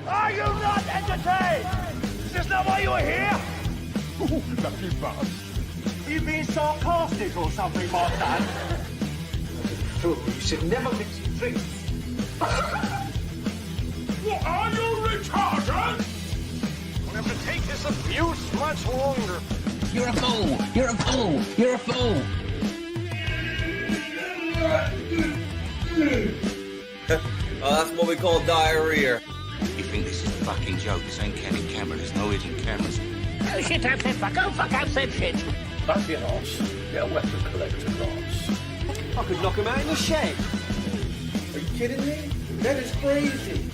Are you not entertained? Is this not why you were here? Ooh, lucky bastard. Are you being sarcastic or something like that? Fool, you should never mix your drinks. What, are you retarded? We'll have to take this abuse much longer. You're a fool! You're a fool! You're a fool! Oh, that's what we call diarrhea. You think this is a fucking joke? This ain't Kenny camera. There's no hidden cameras. Oh shit, I've said fuck, oh fuck, I've said shit. That's your arse. Get a weapon collector glass. I could knock him out in the shed. Are you kidding me? That is crazy.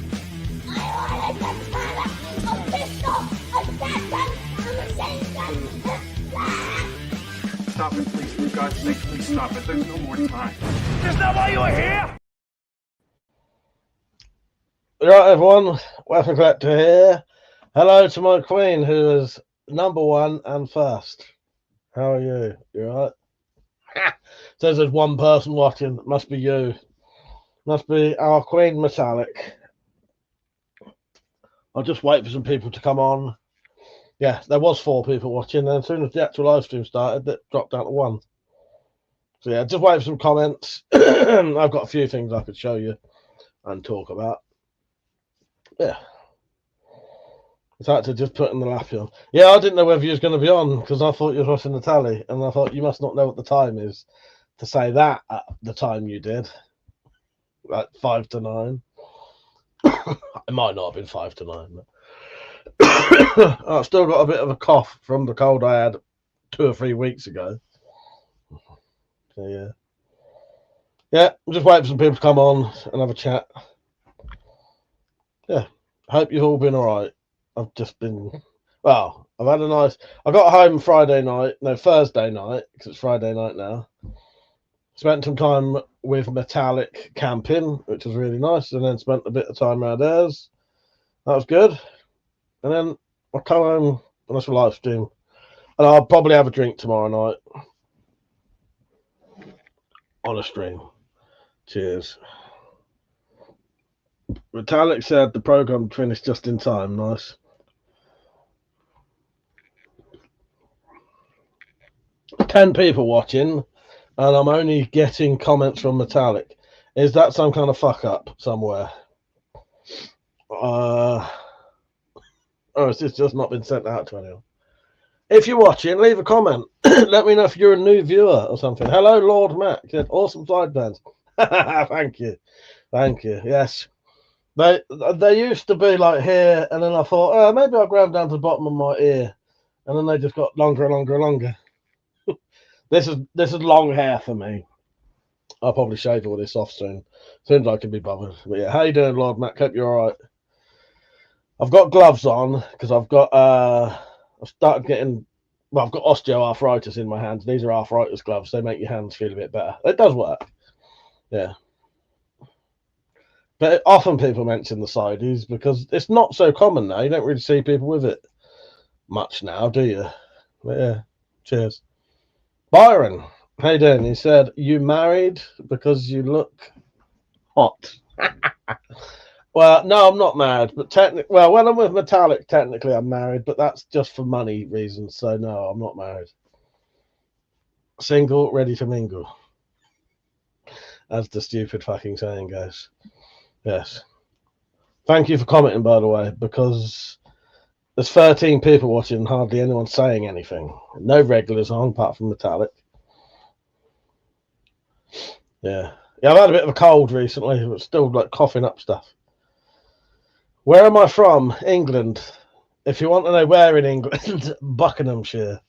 Stop it, please. For God's sake, please stop it. There's no more time. Is this not why you were here? Right, everyone, Weapon Collector here. Hello to my queen, who is #1 and first. How are you? You alright? Says there's one person watching. Must be you. Must be our Queen Metallic. I'll just wait for some people to come on. Yeah, there was 4 people watching, and as soon as the actual live stream started, it dropped down to 1. So yeah, just wait for some comments. I've got a few things I could show you and talk about. Yeah. It's had to just put in the lappy on. Yeah, I didn't know whether you was going to be on because I thought you was watching the tally, and I thought you must not know what the time is to say that at the time you did, like 5 to 9. It might not have been 5 to 9. But... I've still got a bit of a cough from the cold I had 2 or 3 weeks ago. So yeah, just wait for some people to come on and have a chat. Yeah, hope you've all been all right. I've just been, well, I've had a nice, I got home Thursday night, because it's Friday night now. Spent some time with Metallic camping, which was really nice, and then spent a bit of time around theirs. That was good. And then I'll come home and that's a live stream. And I'll probably have a drink tomorrow night. On a stream. Cheers. Metallic said the program finished just in time. Nice. Ten people watching, and I'm only getting comments from Metallic. Is that some kind of fuck up somewhere? Or has this just not been sent out to anyone? If you're watching, leave a comment. Let me know if you're a new viewer or something. Hello, Lord Mac. Said, awesome sidebands. Thank you. Thank you. Yes. They used to be like here, and then I thought, oh, maybe I'll grab them down to the bottom of my ear. And then they just got longer and longer and longer. This is long hair for me. I'll probably shave all this off soon. As soon as I can be bothered. But yeah, how you doing, Lord Mac? Hope you're all right. I've got gloves on because I've started getting, well, I've got osteoarthritis in my hands. These are arthritis gloves. They make your hands feel a bit better. It does work. Yeah. But often people mention the sideys because it's not so common now. You don't really see people with it much now, do you? But yeah, cheers. Byron, how you doing? He said, you married because you look hot. Well, no, I'm not married, but technically, well, when I'm with Metallic, technically I'm married, but that's just for money reasons. So no, I'm not married. Single, ready to mingle, as the stupid fucking saying goes. Yes. Thank you for commenting, by the way, because there's 13 people watching and hardly anyone saying anything. No regulars on, apart from Metallic. Yeah. Yeah, I've had a bit of a cold recently, but still like coughing up stuff. Where am I from? England. If you want to know where in England, Buckinghamshire.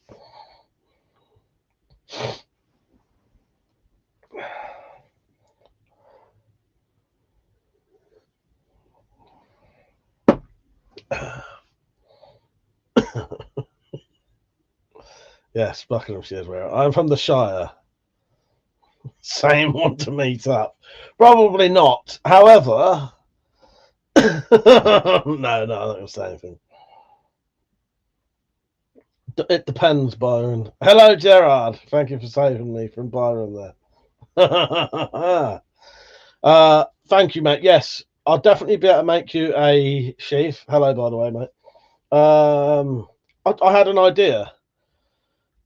Yes, Buckinghamshire is where I'm from. The Shire. Same one to meet up. Probably not. However, no, I'm not going to say anything. It depends, Byron. Hello, Gerard. Thank you for saving me from Byron there. Thank you, mate. Yes, I'll definitely be able to make you a sheath. Hello, by the way, mate. I had an idea.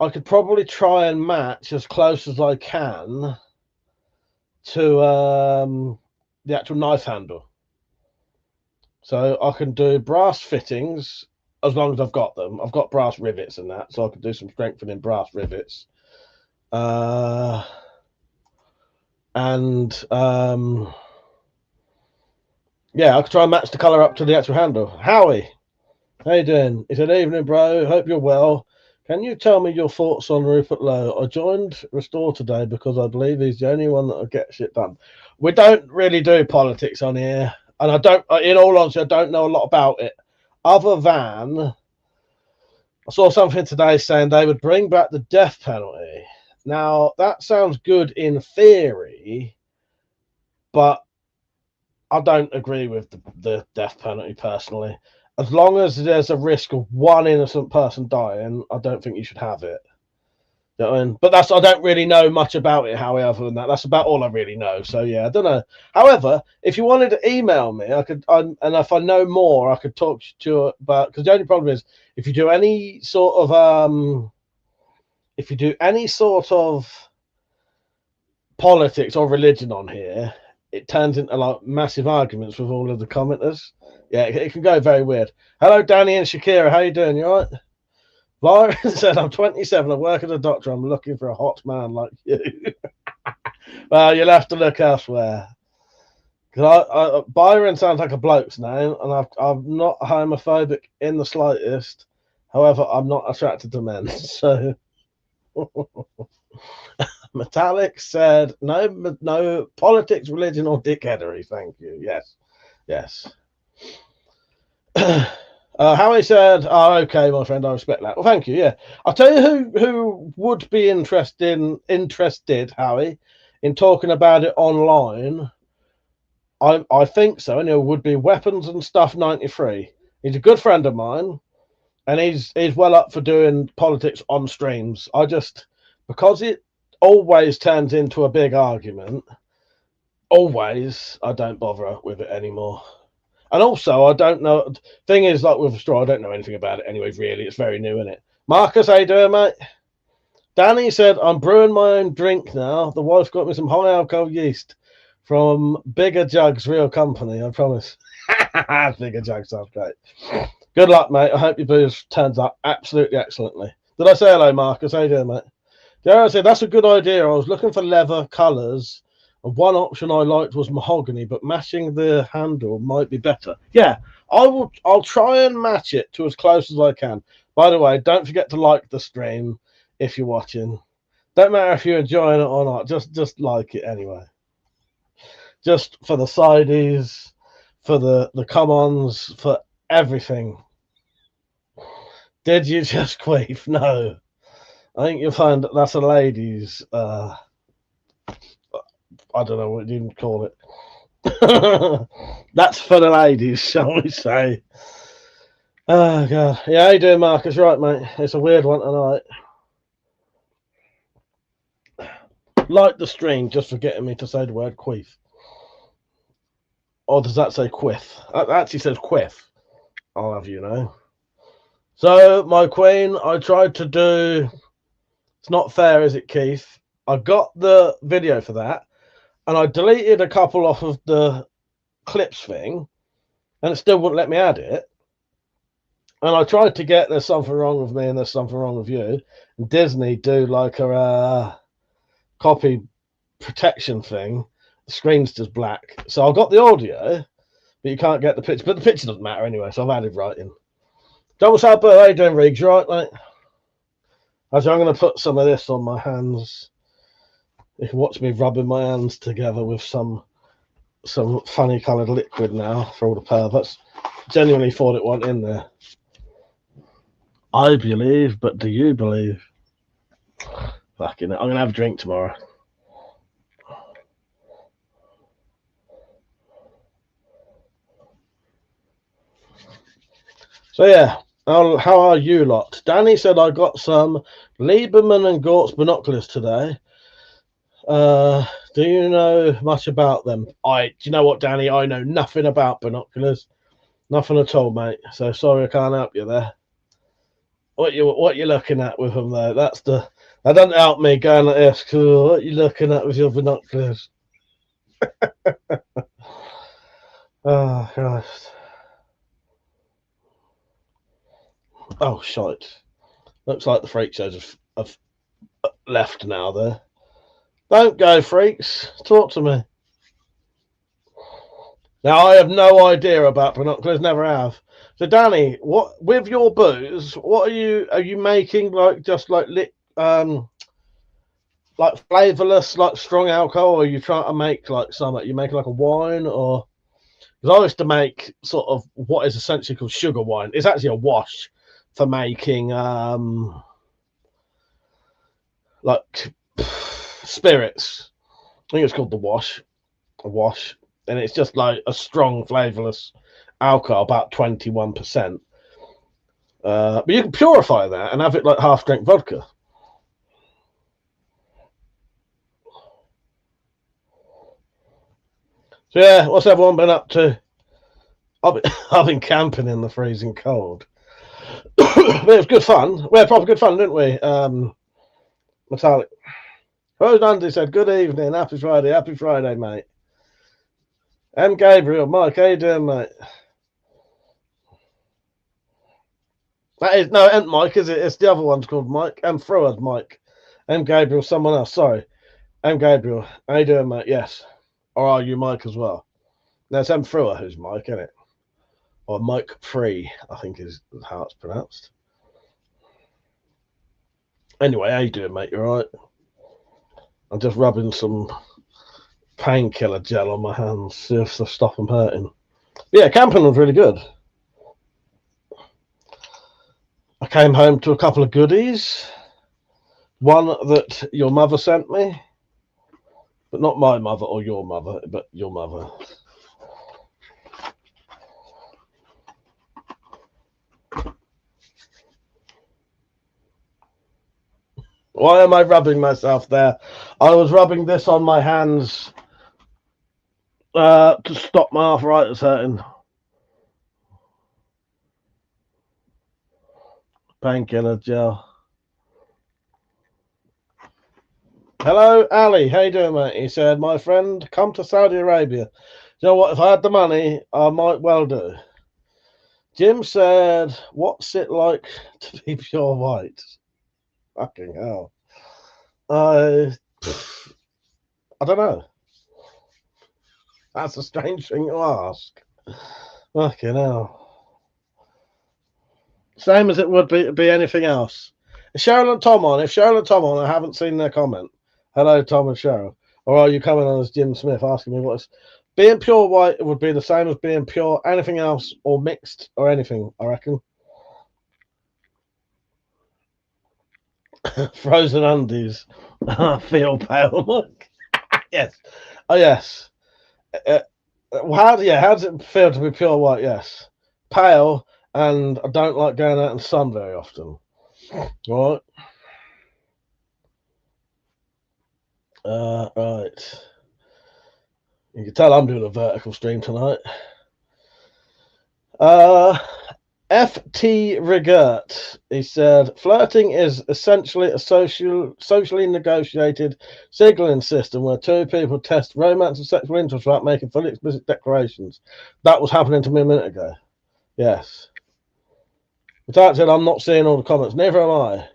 I could probably try and match as close as I can to the actual knife handle. So I can do brass fittings as long as I've got them. I've got brass rivets and that, so I could do some strengthening brass rivets. Yeah, I could try and match the colour up to the actual handle. Howie, how you doing? He said, evening, bro. Hope you're well. Can you tell me your thoughts on Rupert Lowe? I joined Restore today because I believe he's the only one that will get shit done. We don't really do politics on here. And I don't, in all honesty, I don't know a lot about it. Other than, I saw something today saying they would bring back the death penalty. Now, that sounds good in theory, but I don't agree with the death penalty personally. As long as there's a risk of one innocent person dying, I don't think you should have it. You know what I mean? But I don't really know much about it, Howie, other than that. That's about all I really know. So yeah, I don't know. However, if you wanted to email me, I could, and if I know more, I could talk to you about. Because the only problem is, if you do any sort of politics or religion on here, it turns into like massive arguments with all of the commenters. Yeah, it can go very weird. Hello, Danny and Shakira. How you doing? You all right? Byron said, I'm 27. I work as a doctor. I'm looking for a hot man like you. Well, you'll have to look elsewhere. Because Byron sounds like a bloke's name, and I'm not homophobic in the slightest. However, I'm not attracted to men. So, Metallic said, no politics, religion, or dickheadery. Thank you. Yes. Howie said, "Oh, okay, my friend, I respect that." Well, thank you. Yeah, I'll tell you who would be interested, Howie, in talking about it online. I think so, and it would be Weapons and Stuff 93. He's a good friend of mine, and he's well up for doing politics on streams. Because it always turns into a big argument. Always, I don't bother with it anymore. And also, I don't know. Thing is, like with Straw, I don't know anything about it anyway, really. It's very new, isn't it? Marcus, how you doing, mate? Danny said, I'm brewing my own drink now. The wife got me some high alcohol yeast from Bigger Jugs Real Company, I promise. Bigger Jugs sounds great. Good luck, mate. I hope your booze turns out absolutely excellently. Did I say hello, Marcus? How you doing, mate? Darren said, that's a good idea. I was looking for leather colours. And one option I liked was mahogany, but matching the handle might be better. Yeah, I'll try and match it to as close as I can. By the way, don't forget to like the stream if you're watching. Don't matter if you're enjoying it or not. Just like it anyway. Just for the sideys, for the come-ons, for everything. Did you just queef? No. I think you'll find that's a lady's... I don't know what you call it. That's for the ladies, shall we say. Oh, God. Yeah, how you doing, Marcus? Right, mate. It's a weird one tonight. Like the stream, just for getting me to say the word queef. Or does that say quiff? That actually says quiff. I'll have you know. So, my queen, I tried to do... It's not fair, is it, Keith? I got the video for that. And I deleted a couple off of the clips thing, and it still wouldn't let me add it. And I tried to get There's Something Wrong With Me and There's Something Wrong With You, and Disney do like a copy protection thing. The screen's just black. So I've got the audio, but you can't get the picture. But the picture doesn't matter anyway, so I've added writing. Double Supper, how you doing, Riggs? You right, mate? Actually, I'm going to put some of this on my hands. You can watch me rubbing my hands together with some funny coloured liquid now for all the perverts. Genuinely thought it went in there. I believe, but do you believe? Fucking it. I'm going to have a drink tomorrow. So yeah, how are you lot? Danny said I got some Lieberman and Gortz binoculars today. The Do you know much about them? Do you know what, Danny? I know nothing about binoculars. Nothing at all, mate. So sorry I can't help you there. What you looking at with them though? That doesn't help me going like this. Cool. What you looking at with your binoculars? Oh Christ. Oh shite. Looks like the freak shows have left now there. Don't go, freaks. Talk to me. Now I have no idea about binoculars, never have. So Danny, what with your booze, what are you making, like just like like flavorless, like strong alcohol, or are you trying to make like something? You making like a wine, or because I used to make sort of what is essentially called sugar wine. It's actually a wash for making like spirits. I think it's called the wash. A wash. And it's just like a strong flavorless alcohol, about 21%. But you can purify that and have it like half drink vodka. So yeah, what's everyone been up to? I've been camping in the freezing cold. But it was good fun. We had proper good fun, didn't we? Metallic. Rose Andy said, "Good evening, happy Friday, mate." M. Gabriel, Mike, how you doing, mate? That is no, it ain't Mike, is it? It's the other one's called Mike. M. Fruard, Mike. M. Gabriel, someone else. Sorry, M. Gabriel, how you doing, mate? Yes, or are you Mike as well? No, it's M. Fruard who's Mike, isn't it? Or Mike Free, I think is how it's pronounced. Anyway, how you doing, mate? You all right? I'm just rubbing some painkiller gel on my hands, see if they stop them hurting. Yeah, camping was really good. I came home to a couple of goodies. One that your mother sent me, but not my mother or your mother, but your mother. Why am I rubbing myself there? I was rubbing this on my hands to stop my arthritis hurting. Painkiller gel. Hello, Ali. How you doing, mate? He said, "My friend, come to Saudi Arabia. You know what? If I had the money, I might well do." Jim said, "What's it like to be pure white?" Fucking hell. I don't know. That's a strange thing to ask. Fucking hell. Same as it would be anything else. Is Cheryl and Tom on? If Cheryl and Tom on, I haven't seen their comment. Hello, Tom and Cheryl. Or are you coming on as Jim Smith asking me what's being pure white would be the same as being pure anything else or mixed or anything, I reckon. Frozen undies. I feel pale. Look. Yes. Oh, yes. How does it feel to be pure white? Yes. Pale, and I don't like going out in the sun very often. Right. Right. You can tell I'm doing a vertical stream tonight. FT Regert, he said, flirting is essentially a socially negotiated signaling system where two people test romance and sexual interest without making fully explicit declarations. That was happening to me a minute ago. Yes. But said, I'm not seeing all the comments. Neither am I.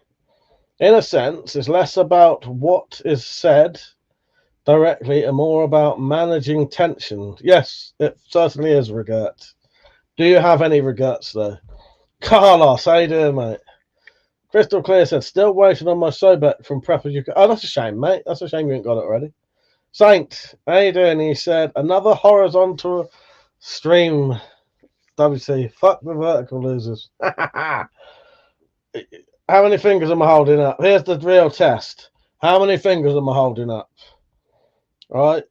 In a sense, it's less about what is said directly and more about managing tension. Yes, it certainly is, Regert. Do you have any regrets, though? Carlos, how you doing, mate? Crystal Clear said, still waiting on my Sobek from Preppers UK. Oh, that's a shame, mate. That's a shame you ain't got it already. Saint, how you doing? He said, another horizontal stream. WC, fuck the vertical losers. How many fingers am I holding up? Here's the real test. How many fingers am I holding up? All right.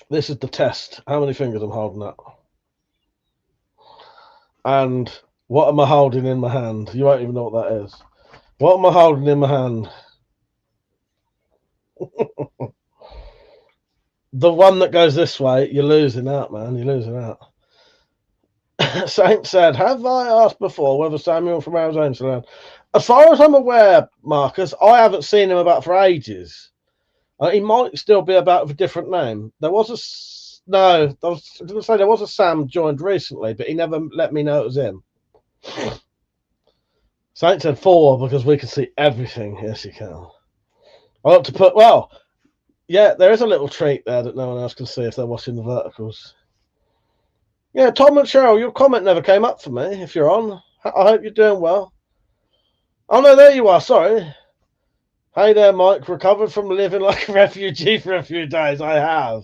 This is the test. How many fingers I'm holding up? And what am I holding in my hand? You won't even know what that is. What am I holding in my hand? The one that goes this way, you're losing out, man. You're losing out. Saint said, have I asked before whether Samuel from Arizona's around? As far as I'm aware, Marcus, I haven't seen him about for ages. He might still be about with a different name. There was a no. I was going to say there was a Sam joined recently, but he never let me know it was him. Saint said 4 because we can see everything. Yes, you can. I want to put yeah. There is a little treat there that no one else can see if they're watching the verticals. Yeah, Tom and Cheryl, your comment never came up for me. If you're on, I hope you're doing well. Oh no, there you are. Sorry. Hey there, Mike. Recovered from living like a refugee for a few days. I have.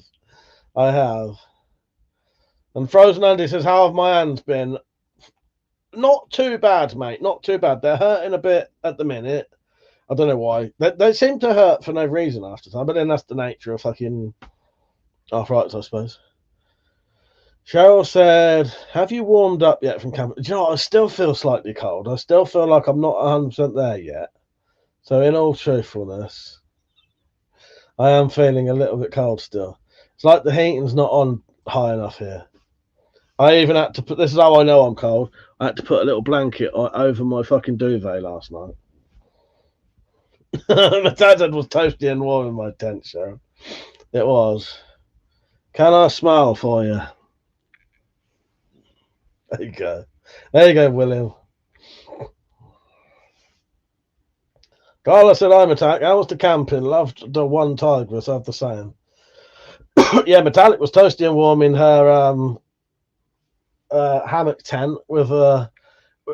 And Frozen Andy says, how have my hands been? Not too bad, mate. Not too bad. They're hurting a bit at the minute. I don't know why. They seem to hurt for no reason after time, but then that's the nature of fucking arthritis, I suppose. Cheryl said, have you warmed up yet from camp? Do you know what? I still feel slightly cold. I still feel like I'm not 100% there yet. So in all truthfulness, I am feeling a little bit cold still. It's like the heating's not on high enough here. I even had to put, this is how I know I'm cold, I had to put a little blanket over my fucking duvet last night. My dad was toasty and warm in my tent, Cheryl. It was. Can I smile for you? There you go. There you go, William. Carla said, I'm Attack. How was the camping? Loved the one Tigress. I have the same. Yeah, Metallic was toasty and warm in her hammock tent with a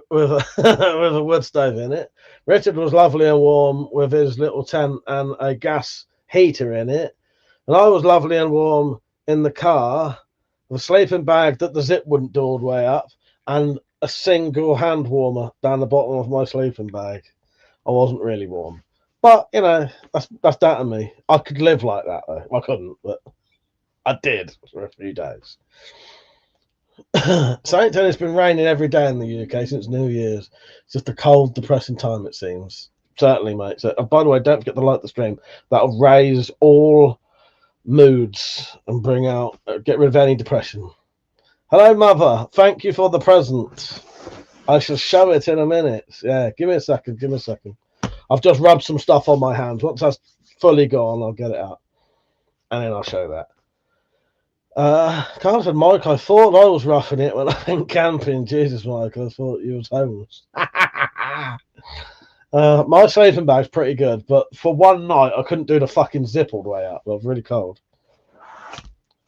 with a wood stove in it. Richard was lovely and warm with his little tent and a gas heater in it. And I was lovely and warm in the car with a sleeping bag that the zip wouldn't do all the way up and a single hand warmer down the bottom of my sleeping bag. I wasn't really warm. But, you know, that's down to me. I could live like that, though. I couldn't, but I did for a few days. Saint said it's been raining every day in the UK since New Year's. It's just a cold, depressing time, it seems. Certainly, mate. So, by the way, don't forget to like the stream. That'll raise all moods and bring out, get rid of any depression. Hello, Mother. Thank you for the present. I shall show it in a minute. Yeah, give me a second. I've just rubbed some stuff on my hands. Once that's fully gone, I'll get it out. And then I'll show that. Carl said, Mike, I thought I was roughing it when I went camping. Jesus, Mike, I thought you was homeless. My sleeping bag's pretty good, but for one night, I couldn't do the fucking zip all the way up. I was really cold.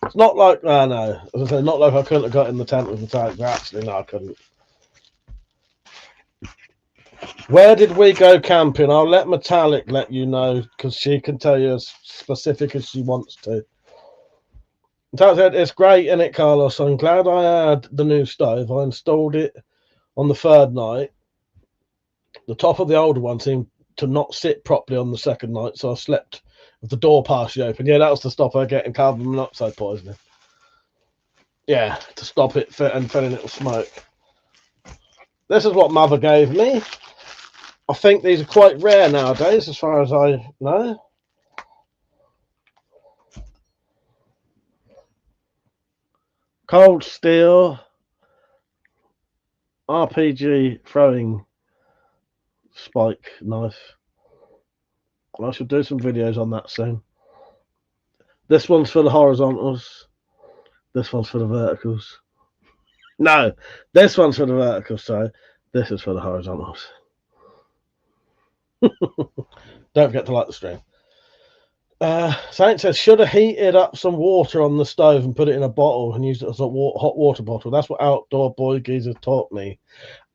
It's not like, no. As I say, not like I couldn't have got in the tent with the tank, but actually, no, I couldn't. Where did we go camping? I'll let Metallic let you know because she can tell you as specific as she wants to. It's great, isn't it, Carlos? I'm glad I had the new stove. I installed it on the 3rd night. The top of the older one seemed to not sit properly on the 2nd night, so I slept with the door partially open. Yeah, that was to stop her getting carbon monoxide poisoning. Yeah, to stop it and filling it with smoke. This is what Mother gave me. I think these are quite rare nowadays, as far as I know. Cold steel RPG throwing spike knife. I should do some videos on that soon. This one's for the horizontals. This one's for the verticals. No, this one's for the verticals, sorry. This is for the horizontals. Don't forget to like the stream. Saint says, should have heated up some water on the stove and put it in a bottle and used it as a hot water bottle. That's what Outdoor Boy Geezer taught me.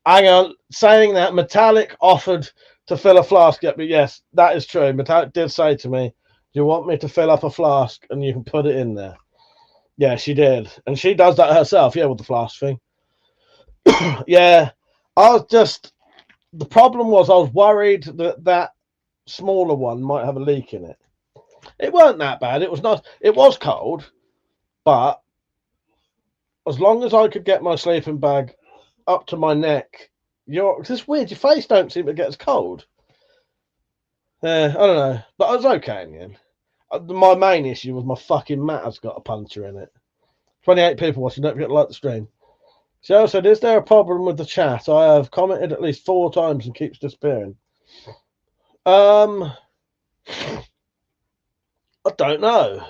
Hang on, saying that, Metallic offered to fill a flask up, but yes, that is true. Metallic did say to me, do you want me to fill up a flask and you can put it in there? Yeah, she did. And she does that herself, yeah, with the flask thing. Yeah, the problem was I was worried that that smaller one might have a leak in it. It weren't that bad. It was not. It was cold, but as long as I could get my sleeping bag up to my neck, it's weird. Your face don't seem to get as cold. I don't know, but I was okay in the end. My main issue was my fucking mat has got a puncture in it. 28 people watching. Don't forget to like the stream. Cheryl said, "Is there a problem with the chat? I have commented at least 4 times and keeps disappearing." I don't know.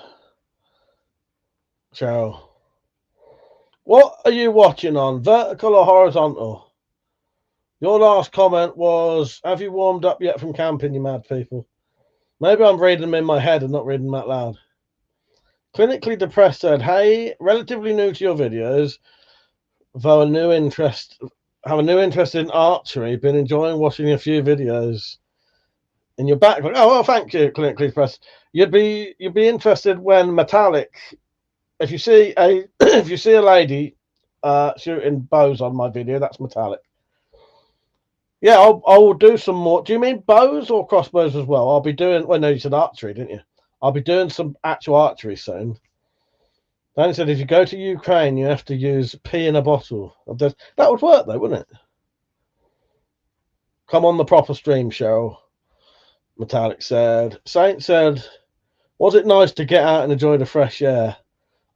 Cheryl, what are you watching on, vertical or horizontal? Your last comment was, "Have you warmed up yet from camping, you mad people?" Maybe I'm reading them in my head and not reading them out loud. Clinically Depressed said, "Hey, relatively new to your videos, though have a new interest in archery. Been enjoying watching a few videos in your backlog." Oh well, thank you, Clinically Depressed. You'd be interested when metallic. If you see a lady shooting bows on my video, that's metallic. Yeah, I will do some more. Do you mean bows or crossbows as well? I'll be doing. Well, no, you said archery, didn't you? I'll be doing some actual archery soon. Danny said, "If you go to Ukraine, you have to use pee in a bottle." That would work, though, wouldn't it? Come on the proper stream, Cheryl. Metallic said. Saint said, "Was it nice to get out and enjoy the fresh air?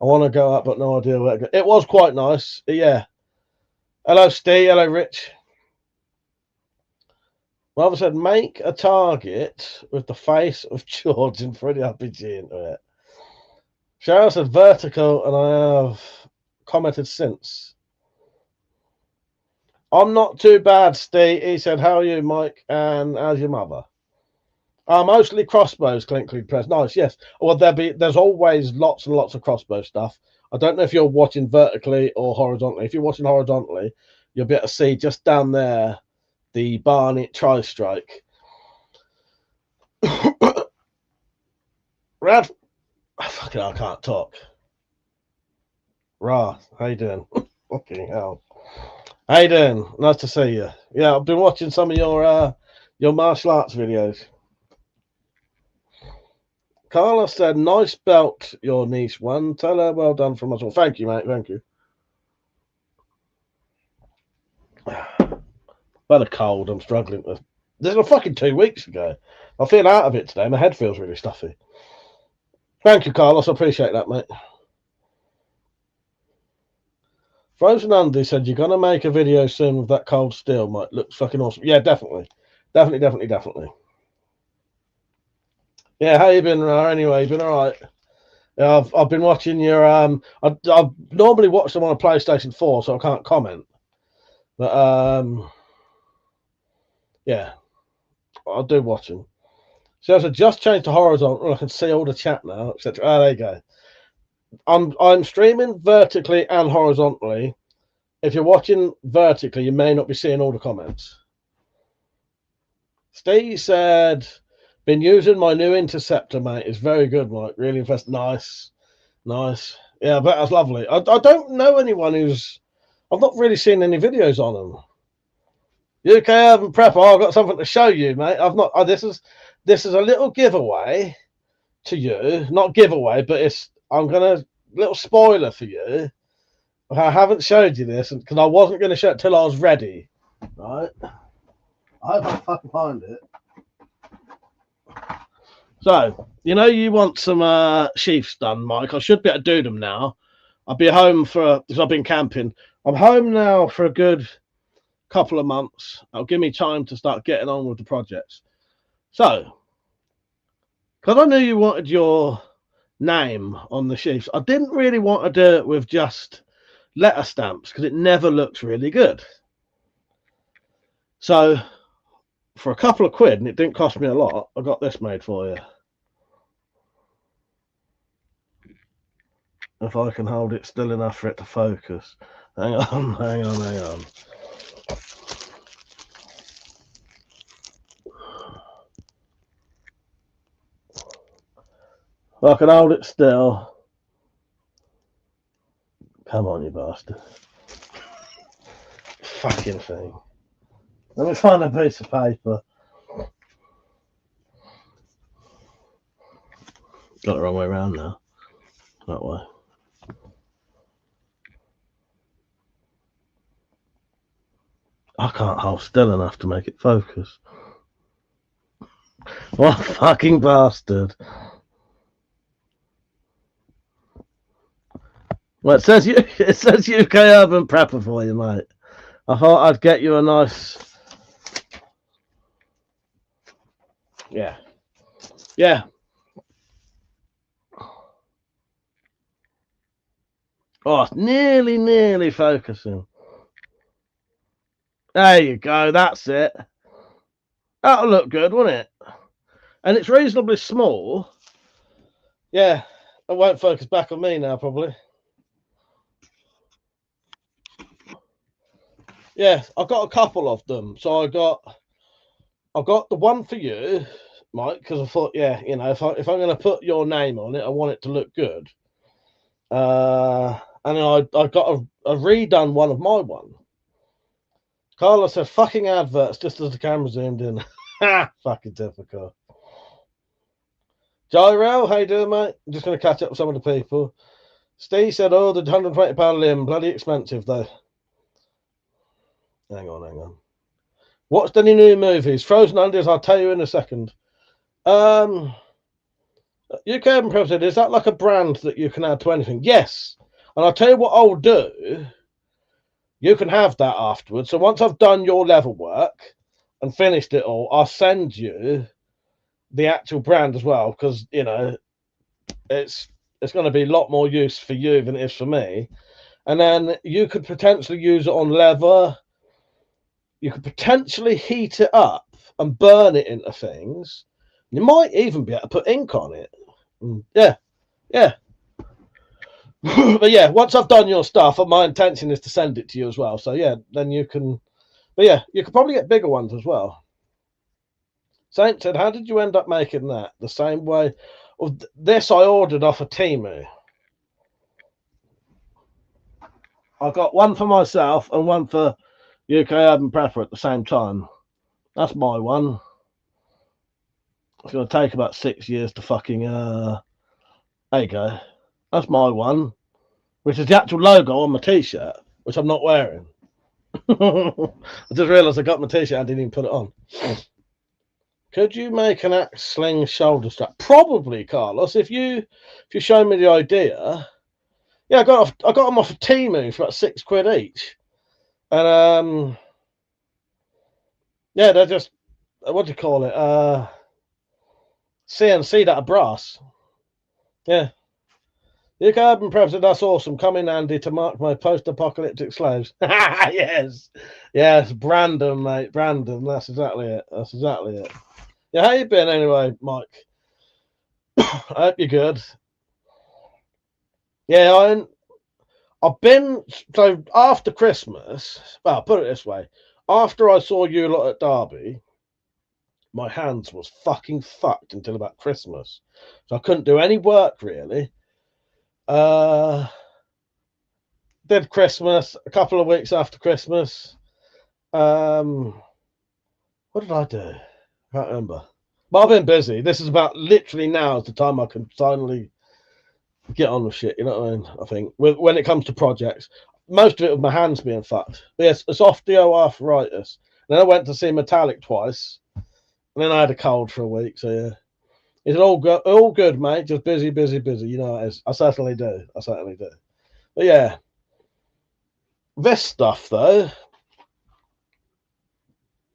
I want to go out, but no idea where to go." It was quite nice. Yeah. Hello, Steve. Hello, Rich. Rather said, "Make a target with the face of George and Freddy RPG into it." Cheryl said, "Vertical," and I have commented since. I'm not too bad, Steve. He said, "How are you, Mike? And how's your mother?" Mostly crossbows, Clinically Press. Nice, yes. Well, there's always lots and lots of crossbow stuff. I don't know if you're watching vertically or horizontally. If you're watching horizontally, you'll be able to see just down there the Barnett Tri-Strike. Rad, fucking hell, I can't talk. Ra, how you doing? Fucking hell. How you doing? Nice to see you. Yeah, I've been watching some of your martial arts videos. Carla said, "Nice belt, your niece one. Tell her well done from us all." Thank you, mate. Thank you. But a cold I'm struggling with. This was fucking 2 weeks ago. I feel out of it today. My head feels really stuffy. Thank you, Carlos. I appreciate that, mate. Frozen Andy said, "You're going to make a video soon with that cold steel, mate. Looks fucking awesome." Yeah, definitely. Definitely. Yeah, how you been, Ra? Anyway, you been all right? Yeah, I've been watching your I normally watch them on a PlayStation 4, so I can't comment. But yeah, I do watch them. So I just changed to horizontal. I can see all the chat now, etc. Oh, there you go. I'm streaming vertically and horizontally. If you're watching vertically, you may not be seeing all the comments. Steve said, "Been using my new interceptor, mate. It's very good, Mike. Really impressed." Nice. Yeah, but that's lovely. I don't know anyone who's. I've not really seen any videos on them. UK Urban Prepper, I've got something to show you, mate. I've not. This is a little giveaway to you. Not giveaway, but I'm gonna little spoiler for you. I haven't showed you this because I wasn't going to show it till I was ready. Right? I hope I fucking find it. So, you want some sheaths done, Mike. I should be able to do them now. I'll be home because I've been camping. I'm home now for a good couple of months. It'll give me time to start getting on with the projects. So, because I knew you wanted your name on the sheaths, I didn't really want to do it with just letter stamps because it never looks really good. So, for a couple of quid, and it didn't cost me a lot, I got this made for you. If I can hold it still enough for it to focus. Hang on. If I can hold it still. Come on, you bastard. Fucking thing. Let me find a piece of paper. Got the wrong way around now. That way. I can't hold still enough to make it focus. What a fucking bastard. Well, it says UK Urban Prepper for you, mate. I thought I'd get you a nice. Yeah. Yeah. Oh, it's nearly focusing. There you go. That's it. That'll look good, won't it? And it's reasonably small. Yeah. It won't focus back on me now, probably. Yeah, I've got a couple of them. So I've got the one for you, Mike, because I thought, yeah, you know, if I'm going to put your name on it, I want it to look good. And then I got a redone one of my one. Carlos said, fucking adverts just as the camera zoomed in. Fucking difficult. Gyro, how you doing, mate? I'm just going to catch up with some of the people. Steve said, oh, the £120 limb, bloody expensive, though. Hang on. Watched any new movies? Frozen Undies, I'll tell you in a second. UK Improv said, is that like a brand that you can add to anything? Yes. And I'll tell you what I'll do. You can have that afterwards. So once I've done your level work and finished it all, I'll send you the actual brand as well, because, you know, it's going to be a lot more use for you than it is for me. And then you could potentially use it on leather. You could potentially heat it up and burn it into things. You might even be able to put ink on it. Yeah. But yeah, once I've done your stuff, my intention is to send it to you as well. So yeah, then you can. But yeah, you could probably get bigger ones as well. Saint said, how did you end up making that? The same way. Well, this I ordered off of Temu. I got one for myself and one for UK Urban Prepper at the same time. That's my one. It's going to take about 6 years to fucking. There you go. That's my one, which is the actual logo on my t-shirt, which I'm not wearing. I just realised I got my t-shirt, I didn't even put it on. Could you make an axe sling shoulder strap? Probably, Carlos. If you show me the idea. Yeah, I got them off of Temu for about £6 each. And yeah, they're just, what do you call it? CNC that are brass. Yeah. You Urban Prep said, that's awesome. Come in, Andy, to mark my post-apocalyptic slaves. Yes. Brandon, mate. Brandon. That's exactly it. Yeah, how you been anyway, Mike? I hope you're good. Yeah, I've been, so after Christmas, well, put it this way. After I saw you lot at Derby, my hands was fucking fucked until about Christmas. So I couldn't do any work, really. Did Christmas, a couple of weeks after Christmas. What did I do? I can't remember. But I've been busy. This is about literally now is the time I can finally get on with shit, you know what I mean? I think when it comes to projects, most of it with my hands being fucked. But yes, it's osteoarthritis. Then I went to see Metallic twice, and then I had a cold for a week. So yeah, it's all good, mate. Just busy. You know it is. I certainly do. But yeah, this stuff though,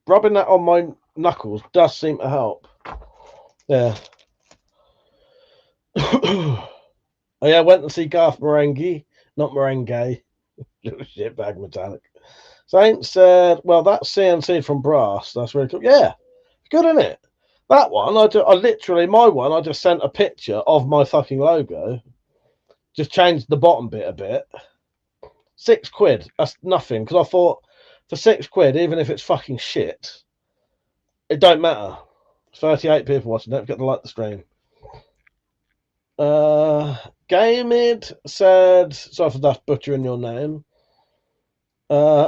rubbing that on my knuckles does seem to help. Yeah. Oh yeah, I went to see Garth Marenghi, not Merengue. Little shitbag Metallic. Saint said, well, that's CNC from brass. That's really cool. Yeah, good, isn't it? That one, I just sent a picture of my fucking logo. Just changed the bottom bit a bit. £6. That's nothing. Because I thought, for £6, even if it's fucking shit, it don't matter. 38 people watching. Don't forget to like the stream. Gamid said, sorry for that butchering your name.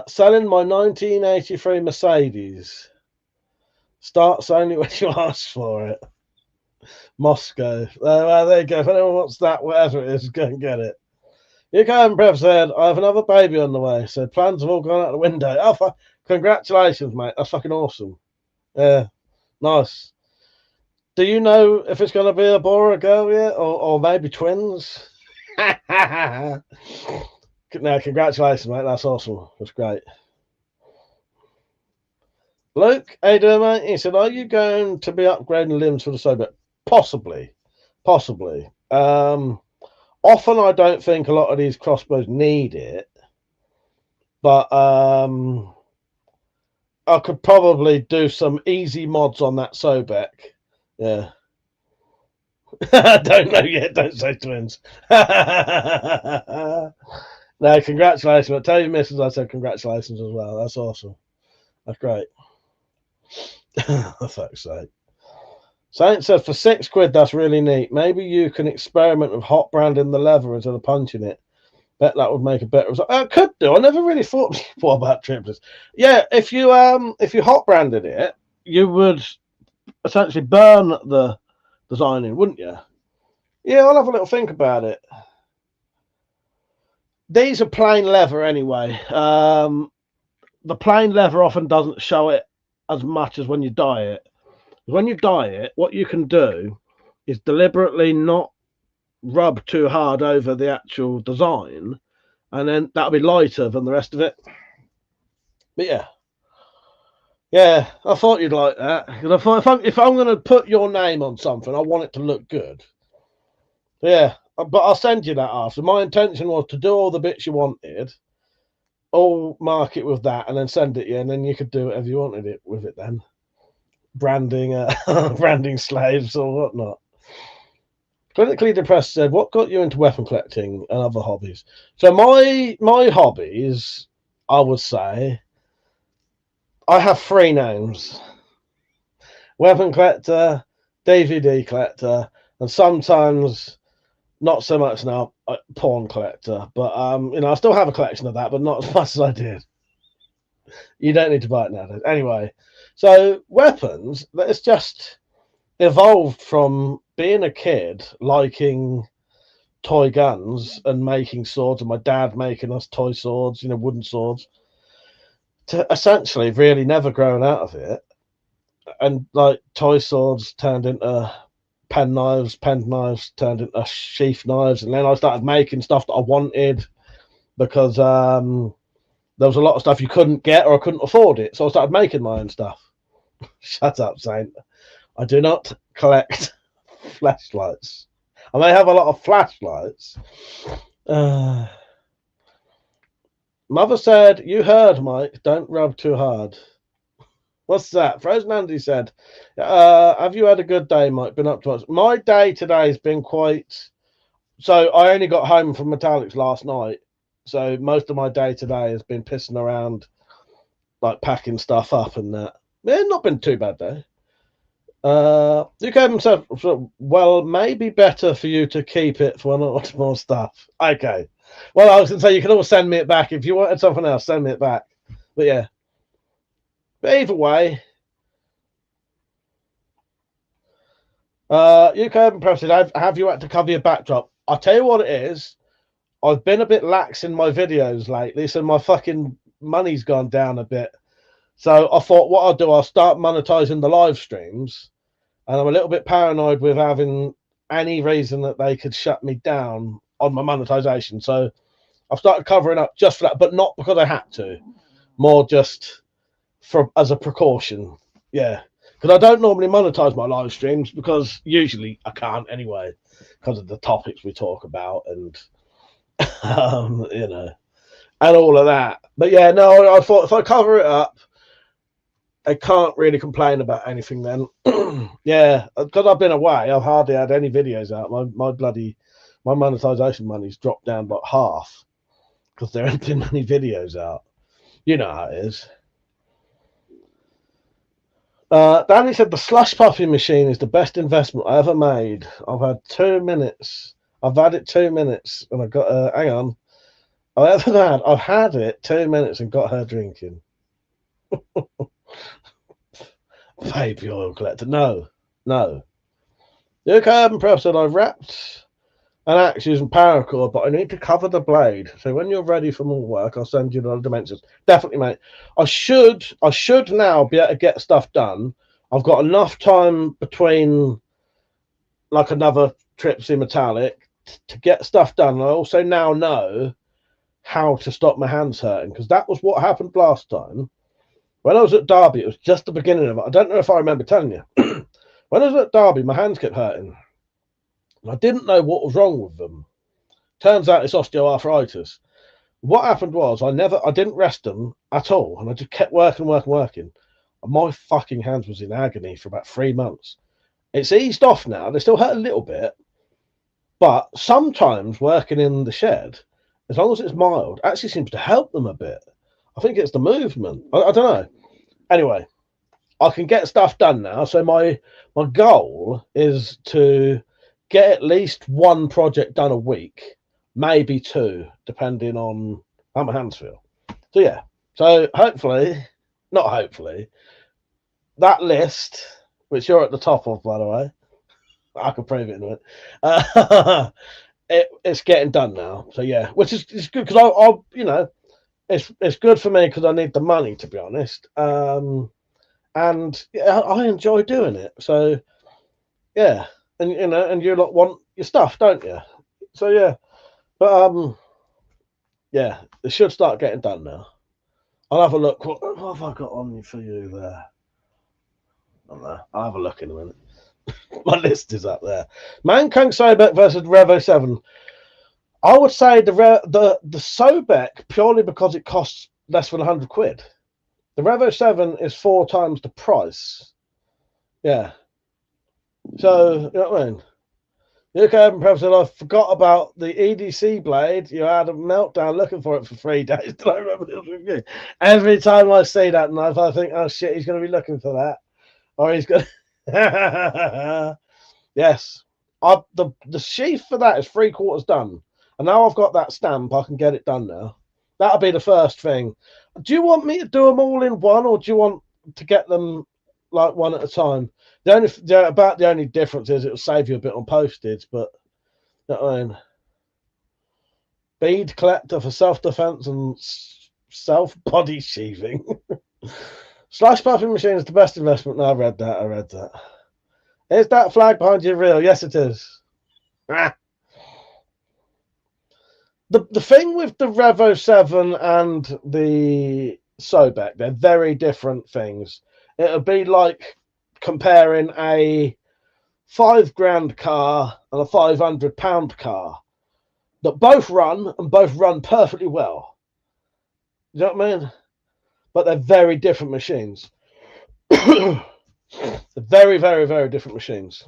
Selling my 1983 Mercedes. Starts only when you ask for it. Moscow. Well, there you go. If anyone wants that, whatever it is, go and get it. UK Prep said, I have another baby on the way. Said, plans have all gone out the window. Oh, congratulations, mate. That's fucking awesome. Yeah, nice. Do you know if it's going to be a boy or a girl yet? Or maybe twins? No, congratulations, mate. That's awesome. That's great. Luke, how you doing, mate? He said, "Are you going to be upgrading limbs for the Soviet?" Possibly, possibly. Often, I don't think a lot of these crossbows need it, but I could probably do some easy mods on that Sobek. Yeah. Don't know yet. Don't say twins. No, congratulations. I'll tell you, missus, I said congratulations as well. That's awesome. That's great. For fuck's sake. Saint said, for £6, that's really neat. Maybe you can experiment with hot branding the leather instead of punching it. Bet that would make a better result. I could do. I never really thought before about triplets. Yeah, if you hot branded it, you would essentially burn the design in, wouldn't you? Yeah, I'll have a little think about it. These are plain leather anyway. The plain leather often doesn't show it as much as when you dye it. When you dye it, what you can do is deliberately not rub too hard over the actual design, and then that'll be lighter than the rest of it. But yeah, I thought you'd like that, because I thought if I'm going to put your name on something, I want it to look good. Yeah, but I'll send you that after. My intention was to do all the bits you wanted, all mark it with that, and then send it you, and then you could do whatever you wanted it with it then. Branding branding slaves or whatnot. Clinically Depressed said, what got you into weapon collecting and other hobbies? So my hobbies, I would say, I have 3 names: weapon collector, DVD collector, and sometimes, not so much now, porn collector. But I still have a collection of that, but not as much as I did. You don't need to buy it nowadays. Anyway, so weapons, it's just evolved from being a kid liking toy guns and making swords, and my dad making us toy swords, wooden swords, to essentially really never growing out of it. And like toy swords turned into pen knives turned into sheath knives, and then I started making stuff that I wanted because there was a lot of stuff you couldn't get or I couldn't afford it, so I started making my own stuff. Shut up, Saint. I do not collect flashlights. I may have a lot of flashlights. Mother said, you heard, Mike. Don't rub too hard. What's that? Frozen Andy said, have you had a good day, Mike? Been up to much? My day today has been quite... So I only got home from Metallics last night. So most of my day today has been pissing around, like packing stuff up and that. Yeah, not been too bad though. UK himself, well, maybe better for you to keep it for one or more stuff. Okay. Well, I was going to say, you can always send me it back. If you wanted something else, send me it back. But yeah. But either way, UK Impressive, have you had to cover your backdrop? I'll tell you what it is. I've been a bit lax in my videos lately, so my fucking money's gone down a bit. So I thought what I'll do, I'll start monetizing the live streams, and I'm a little bit paranoid with having any reason that they could shut me down on my monetization. So I've started covering up just for that, but not because I had to, more just as a precaution. Yeah, because I don't normally monetize my live streams because usually I can't anyway because of the topics we talk about and and all of that. But yeah, no, I thought if I cover it up, I can't really complain about anything then. Yeah, because I've been away, I've hardly had any videos out. My monetization money's dropped down by half because there haven't been many videos out. You know how it is. Danny said the slush puppy machine is the best investment I ever made. I've had 2 minutes. I've had it 2 minutes and I got hang on. I've had it 2 minutes and got her drinking. Baby oil collector. No. The carbon press said I've wrapped an axe using paracord, but I need to cover the blade. So when you're ready for more work, I'll send you the dimensions. Definitely, mate. I should now be able to get stuff done. I've got enough time between like another trip to Metallic to get stuff done. I also now know how to stop my hands hurting, because that was what happened last time. When I was at Derby, it was just the beginning of it. I don't know if I remember telling you. When I was at Derby, my hands kept hurting. I didn't know what was wrong with them. Turns out it's osteoarthritis. What happened was I didn't rest them at all, and I just kept working. And my fucking hands was in agony for about 3 months. It's eased off now. They still hurt a little bit, but sometimes working in the shed, as long as it's mild, actually seems to help them a bit. I think it's the movement. I don't know. Anyway, I can get stuff done now. So my goal is to get at least one project done a week, maybe two, depending on how my hands feel. So yeah. So not hopefully, that list, which you're at the top of, by the way, I could prove it in a minute. It's getting done now. So yeah, which is good, because I it's good for me because I need the money, to be honest. And yeah, I enjoy doing it. So yeah, and and you lot want your stuff, don't you? So yeah, but yeah, it should start getting done now. I'll have a look. What have I got on for you there? I don't know. I'll have a look in a minute. My list is up there. Mankind Sobek versus Revo 7. I would say the Sobek, purely because it costs less than 100 quid. The Revo 7 is 4 times the price. Yeah. So, you know what I mean? UK Open Prep said, I forgot about the EDC blade. You had a meltdown looking for it for 3 days. Did I remember this with you? Every time I see that knife, I think, oh shit, he's going to be looking for that. Or he's going to... Yes. The sheath for that is 3/4 done. And now I've got that stamp, I can get it done now. That'll be the first thing. Do you want me to do them all in one, or do you want to get them like one at a time? The only difference is it'll save you a bit on postage, but you know what I mean? Bead collector for self-defense and self-body sheathing. Slash puffing machine is the best investment. No, I read that. Is that flag behind you real? Yes, it is. Ah. The thing with the Revo 7 and the Sobek, they're very different things. It'll be like comparing a £5,000 car and a £500 car that both run perfectly well. You know what I mean? But they're very different machines. They're very, very, very different machines.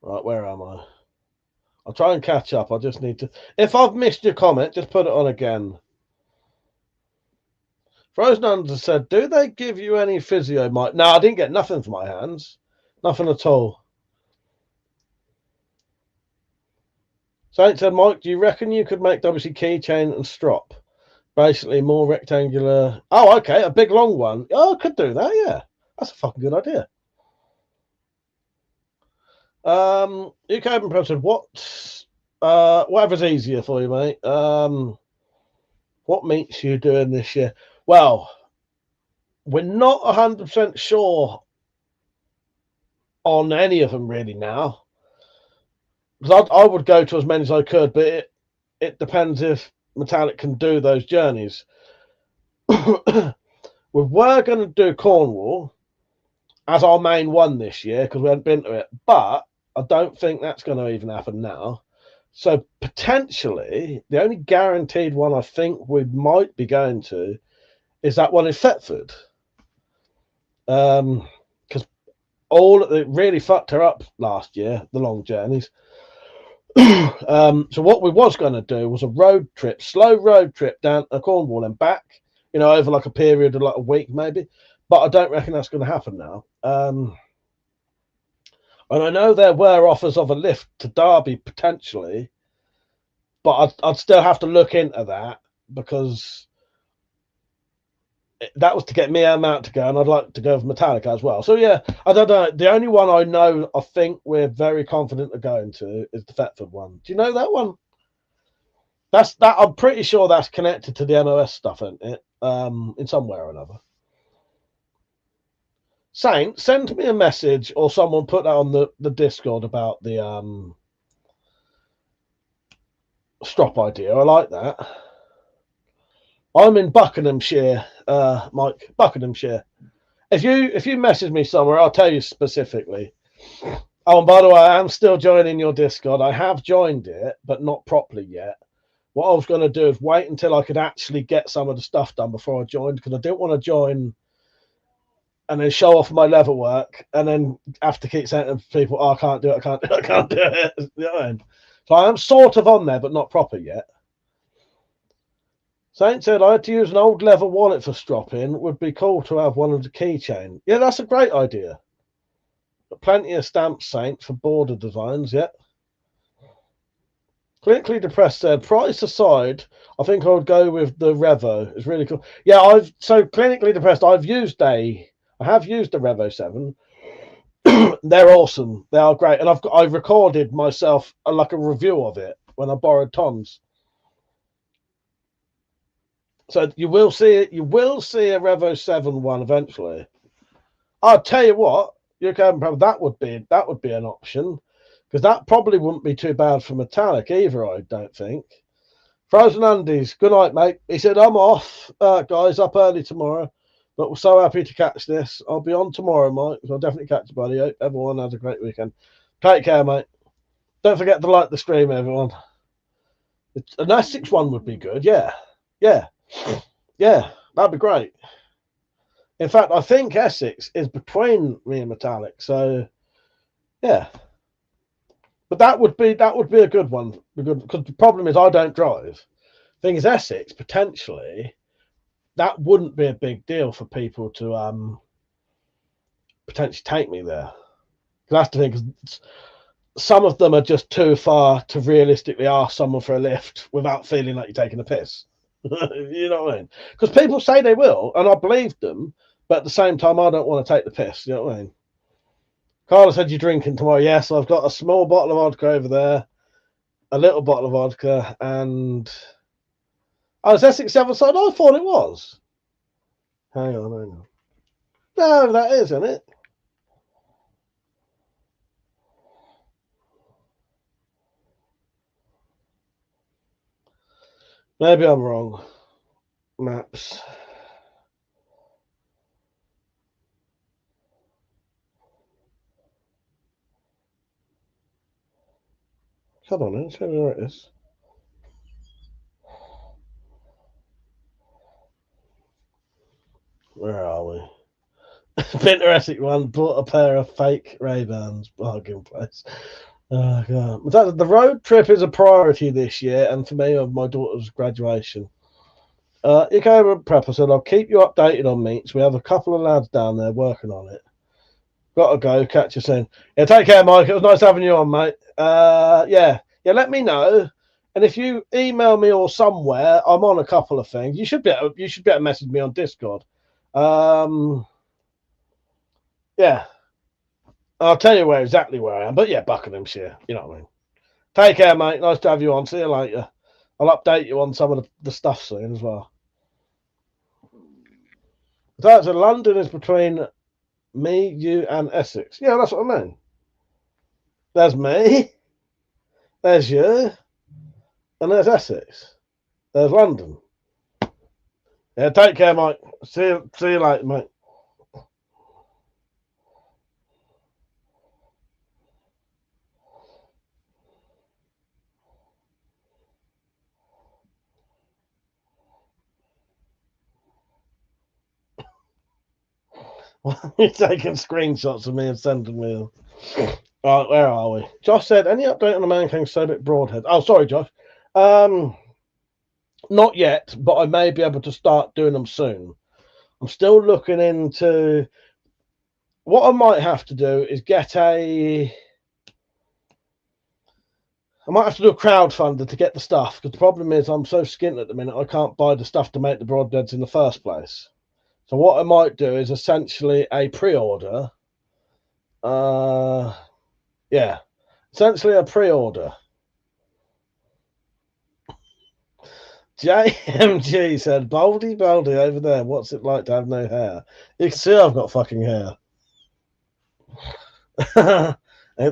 Right, where am I? I'll try and catch up. I just need to... If I've missed your comment, just put it on again. Frozen Under said, do they give you any physio, Mike? No, I didn't get nothing for my hands. Nothing at all. Saint said, Mike, do you reckon you could make WC keychain and strop? Basically, more rectangular... Oh, okay, a big long one. Oh, I could do that, yeah. That's a fucking good idea. UK Open Pro said, whatever's easier for you, mate. What meets you doing this year? Well, we're not 100% sure on any of them really now. Because I would go to as many as I could, but it depends if Metallic can do those journeys. We were going to do Cornwall as our main one this year because we hadn't been to it, but I don't think that's going to even happen now. So potentially, the only guaranteed one I think we might be going to is that one in Thetford. Because it really fucked her up last year, the long journeys. So what we was going to do was a slow road trip down to Cornwall and back, over like a period of like a week maybe. But I don't reckon that's going to happen now. And I know there were offers of a lift to Derby potentially, but I'd still have to look into that because that was to get me out to go, and I'd like to go with Metallica as well. So yeah, I don't know. The only one I know, I think we're very confident of going to is the Thetford one. Do you know that one? That I'm pretty sure that's connected to the NOS stuff, isn't it? In some way or another. Saint, send me a message, or someone put that on the Discord about the strop idea. I like that. I'm in Buckinghamshire, Mike. Buckinghamshire. If you message me somewhere, I'll tell you specifically. Oh, and by the way, I am still joining your Discord. I have joined it, but not properly yet. What I was going to do is wait until I could actually get some of the stuff done before I joined, because I didn't want to join and then show off my level work and then have to keep saying to people, oh, I can't do it, I can't do it, I can't do it. You know what I mean? So I am sort of on there, but not proper yet. Saint said I had to use an old leather wallet for stropping. Would be cool to have one of the keychain. Yeah, that's a great idea. Plenty of stamps, Saint, for border designs, yeah. Clinically Depressed said, price aside, I think I would go with the Revo. It's really cool. Yeah, so Clinically Depressed, I have used the Revo 7. They're awesome. They are great. And I've recorded myself like a review of it when I borrowed Tom's. So you will see it. You will see a Revo 7 one eventually. I'll tell you what, that would be an option, because that probably wouldn't be too bad for metallic either. I don't think. Frozen Andy's, good night, mate. He said I'm off, guys, up early tomorrow, but we're so happy to catch this. I'll be on tomorrow, Mike. So I'll definitely catch you, buddy. Hope everyone has a great weekend. Take care, mate. Don't forget to like the stream, everyone. An Essex one would be good. Yeah. That'd be great. In fact, I think Essex is between me and metallic, so yeah. But that would be a good one, because the problem is I don't drive. Thing is, Essex potentially that wouldn't be a big deal for people to potentially take me there. That's the thing, because some of them are just too far to realistically ask someone for a lift without feeling like you're taking a piss. You know what I mean? Because people say they will, and I believe them, but at the same time, I don't want to take the piss. You know what I mean? Carla said you're drinking tomorrow. Yes, I've got a small bottle of vodka over there, a little bottle of vodka, and oh, is Essex the other side? I thought it was. Hang on. No, that is, isn't it? Maybe I'm wrong. Maps. Come on, let's see where it is. Where are we? Pinterestic one bought a pair of fake Ray-Bans, bargain place. Oh god! The road trip is a priority this year, and for me, of my daughter's graduation. You go Prepper said, I'll keep you updated on meets. We have a couple of lads down there working on it. Gotta go. Catch you soon. Yeah, take care, Mike. It was nice having you on, mate. Yeah. Let me know. And if you email me or somewhere, I'm on a couple of things. You should be able to message me on Discord. Yeah. I'll tell you exactly where I am. But yeah, Buckinghamshire. You know what I mean. Take care, mate. Nice to have you on. See you later. I'll update you on some of the stuff soon as well. So London is between me, you, and Essex. Yeah, that's what I mean. There's me. There's you. And there's Essex. There's London. Yeah, take care, mate. See you later, mate. You're taking screenshots of me and sending me them. Right, where are we? Josh said, any update on the Man King Sobit Broadhead? Oh, sorry, Josh. Not yet, but I may be able to start doing them soon. I'm still looking into what I might have to do is I might have to do a crowdfunder to get the stuff, because the problem is I'm so skint at the minute I can't buy the stuff to make the broadheads in the first place. So what I might do is essentially a pre-order. Yeah, essentially a pre-order. JMG said, Boldy over there, what's it like to have no hair? You can see I've got fucking hair. And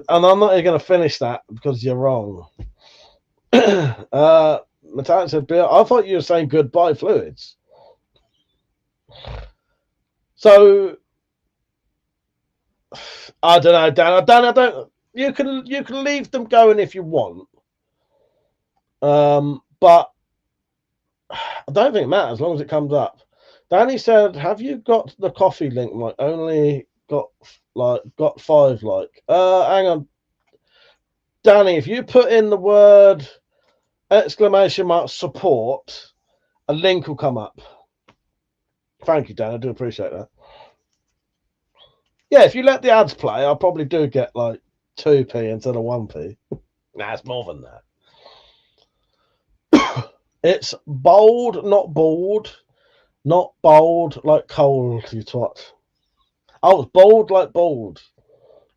I'm not even going to finish that because you're wrong. Metallic said, Bill, I thought you were saying goodbye fluids. So I don't know, Dan. I don't. You can leave them going if you want. But I don't think it matters as long as it comes up. Danny said, "Have you got the coffee link? Like, only got 5 like." Hang on, Danny. If you put in the word !support, a link will come up. Thank you, Dan. I do appreciate that. Yeah, if you let the ads play, I probably do get like 2p instead of 1p. Nah, it's more than that. It's bold, not bald. Not bold like cold, you twat. Oh, it's bold like bald.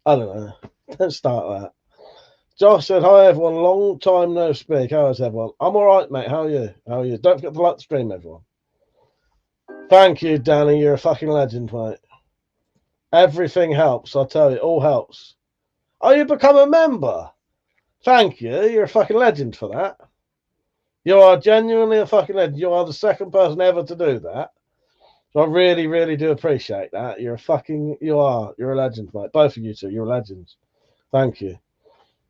I don't know. Don't start that. Josh said, hi everyone, long time no speak. How is everyone? I'm alright, mate. How are you? Don't forget to like the stream, everyone. Thank you, Danny. You're a fucking legend, mate. Everything helps, I tell you, all helps. Oh, you become a member? Thank you. You're a fucking legend for that. You are genuinely a fucking legend. You are the second person ever to do that. So I really, really do appreciate that. You're a legend, mate. Both of you two, you're legends. Thank you.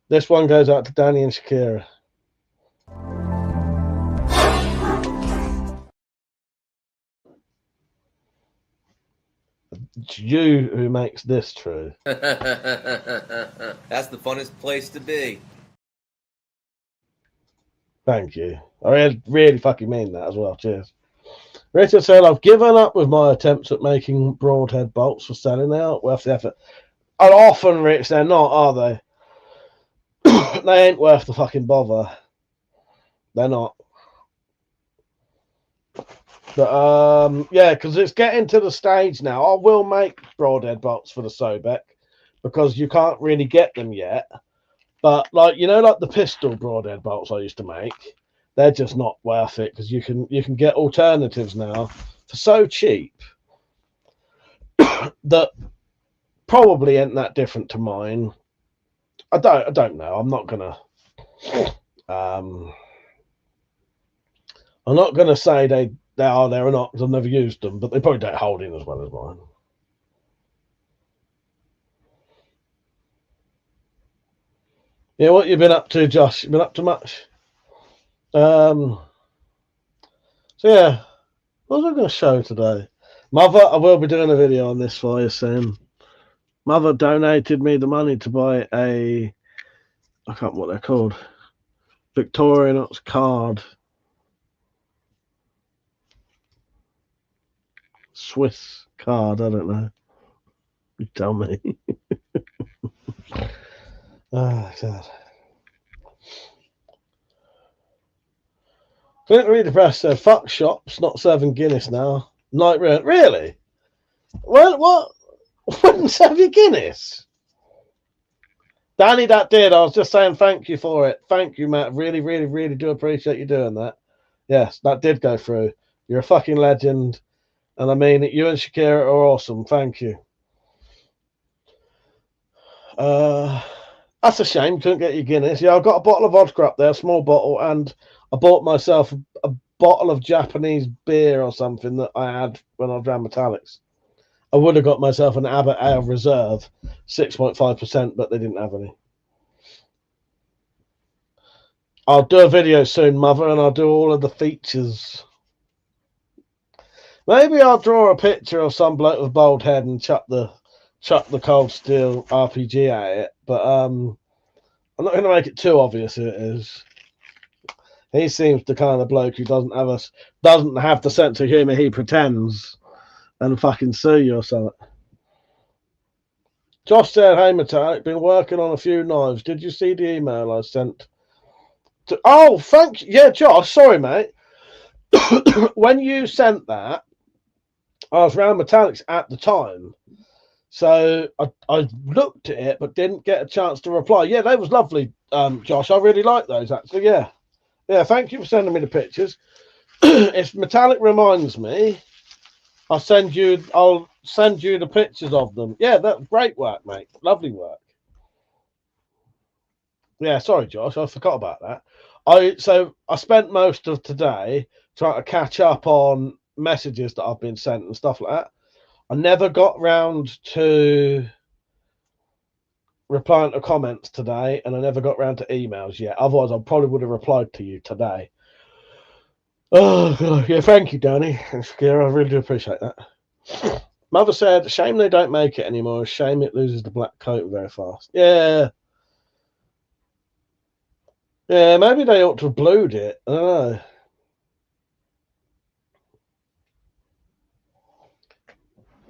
This one goes out to Danny and Shakira. It's you who makes this true. That's the funnest place to be. Thank you. I really fucking mean that as well. Cheers. Richard said, I've given up with my attempts at making broadhead bolts for selling now. Worth the effort. And often, Rich, they're not, are they? They ain't worth the fucking bother. They're not. But yeah, because it's getting to the stage now. I will make broadhead bolts for the Sobek because you can't really get them yet. But like the pistol broadhead bolts I used to make, they're just not worth it because you can get alternatives now for so cheap that probably ain't that different to mine. I don't know. I'm not gonna say they are there or not because I've never used them, but they probably don't hold in as well as mine. Yeah, what you been up to, Josh? You been up to much? So yeah, what was I going to show today? Mother, I will be doing a video on this for you soon. Mother donated me the money to buy I can't remember what they're called, Victorinox card. Swiss card, I don't know. You tell me. Oh, God. Clint Reader Press said, fuck shops, not serving Guinness now. Night Ruin. Really? Well, what? Wouldn't serve you Guinness? Danny, that did. I was just saying thank you for it. Thank you, Matt. Really, really, really do appreciate you doing that. Yes, that did go through. You're a fucking legend. And I mean it. You and Shakira are awesome. Thank you. That's a shame. Couldn't get your Guinness. Yeah, I got a bottle of vodka up there, a small bottle, and I bought myself a bottle of Japanese beer or something that I had when I ran Metallics. I would have got myself an Abbott Ale Reserve, 6.5%, but they didn't have any. I'll do a video soon, Mother, and I'll do all of the features. Maybe I'll draw a picture of some bloke with a bald head and chuck the Cold Steel RPG at it, but I'm not going to make it too obvious who it is. He seems the kind of bloke who doesn't have the sense of humour he pretends and fucking sue you or something. Josh said, hey, Metallic, been working on a few knives. Did you see the email I sent? Oh, thank you. Yeah, Josh, sorry, mate. When you sent that, I was around Metallics at the time. So I looked at it, but didn't get a chance to reply. Yeah, that was lovely, Josh. I really like those, actually. Yeah. Yeah, thank you for sending me the pictures. If Metallic reminds me, I'll send send you the pictures of them. Yeah, that's great work, mate. Lovely work. Yeah, sorry, Josh, I forgot about that. I spent most of today trying to catch up on messages that I've been sent and stuff like that. I never got round to replying to comments today, and I never got round to emails yet. Otherwise, I probably would have replied to you today. Oh, God. Yeah, thank you, Danny and Shakira. I really do appreciate that. Mother said, shame they don't make it anymore. Shame it loses the black coat very fast. Yeah. Yeah, maybe they ought to have blued it. I don't know.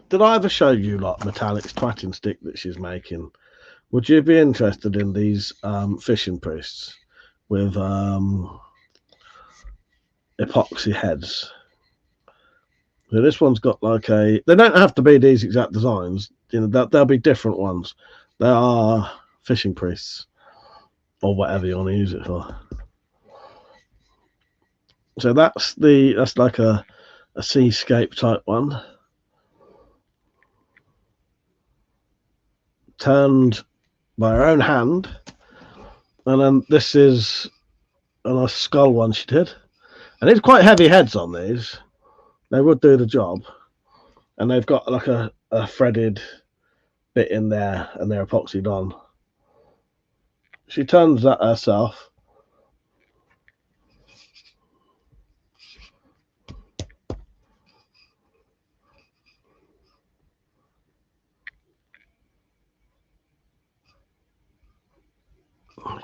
Did I ever show you like Metallic's twatting stick that she's making? Would you be interested in these fishing priests with epoxy heads? So this one's got like a. They don't have to be these exact designs. You know, there'll be different ones. They are fishing priests or whatever you want to use it for. So that's like a seascape type one. Turned by her own hand, and then this is a nice skull one she did, and it's quite heavy heads on these. They would do the job, and they've got like a threaded bit in there, and they're epoxied on. She turns that herself.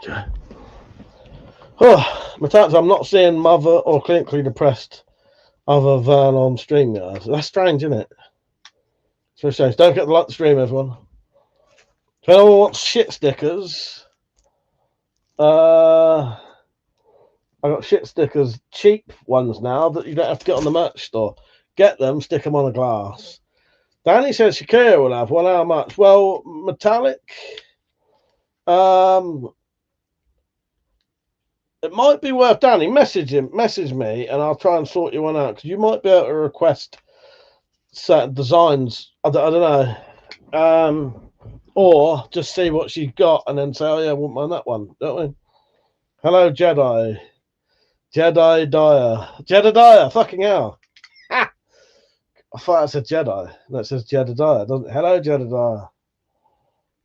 Okay. Oh, Matats, I'm not seeing Mother or Clinically Depressed other than on StreamYard. That's strange, isn't it? It's very strange. Don't get the like the stream, everyone. If anyone wants shit stickers, I got shit stickers, cheap ones now that you don't have to get on the merch store. Get them, stick them on a glass. Danny says Shakira will have one. How much? Well, Metallic. It might be worth, Danny, message me, and I'll try and sort you one out, because you might be able to request certain designs. I don't know. Or just see what she's got and then say, oh, yeah, I wouldn't mind that one. Don't we? Hello, Jedi. Jedi Dyer. Jedediah, fucking hell. Ha! I thought it said Jedi. No, it says Jedediah, doesn't it? Hello, Jedediah.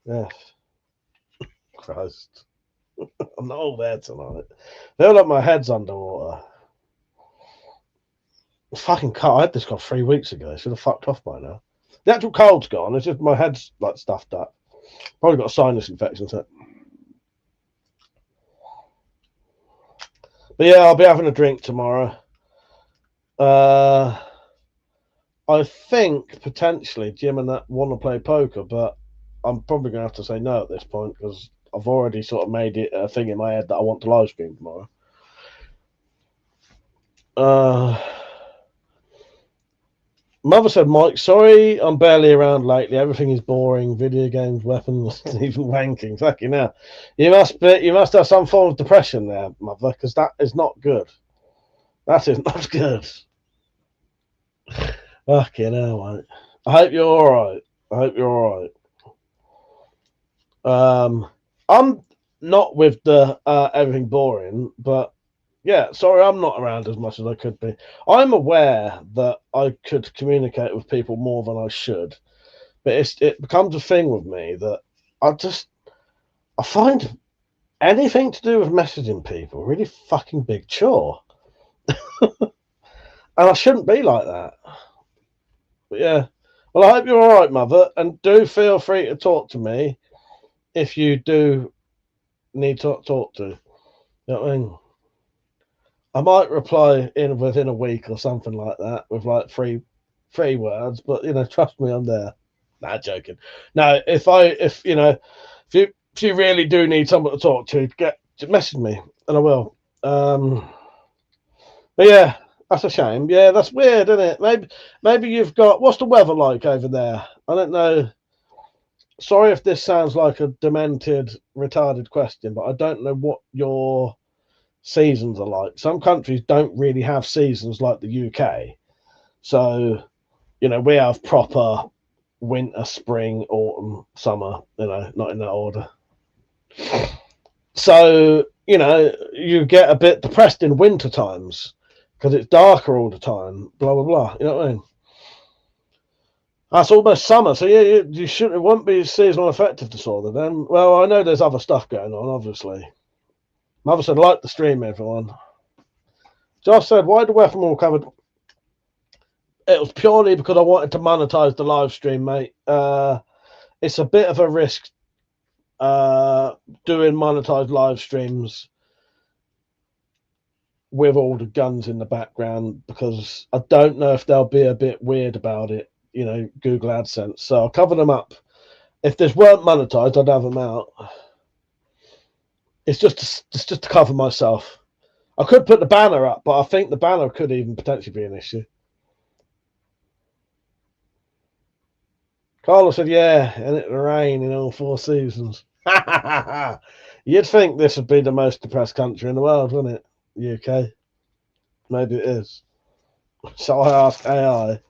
Yes. Christ. I'm not all there tonight. Feel like my head's underwater. Fucking cold. I had this got 3 weeks ago. Should have fucked off by now. The actual cold's gone. It's just my head's like stuffed up. Probably got a sinus infection. So. But yeah, I'll be having a drink tomorrow. I think potentially Jim and that want to play poker, but I'm probably going to have to say no at this point because I've already sort of made it a thing in my head that I want to live stream tomorrow. Mother said, Mike, sorry I'm barely around lately. Everything is boring. Video games, weapons, even wanking. Fucking hell. You must have some form of depression there, Mother, because that is not good. That is not good. Fucking hell, mate. I hope you're all right. I'm not with the everything boring, but yeah, sorry, I'm not around as much as I could be. I'm aware that I could communicate with people more than I should, but it becomes a thing with me that I find anything to do with messaging people a really fucking big chore. And I shouldn't be like that. But yeah. Well, I hope you're all right, Mother, and do feel free to talk to me if you do need to talk to. You know what I mean? I might reply within a week or something like that with like three words, but you know, trust me, I'm there. Nah, joking. No, if you really do need someone to talk to, message me and I will. But yeah, that's a shame. Yeah, that's weird, isn't it? Maybe you've got. What's the weather like over there? I don't know. Sorry if this sounds like a demented, retarded question, but I don't know what your seasons are like. Some countries don't really have seasons like the UK. So, you know, we have proper winter, spring, autumn, summer, not in that order. So, you get a bit depressed in winter times because it's darker all the time, blah, blah, blah. You know what I mean? That's almost summer. So, yeah, it wouldn't be seasonal affective disorder then. Well, I know there's other stuff going on, obviously. Mother said, like the stream, everyone. Josh said, why the weapon all covered? It was purely because I wanted to monetize the live stream, mate. It's a bit of a risk doing monetized live streams with all the guns in the background because I don't know if they'll be a bit weird about it, Google AdSense. So I'll cover them up. If this weren't monetized, I'd have them out. It's just to cover myself. I could put the banner up, but I think the banner could even potentially be an issue. Carlos said, yeah, and it'll rain in all 4 seasons. You'd think this would be the most depressed country in the world, wouldn't it? UK. Maybe it is. So I ask AI.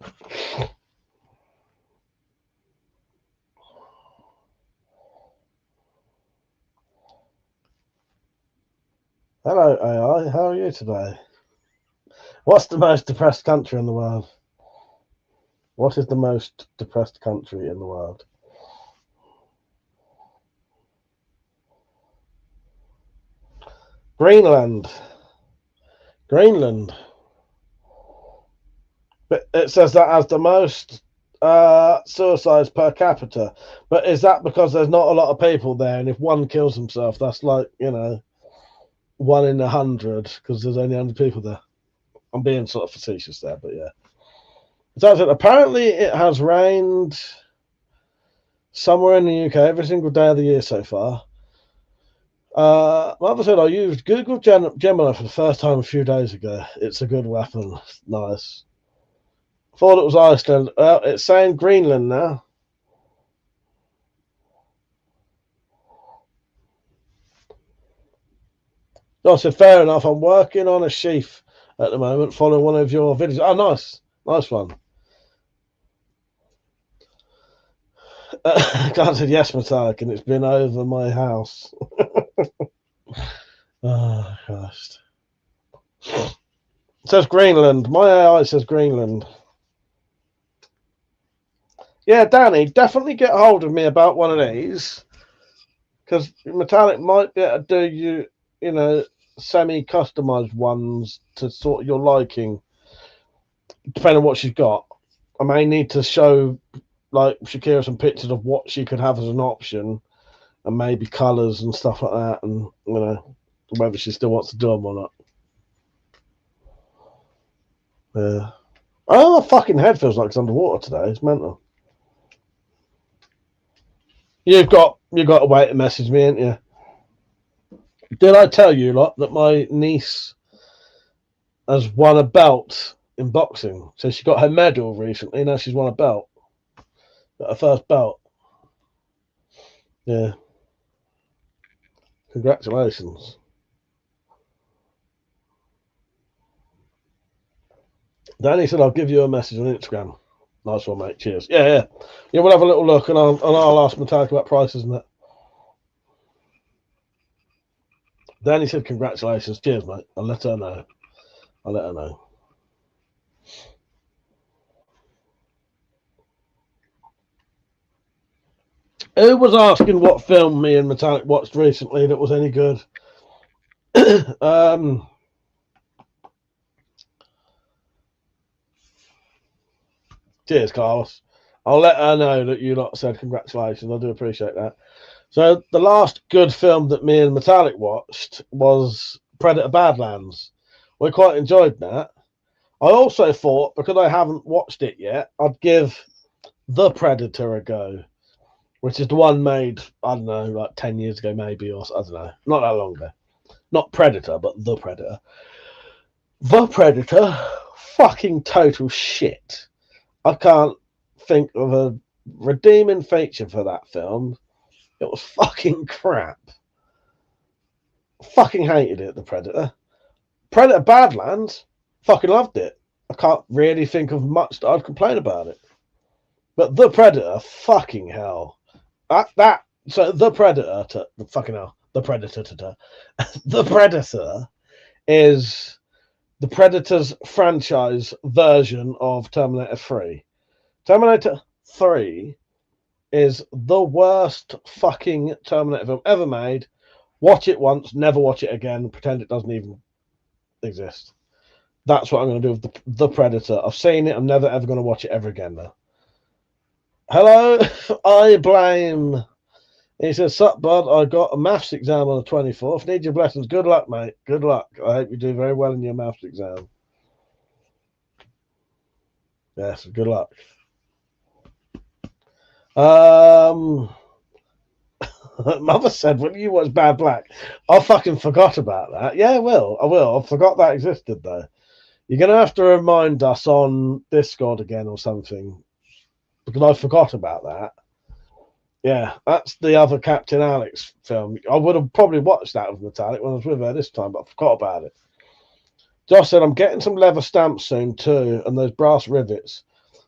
Hello, AI. How are you today? What's the most depressed country in the world? What is the most depressed country in the world? Greenland. But it says that has the most suicides per capita. But is that because there's not a lot of people there? And if one kills himself, that's like, 1 in 100 because there's only 100 people there. I'm being sort of facetious there, but yeah. So apparently it has rained somewhere in the UK every single day of the year so far. Like I said, I used Google Gemini for the first time a few days ago. It's a good weapon. Nice. Thought it was Iceland. Well, it's saying Greenland now. I said, fair enough. I'm working on a sheath at the moment, following one of your videos. Oh, nice. Nice one. God said, yes, Metallic, and it's been over my house. Oh, Christ. It says Greenland. My AI says Greenland. Yeah, Danny, definitely get hold of me about one of these. Because Metallic might be able to do you, semi-customized ones to sort of your liking, depending on what she's got. I may need to show like Shakira some pictures of what she could have as an option, and maybe colours and stuff like that, and whether she still wants to do them or not. Yeah. Oh, my fucking head feels like it's underwater today. It's mental. You've got to wait to message me, ain't you? Did I tell you, lot, that my niece has won a belt in boxing? So she got her medal recently. Now she's won a belt. Got her first belt. Yeah. Congratulations. Danny said, I'll give you a message on Instagram. Nice one, mate. Cheers. Yeah. Yeah, we'll have a little look and I'll ask Metallica about prices and that. Danny said, congratulations. Cheers, mate. I'll let her know. Who was asking what film me and Metallic watched recently that was any good? Cheers, Carlos. I'll let her know that you lot said congratulations. I do appreciate that. So the last good film that me and Metallic watched was Predator Badlands. We quite enjoyed that. I also thought, because I haven't watched it yet, I'd give The Predator a go, which is the one made, I don't know, like 10 years ago maybe, or I don't know, not that long ago. Not Predator, but The Predator. The Predator, fucking total shit. I can't think of a redeeming feature for that film. It was fucking crap. Fucking hated it, The Predator. Predator Badlands, fucking loved it. I can't really think of much that I'd complain about it. But The Predator, fucking hell. So The Predator, fucking hell, The Predator, The Predator is the Predator's franchise version of Terminator 3. Terminator 3 is the worst fucking Terminator film ever made. Watch it once, never watch it again, pretend it doesn't even exist. That's what I'm going to do with the Predator. I've seen it, I'm never ever going to watch it ever again now. Hello, I blame. He says, sup, bud, I got a maths exam on the 24th. Need your blessings. Good luck, mate. Good luck. I hope you do very well in your maths exam. Yes, good luck. Mother said, will you watch Bad Black? I fucking forgot about that. Yeah, I will. I forgot that existed, though. You're going to have to remind us on Discord again or something, because I forgot about that. Yeah, that's the other Captain Alex film. I would have probably watched that with Metallic when I was with her this time, but I forgot about it. Josh said, I'm getting some leather stamps soon too, and those brass rivets.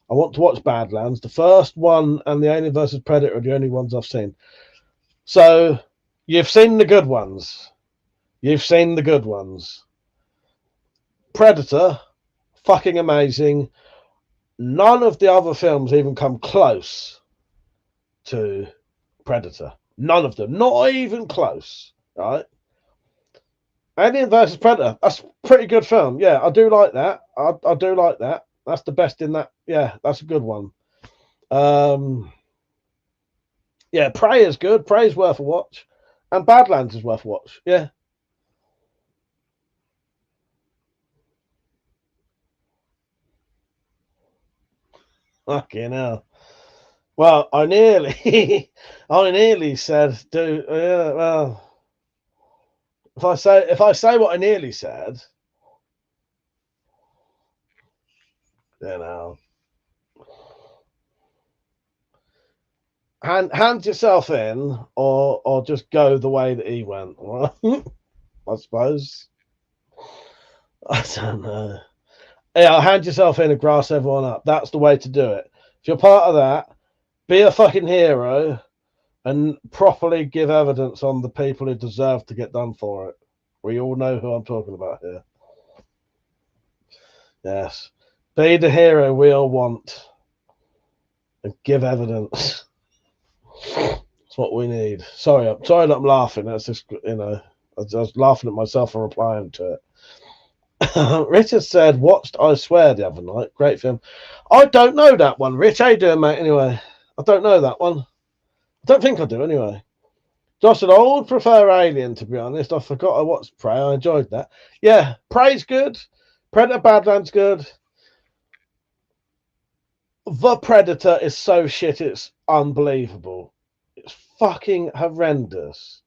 I want to watch Badlands. The first one and the Alien vs. Predator are the only ones I've seen. So, you've seen the good ones. You've seen the good ones. Predator, fucking amazing. None of the other films even come close to Predator. None of them. Not even close. Right? Alien vs. Predator. That's a pretty good film. Yeah, I do like that. I do like that. That's the best in that. Yeah, that's a good one. Yeah, Prey is good. Prey is worth a watch. And Badlands is worth a watch. Yeah. Fucking hell. Well, I nearly said, well, if I say what I nearly said, you know, hand yourself in, or just go the way that he went. I suppose. I don't know. Yeah, hand yourself in and grass everyone up. That's the way to do it. If you're part of that, be a fucking hero and properly give evidence on the people who deserve to get done for it. We all know who I'm talking about here. Yes. Be the hero we all want and give evidence. That's what we need. Sorry that I'm laughing. That's just, I was laughing at myself for replying to it. Richard said, watched I Swear the other night. Great film. I don't know that one. Rich, how you doing, mate? Anyway, I don't know that one. I don't think I do, anyway. Josh said, I would prefer Alien, to be honest. I forgot I watched Prey. I enjoyed that. Yeah, Prey's good. Predator Badlands good. The Predator is so shit, it's unbelievable. It's fucking horrendous.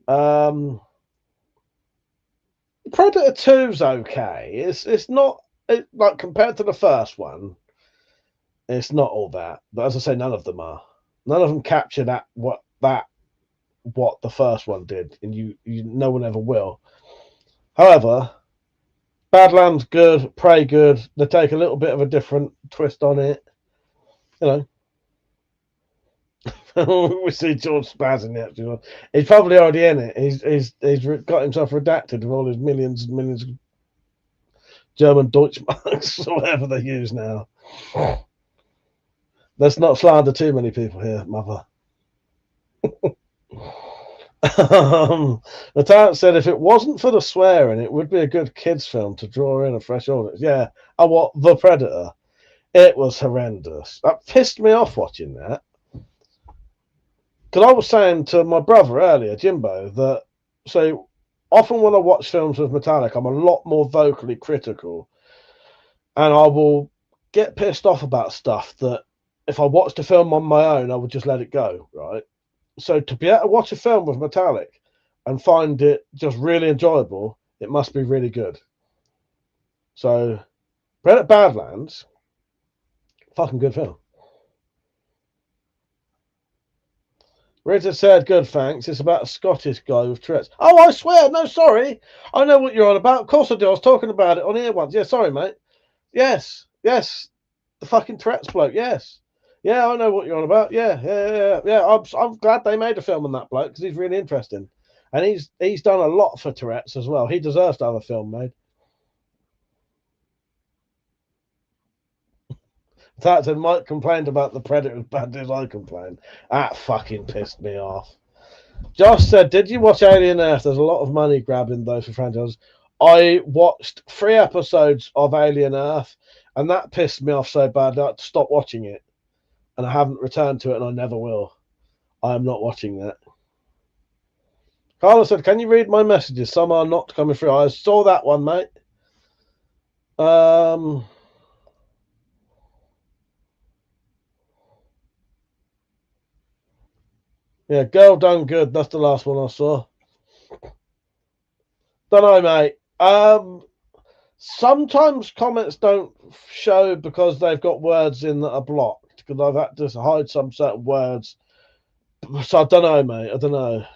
Predator 2's okay. It's not like compared to the first one. It's not all that, but as I say, none of them are. None of them capture what the first one did, and you no one ever will. However, Badlands good, Prey good. They take a little bit of a different twist on it. We see George Spaz in the actual. He's probably already in it. He's got himself redacted with all his millions and millions of German Deutschmarks or whatever they use now. Let's not slander too many people here, mother. The talent said if it wasn't for the swearing, it would be a good kids' film to draw in a fresh audience. Yeah, The Predator. It was horrendous. That pissed me off watching that. Because I was saying to my brother earlier, Jimbo, that so often when I watch films with Metallic, I'm a lot more vocally critical. And I will get pissed off about stuff that if I watched a film on my own, I would just let it go, right? So to be able to watch a film with Metallic and find it just really enjoyable, it must be really good. So Predator Badlands, fucking good film. Richard said, good, thanks. It's about a Scottish guy with Tourette's. Oh, I swear. No, sorry. I know what you're on about. Of course I do. I was talking about it on here once. Yeah, sorry, mate. Yes. The fucking Tourette's bloke. Yes. Yeah, I know what you're on about. Yeah. I'm glad they made a film on that bloke because he's really interesting, and he's done a lot for Tourette's as well. He deserves to have a film made. That and Mike complained about the Predator as bad as I complained. That fucking pissed me off. Josh said, "Did you watch Alien Earth? There's a lot of money grabbing though for franchises." I watched 3 episodes of Alien Earth, and that pissed me off so bad that I had to stop watching it, and I haven't returned to it, and I never will. I am not watching that. Carlos said, "Can you read my messages? Some are not coming through." I saw that one, mate. Yeah, girl done good. That's the last one I saw. Don't know, mate. Sometimes comments don't show because they've got words in that are blocked because I've had to hide some certain words. So I don't know, mate. I don't know.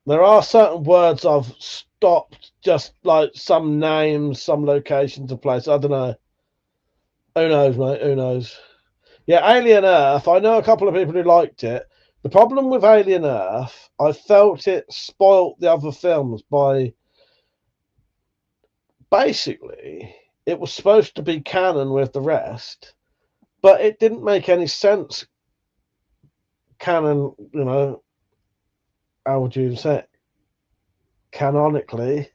There are certain words I've stopped, just like some names, some locations of places. I don't know. Who knows, mate? Who knows? Yeah, Alien Earth. I know a couple of people who liked it. The problem with Alien Earth, I felt it spoilt the other films by basically it was supposed to be canon with the rest, but it didn't make any sense. Canon, how would you say it? Canonically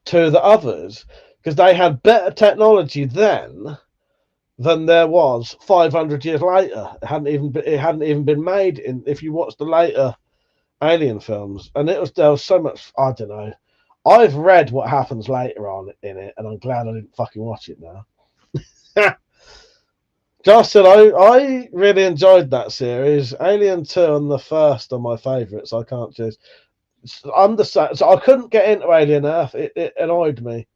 to the others because they had better technology then than there was 500 years later. It hadn't even been made in. If you watch the later Alien films, and there was so much. I don't know. I've read what happens later on in it, and I'm glad I didn't fucking watch it now. Josh said, I really enjoyed that series. Alien 2 and the first are my favourites. I can't choose. I'm the same. So I couldn't get into Alien Earth. It annoyed me.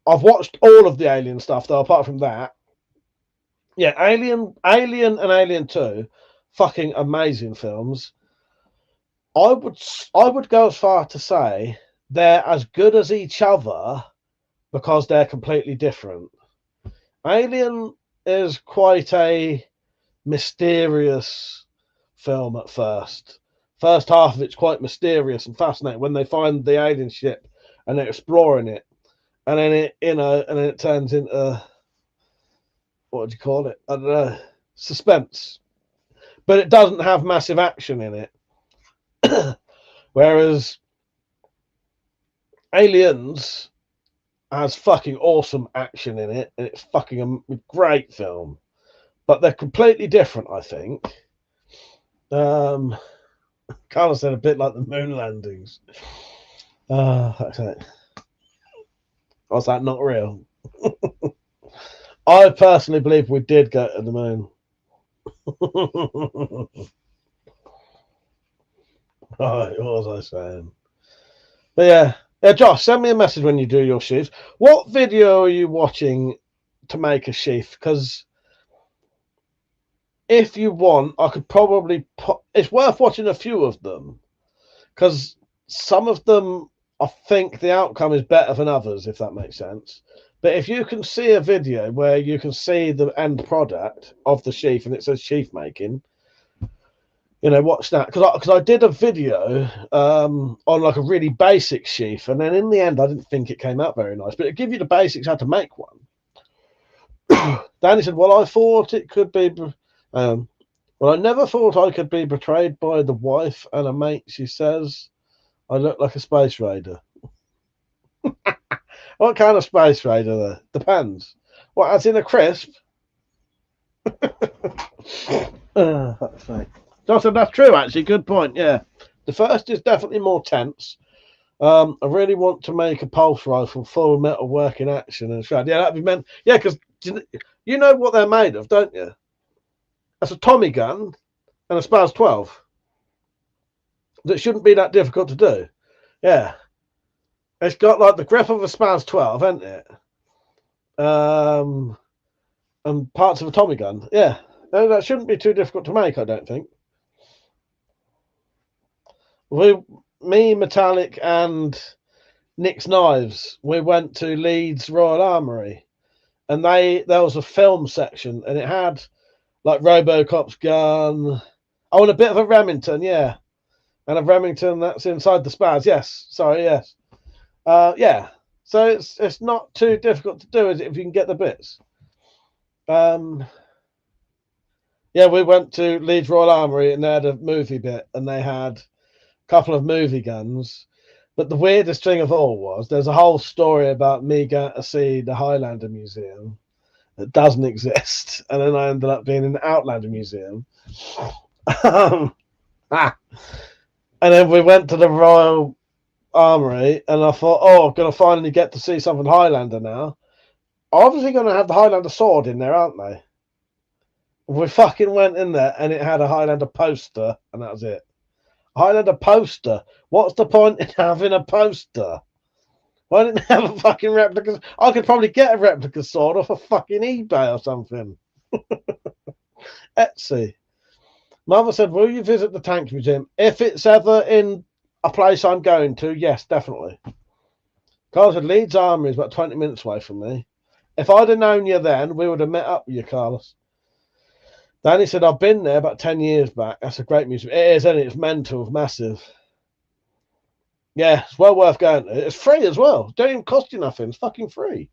I've watched all of the Alien stuff, though, apart from that. Yeah, Alien and Alien 2, fucking amazing films. I would go as far to say they're as good as each other because they're completely different. Alien is quite a mysterious film at first. First half of it's quite mysterious and fascinating when they find the alien ship and they're exploring it, and then it turns into what would you call it? I don't know, suspense. But it doesn't have massive action in it. Whereas Aliens has fucking awesome action in it, and it's fucking a great film. But they're completely different, I think. Carlos said a bit like the moon landings. Was that not real? I personally believe we did go to the moon. Right, what was I saying? But yeah, Josh, send me a message when you do your sheath. What video are you watching to make a sheath? Because if you want, I could probably it's worth watching a few of them because some of them I think the outcome is better than others, if that makes sense. But if you can see a video where you can see the end product of the sheath and it says sheath making, watch that. Because I did a video on like a really basic sheath, and then in the end, I didn't think it came out very nice. But it give you the basics how to make one. Danny said, "Well, I thought it could be. Well, I never thought I could be betrayed by the wife and a mate. She says I look like a space raider." What kind of space raider there? Depends. What, as in a crisp? That's right. Jonathan, that's true, actually. Good point, yeah. The first is definitely more tense. I really want to make a pulse rifle full of metal working action and shred. Yeah, that'd be meant. Yeah, because you know what they're made of, don't you? That's a Tommy gun and a Spaz 12. That shouldn't be that difficult to do. Yeah. It's got like the grip of a Spaz 12, hasn't it? And parts of a Tommy gun. Yeah. No, that shouldn't be too difficult to make, I don't think. Me, Metallic, and Nick's Knives, we went to Leeds Royal Armoury, and there was a film section, and it had like Robocop's gun. Oh, and a bit of a Remington, yeah. And a Remington that's inside the spars. Yes. Sorry, yes. Yeah. So it's not too difficult to do, is it, if you can get the bits. Yeah, we went to Leeds Royal Armoury and they had a movie bit and they had a couple of movie guns. But the weirdest thing of all was there's a whole story about me going to see the Highlander Museum that doesn't exist. And then I ended up being in the Outlander Museum. And then we went to the Royal Armoury and I thought, oh, I'm going to finally get to see something Highlander now. Obviously going to have the Highlander sword in there, aren't they? We fucking went in there and it had a Highlander poster and that was it. Highlander poster. What's the point in having a poster? Why didn't they have a fucking replica? I could probably get a replica sword off a fucking eBay or something. Etsy. Mother said, will you visit the Tank Museum? If it's ever in a place I'm going to, yes, definitely. Carl said, Leeds Armoury is about 20 minutes away from me. If I'd have known you then, we would have met up with you, Carlos. Danny said, I've been there about 10 years back. That's a great museum. It is, isn't it? It's mental, it's massive. Yeah, it's well worth going to. It's free as well. Don't even cost you nothing. It's fucking free.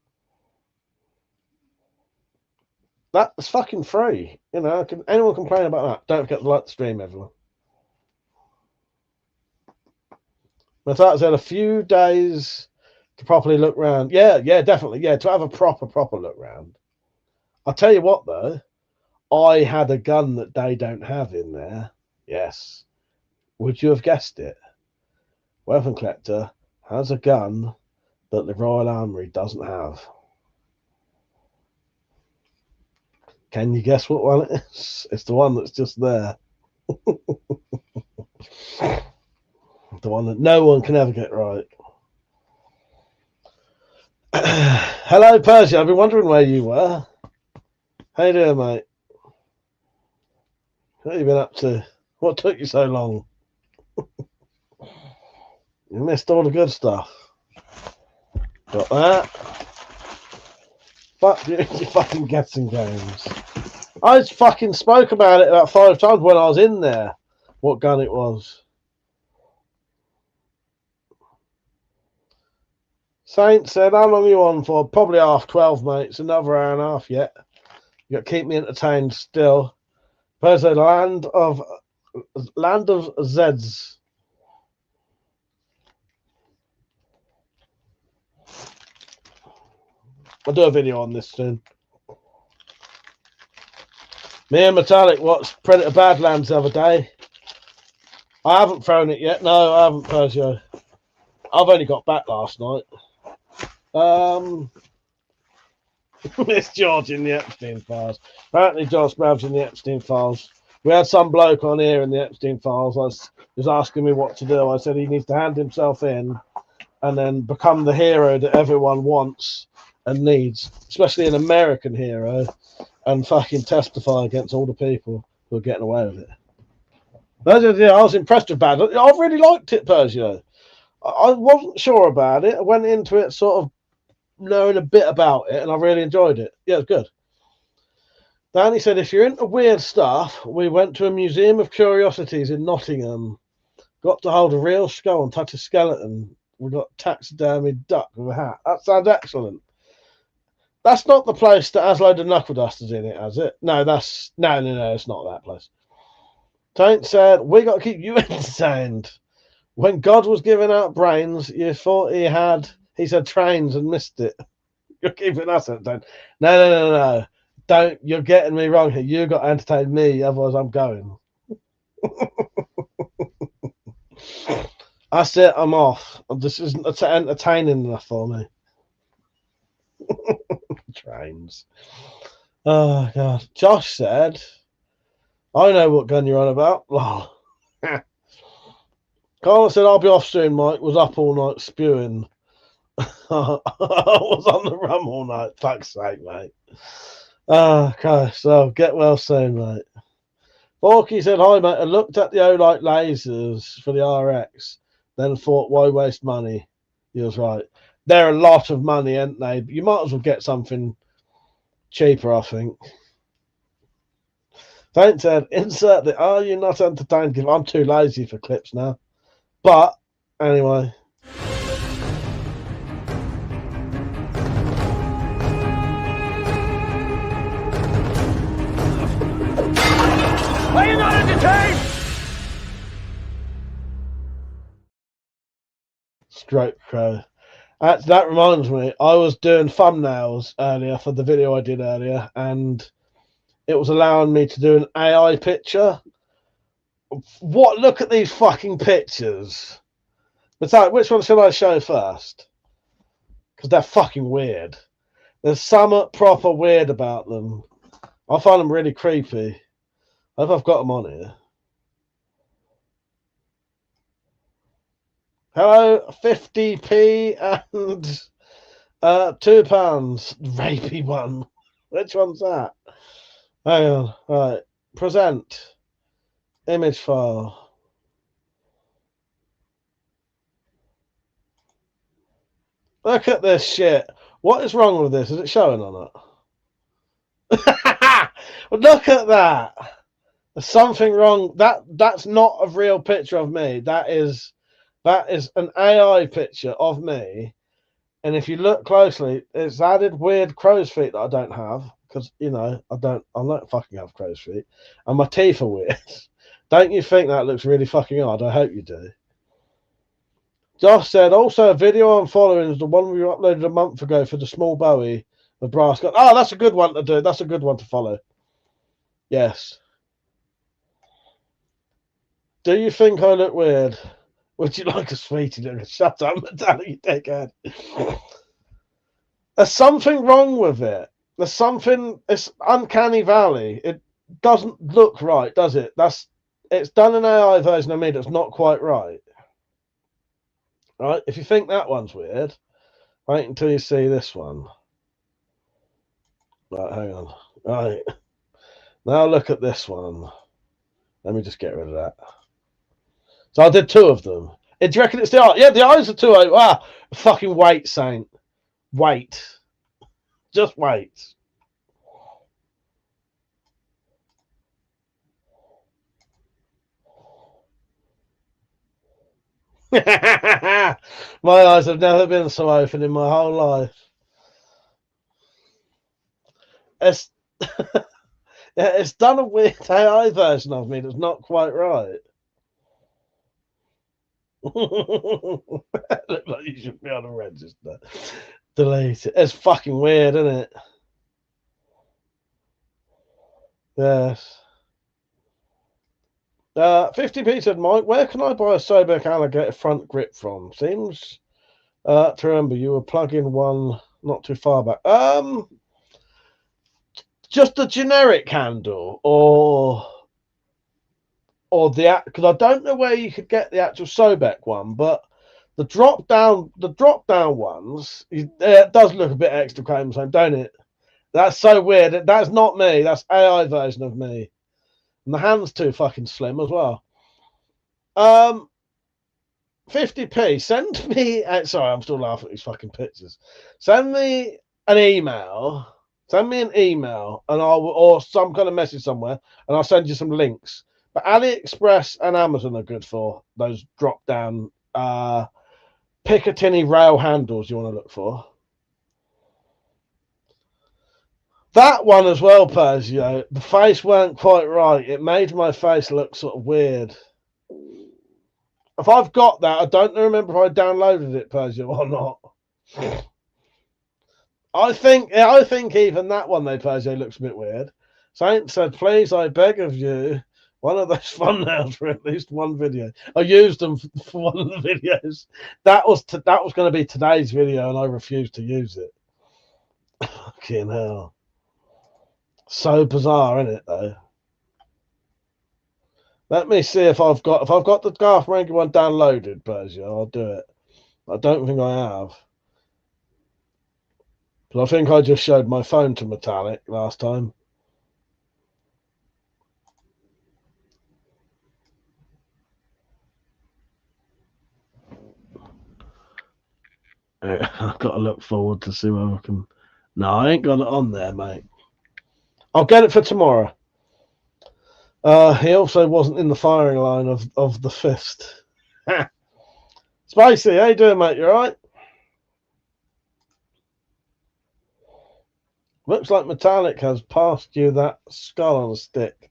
That's fucking free. You know, can anyone complain about that? Don't forget to like the stream, everyone. Matata said a few days to properly look round. Yeah, definitely. Yeah, to have a proper look round. I'll tell you what, though. I had a gun that they don't have in there. Yes. Would you have guessed it? WeaponCollector has a gun that the Royal Armoury doesn't have. Can you guess what one it is? It's the one that's just there. The one that no one can ever get right. Hello, Persia. I've been wondering where you were. How you doing, mate? What have you been up to? What took you so long? You missed all the good stuff. Got that. Fuck you, you fucking guessing games. I just fucking spoke about it about 5 times when I was in there. What gun it was. Saint said, how long are you on for? Probably half 12, mate. It's another hour and a half yet. You got to keep me entertained still. There's a land of Zeds. I'll do a video on this soon. Me and Metallic watched Predator Badlands the other day. I haven't thrown it yet. No, I haven't, Persia. I've only got back last night. It's George in the Epstein files. Apparently, Josh Grab's in the Epstein files. We had some bloke on here in the Epstein files. He was asking me what to do. I said he needs to hand himself in and then become the hero that everyone wants and needs, especially an American hero, and fucking testify against all the people who are getting away with it. Yeah, I was impressed with Bad. I really liked it, Persia. I wasn't sure about it. I went into it sort of knowing a bit about it, and I really enjoyed it. Yeah, it's good. Danny said, if you're into weird stuff, we went to a museum of curiosities in Nottingham. Got to hold a real skull and touch a skeleton. We got taxidermy duck with a hat. That sounds excellent. That's not the place that has load of knuckle dusters in it, has it? No, no, it's not that place. Taint said, we got to keep you entertained. When God was giving out brains, you thought he said trains and missed it. You're keeping us entertained. No. Don't, you're getting me wrong here. You got to entertain me, otherwise I'm going. That's it, I'm off. This isn't entertaining enough for me. Trains. Oh, God. Josh said, I know what gun you're on about. Oh. Carl said, I'll be off soon, Mike. Was up all night spewing. I was on the rum all night. Fuck's sake, mate. Okay, so get well soon, mate. Forky said, hi, mate. I looked at the Olight lasers for the RX, then thought, why waste money? He was right. They're a lot of money, aren't they? You might as well get something cheaper, I think. Saint said, insert the "Are you not entertained?" Give. I'm too lazy for clips now. But anyway. Are you not entertained? Stroke crow. That reminds me, I was doing thumbnails earlier for the video I did earlier, and it was allowing me to do an AI picture. What? Look at these fucking pictures. But which one should I show first? Because they're fucking weird. There's some proper weird about them. I find them really creepy. I hope I've got them on here. Hello, 50p and £2. Rapey one. Which one's that? Hang on. Right. Present. Image file. Look at this shit. What is wrong with this? Is it showing or not? Look at that. There's something wrong. That's not a real picture of me. That is an AI picture of me. And if you look closely, it's added weird crow's feet that I don't have. Because, you know, I don't fucking have crow's feet. And my teeth are weird. Don't you think that looks really fucking odd? I hope you do. Josh said, also a video I'm following is the one we uploaded a month ago for the small Bowie, the brass gun. Oh, that's a good one to do. That's a good one to follow. Yes. Do you think I look weird? Would you like a sweetie? Shut up, Metallic, you dickhead. There's something wrong with it. There's something. It's uncanny valley. It doesn't look right, does it? It's done an AI version of me that's not quite right. Right? If you think that one's weird, wait until you see this one. Right, hang on. Right. Now look at this one. Let me just get rid of that. So I did two of them. Do you reckon it's the eye? Yeah, the eyes are too. Ah, fucking wait, Saint. Wait. Just wait. My eyes have never been so open in my whole life. It's it's done a weird AI version of me that's not quite right. Look like you should be on a register. Delete it. It's fucking weird, isn't it? Yes. 50p said, Mike, where can I buy a Sobek alligator front grip from? Seems to remember you were plugging one not too far back. Just a generic handle or the, because I don't know where you could get the actual Sobek one, but the drop down ones, it does look a bit extra chromosome, don't it? That's so weird. That's not me. That's AI version of me. And the hand's too fucking slim as well. 50p. Send me. Sorry, I'm still laughing at these fucking pictures. Send me an email. Send me an email, and or some kind of message somewhere, and I'll send you some links. But AliExpress and Amazon are good for those drop down Picatinny rail handles you want to look for. That one as well, Persia. The face weren't quite right. It made my face look sort of weird. If I've got that, I don't remember if I downloaded it, Persia, or not. I think even that one, though, Persia, looks a bit weird. Saint said, please, I beg of you, one of those thumbnails for at least one video. I used them for one of the videos. That was going to be today's video, and I refused to use it. Fucking hell. So bizarre, isn't it, though? Let me see if I've got the Garth Marenghi one downloaded, Persia. I'll do it. I don't think I have. But I think I just showed my phone to Metallic last time. I've got to look forward to see whether I can. No, I ain't got it on there, mate. I'll get it for tomorrow. He also wasn't in the firing line of the fist. Spicy, how you doing, mate? You alright? Looks like Metallic has passed you that skull on a stick.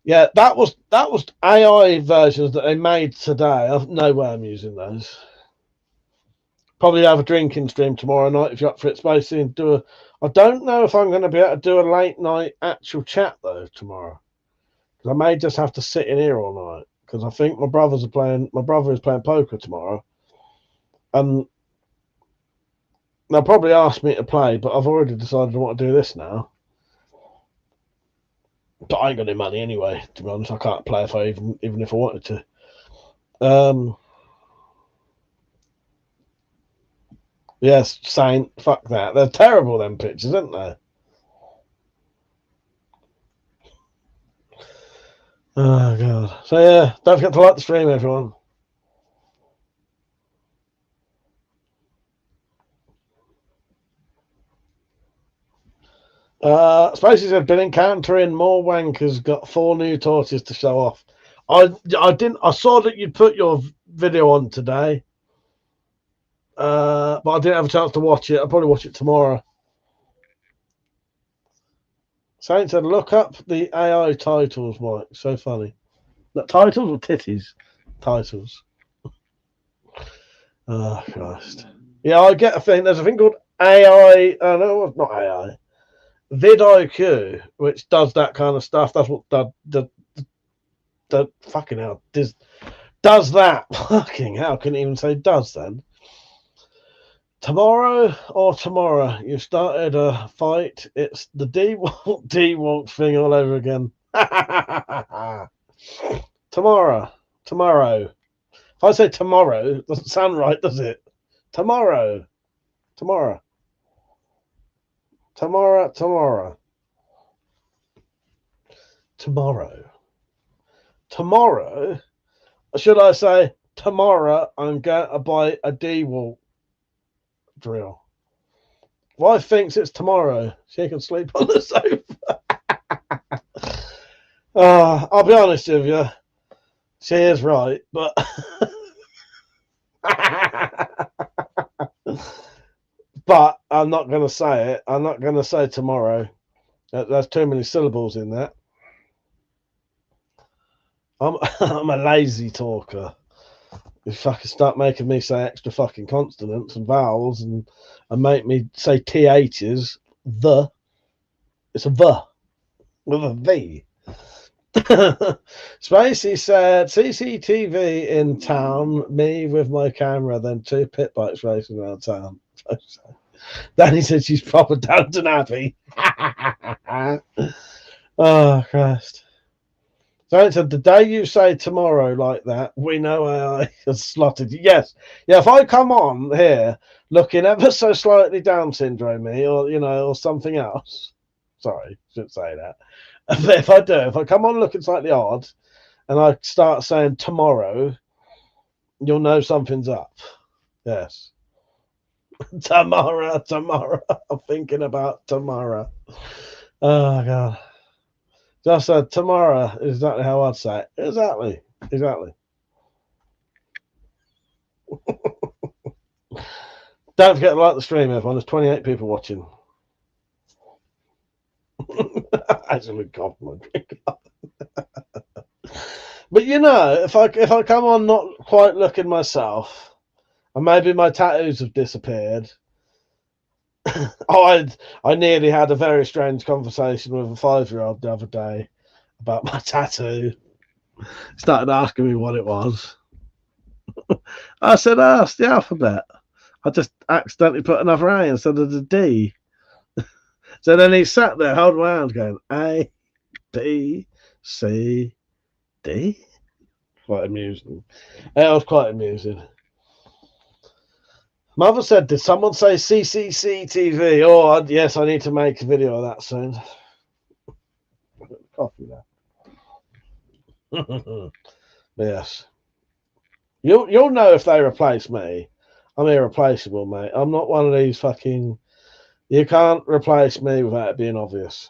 Yeah, that was AI versions that they made today. I've no way I'm using those. Probably have a drinking stream tomorrow night if you're up for it, Spacey, and do a. I don't know if I'm going to be able to do a late night actual chat though tomorrow, because I may just have to sit in here all night. Because I think my brother is playing poker tomorrow, and they'll probably ask me to play, but I've already decided I want to do this now. But I ain't got any money anyway, to be honest. I can't play if I even if I wanted to. Yes, Saint, fuck that. They're terrible, them pictures, aren't they? Oh god. So yeah, don't forget to like the stream, everyone. Spacey said, been encountering more wankers, got 4 new torches to show off. I saw that you'd put your video on today. But I didn't have a chance to watch it. I'll probably watch it tomorrow. Saint said, look up the AI titles, Mike. So funny. That titles or titties? Titles. Oh, Christ. Yeah, I get a thing. There's a thing called AI. No, not AI. vidIQ, which does that kind of stuff. That's what the fucking hell does that. Fucking hell, couldn't even say does then. Tomorrow, you started a fight. It's the D-Walk thing all over again. Tomorrow. If I say tomorrow, it doesn't sound right, does it? Tomorrow. Should I say tomorrow I'm going to buy a D-Walk drill. Wife thinks it's tomorrow. She can sleep on the sofa. I'll be honest with you. She is right, but but I'm not going to say it. I'm not going to say tomorrow. There's too many syllables in that. I'm a lazy talker. You fucking start making me say extra fucking consonants and vowels and make me say THs, it's a the with a V. Spacey said, CCTV in town, me with my camera, then 2 pit bikes racing around town. Danny said she's proper Downton Abbey. Oh, Christ. So it said, the day you say tomorrow like that, we know AI has slotted you. Yes. Yeah, if I come on here looking ever so slightly Down syndrome-y or something else. Sorry, shouldn't say that. But if I come on looking slightly odd and I start saying tomorrow, you'll know something's up. Yes. Tomorrow. I'm thinking about tomorrow. Oh, God. Just said tomorrow is exactly how I'd say it. Exactly. Don't forget to like the stream, everyone. There's 28 people watching. Actually, compliment. But if I come on not quite looking myself, and maybe my tattoos have disappeared. I nearly had a very strange conversation with a 5-year-old the other day about my tattoo. Started asking me what it was. I said, it's the alphabet. I just accidentally put another A instead of the D. So then he sat there holding my hand going, A, B, C, D. Quite amusing. It was quite amusing. Mother said, did someone say CCCTV? Oh, yes, I need to make a video of that soon. Coffee there. Yes. You'll know if they replace me. I'm irreplaceable, mate. I'm not one of these fucking. You can't replace me without it being obvious.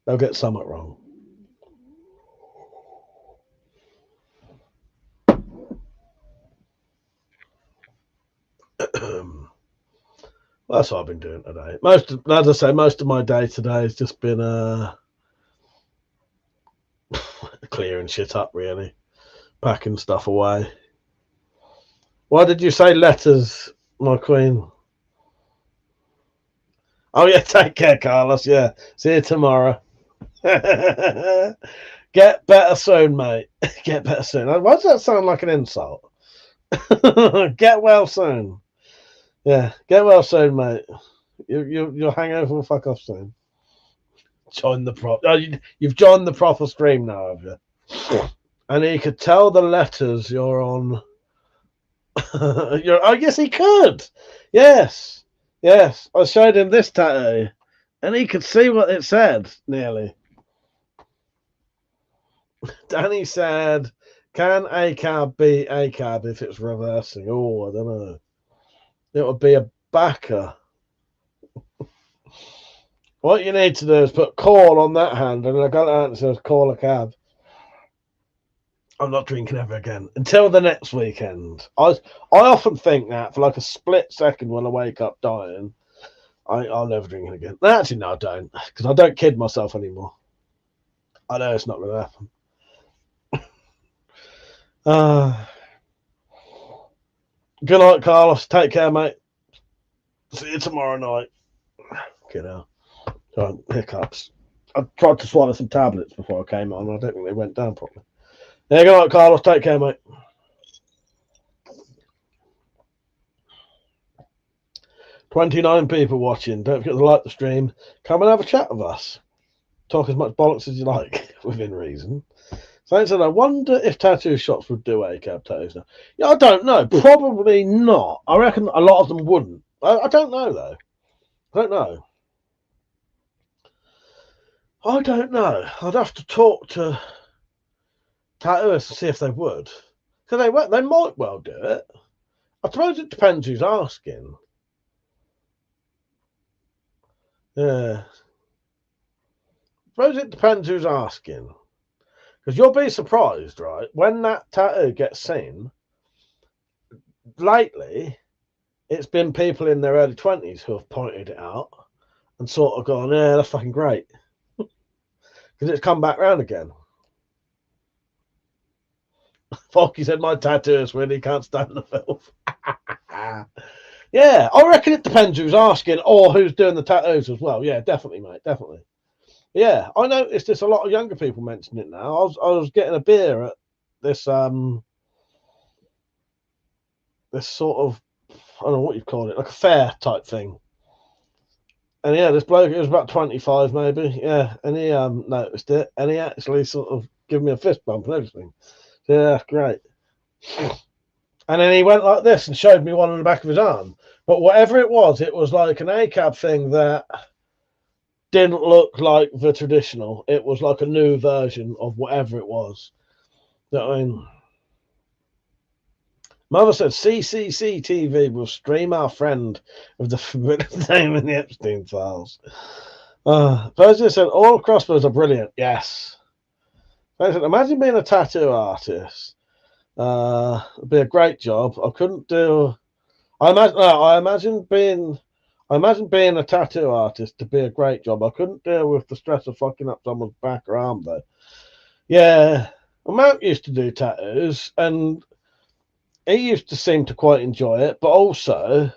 They'll get something wrong. Well, that's what I've been doing today. As I say, most of my day today has just been clearing shit up, really, packing stuff away. Why did you say letters, my queen? Oh yeah, take care, Carlos. Yeah, see you tomorrow. Get better soon, mate. Get better soon. Why does that sound like an insult? Get well soon. Yeah, get well soon, mate. Your hangover will fuck off soon. Join the prop. Oh, you've joined the proper stream now, have you? And he could tell the letters you're on. Oh, yes, he could. Yes. I showed him this tattoo, and he could see what it said nearly. Danny said, "Can a cab be a cab if it's reversing?" Oh, I don't know. It would be a backer. What you need to do is put call on that hand, and I got an answer says call a cab. I'm not drinking ever again until the next weekend. I often think that for like a split second when I wake up dying, I'll never drink it again. Actually, no, I don't, because I don't kid myself anymore. I know it's not going to happen. Good night, Carlos. Take care, mate. See you tomorrow night. Get out. Hiccups. I tried to swallow some tablets before I came on. I don't think they went down properly. Yeah, good night, Carlos. Take care, mate. 29 people watching. Don't forget to like the stream. Come and have a chat with us. Talk as much bollocks as you like, within reason. So said, I wonder if tattoo shops would do ACAB tattoos now. Yeah, I don't know. Probably not. I reckon a lot of them wouldn't. I don't know, though. I don't know. I'd have to talk to tattooists to see if they would. Because they might well do it. I suppose it depends who's asking. Yeah. I suppose it depends who's asking. Because you'll be surprised, right? When that tattoo gets seen, lately, it's been people in their early 20s who have pointed it out and sort of gone, yeah, that's fucking great. Because it's come back round again. Falky said, my tattoo is when he can't stand the filth. Yeah, I reckon it depends who's asking or who's doing the tattoos as well. Yeah, definitely, mate, definitely. Yeah, I noticed there's a lot of younger people mentioning it now. I was getting a beer at this this sort of, I don't know what you'd call it, like a fair type thing. And yeah, this bloke, it was about 25 maybe, yeah, and he noticed it, and he actually sort of gave me a fist bump and everything. So, yeah, great. And then he went like this and showed me one on the back of his arm. But whatever it was like an ACAB thing that didn't look like the traditional. It was like a new version of whatever it was. You know what I mean? Mother said CCC TV will stream our friend with the forbidden name in the Epstein files. President said all crossbows are brilliant. Yes. Said, imagine being a tattoo artist. It'd be a great job. I couldn't do. I imagine being a tattoo artist to be a great job. I couldn't deal with the stress of fucking up someone's back or arm, though. Yeah, Mount used to do tattoos, and he used to seem to quite enjoy it, but also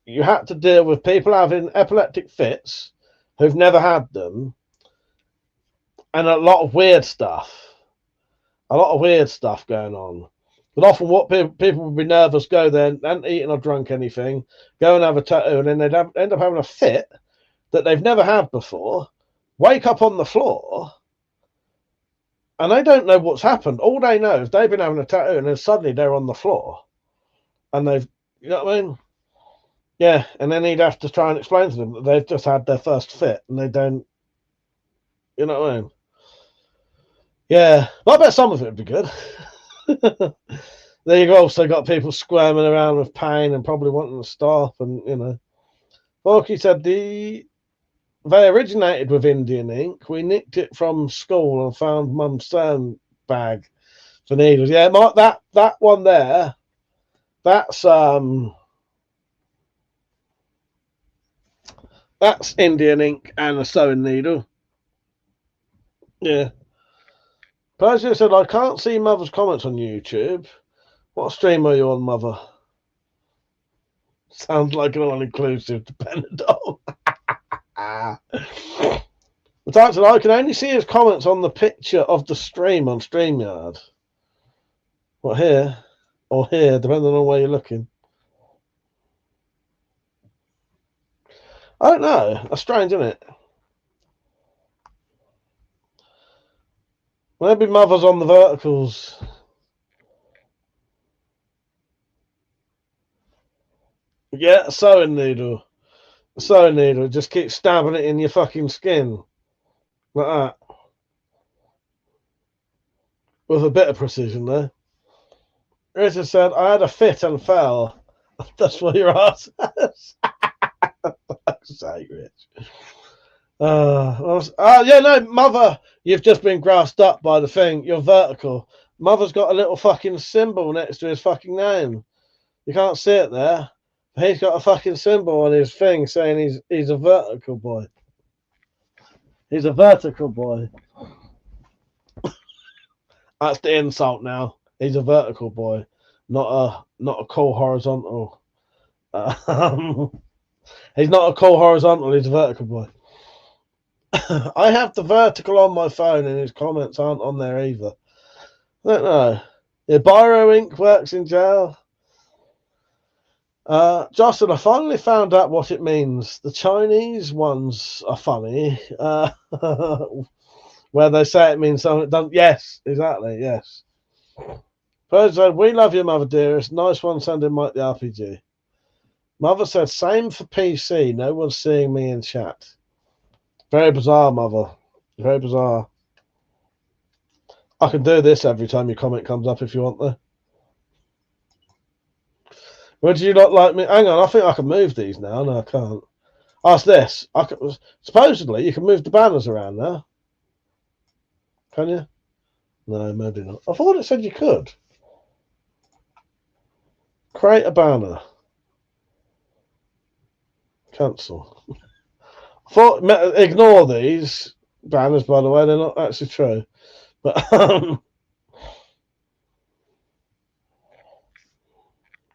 you had to deal with people having epileptic fits who've never had them, and a lot of weird stuff going on. But often what people would be nervous, go there, hadn't eaten or drunk anything, go and have a tattoo, and then they'd end up having a fit that they've never had before, wake up on the floor, and they don't know what's happened. All they know is they've been having a tattoo, and then suddenly they're on the floor. And you know what I mean? Yeah, and then he'd have to try and explain to them that they've just had their first fit, and they don't, You know what I mean? Yeah, but I bet some of it would be good. Then you've also got people squirming around with pain and probably wanting to stop, and you know. Forky said they originated with Indian ink. We nicked it from school and found Mum's sandbag for needles. Yeah, that one there. That's Indian ink and a sewing needle. Yeah. Persia said, I can't see Mother's comments on YouTube. What stream are you on, Mother? Sounds like an all-inclusive Benadryl. The type said, I can only see his comments on the picture of the stream on StreamYard. What, here? Or here, depending on where you're looking. I don't know. That's strange, isn't it? Maybe Mother's on the verticals. Yeah, a sewing needle. A sewing needle. Just keep stabbing it in your fucking skin. Like that. With a bit of precision, though. Richard said, I had a fit and fell. That's what your ass has. Fuck's sake, Rich. Yeah, no, Mother, you've just been grassed up by the thing. You're vertical. Mother's got a little fucking symbol next to his fucking name. You can't see it there. He's got a fucking symbol on his thing saying he's a vertical boy. He's a vertical boy. That's the insult now. He's a vertical boy, not a cool horizontal. He's not a cool horizontal. He's a vertical boy. I have the vertical on my phone, and his comments aren't on there either. I don't know. Yeah, Biro Ink works in jail. Justin, I finally found out what it means. The Chinese ones are funny. Where they say it means something it doesn't. Yes, exactly, yes. First said, we love you, Mother dearest. Nice one sending Mike the RPG. Mother said, same for PC. No one's seeing me in chat. Very bizarre, Mother. Very bizarre. I can do this every time your comment comes up if you want, though. Would you not like me? Hang on, I think I can move these now. No, I can't. Ask this. Supposedly, you can move the banners around now. Can you? No, maybe not. I thought it said you could. Create a banner. Cancel. Ignore these banners, by the way. They're not actually true. But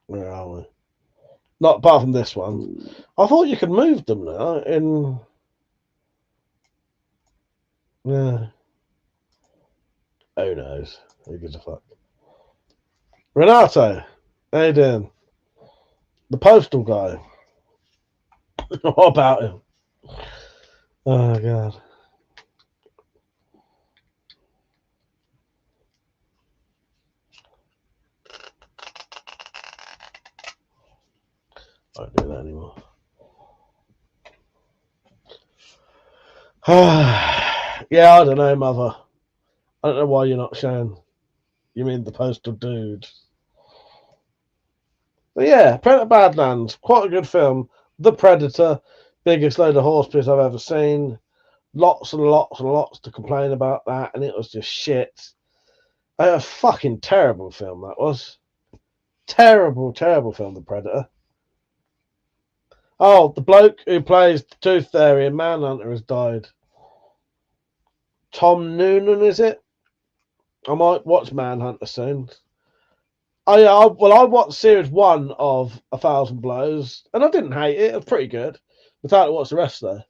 where are we? Not apart from this one. I thought you could move them now. Yeah. Who knows? Who gives a fuck? Renato, how you doing? The postal guy. What about him? Oh god. I don't do that anymore. Yeah, I don't know, Mother. I don't know why you're not showing. You mean the postal dude? But yeah, Predator Badlands, quite a good film. The Predator, biggest load of horse piss I've ever seen. Lots and lots and lots to complain about that, and it was just shit. A fucking terrible film that was. Terrible, terrible film, The Predator. Oh, the bloke who plays the Tooth Fairy in Manhunter has died. Tom Noonan, is it? I might watch Manhunter soon. I watched series 1 of 1,000 Blows, and I didn't hate it. It was pretty good. But I watched the rest though.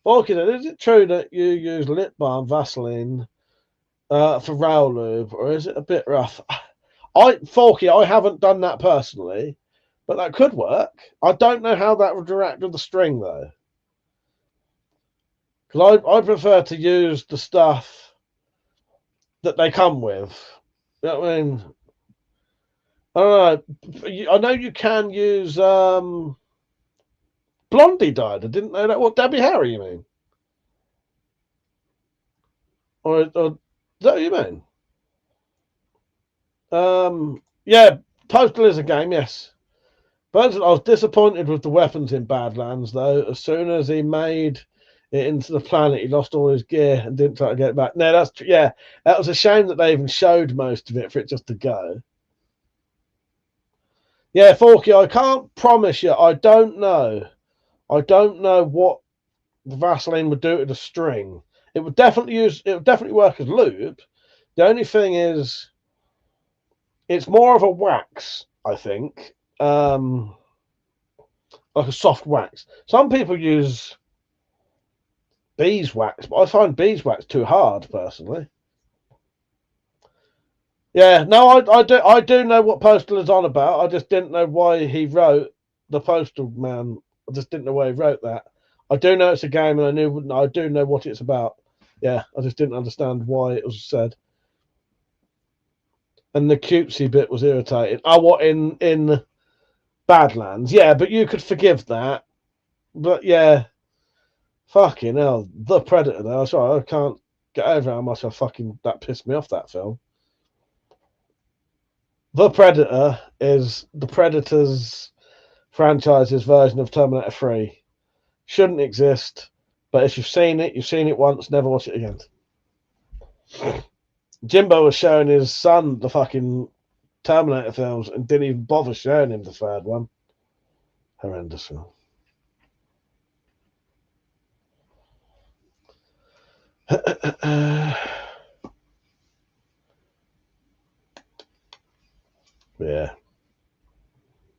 Forky, is it true that you use lip balm Vaseline for rail lube, or is it a bit rough? Forky, I haven't done that personally, but that could work. I don't know how that would interact with the string though, because I prefer to use the stuff that they come with. You know what I mean? I don't know. I know you can use Blondie died. I didn't know that. What, Debbie Harry, you mean? Or is that what you mean? Yeah, Postal is a game, yes. But I was disappointed with the weapons in Badlands, though. As soon as he made it into the planet, he lost all his gear and didn't try to get it back. No, that's true. Yeah, that was a shame that they even showed most of it for it just to go. Yeah, Forky, I can't promise you. I don't know. I don't know what the Vaseline would do to the string. It would definitely work as lube. The only thing is, it's more of a wax, I think. Like a soft wax. Some people use beeswax, but I find beeswax too hard personally. Yeah, no, I do know what Postal is on about. I just didn't know why he wrote the Postal Man. I just didn't know why he wrote that. I do know it's a game, and I do know what it's about. Yeah, I just didn't understand why it was said. And the cutesy bit was irritating. Oh, what in Badlands? Yeah, but you could forgive that. But yeah, fucking hell, the Predator. Though, sorry, I can't get over how much that pissed me off that film. The Predator is the Predator's franchise's version of Terminator 3. Shouldn't exist, but if you've seen it once, never watch it again. Jimbo was showing his son the fucking Terminator films and didn't even bother showing him the third one. Horrendous film. Yeah.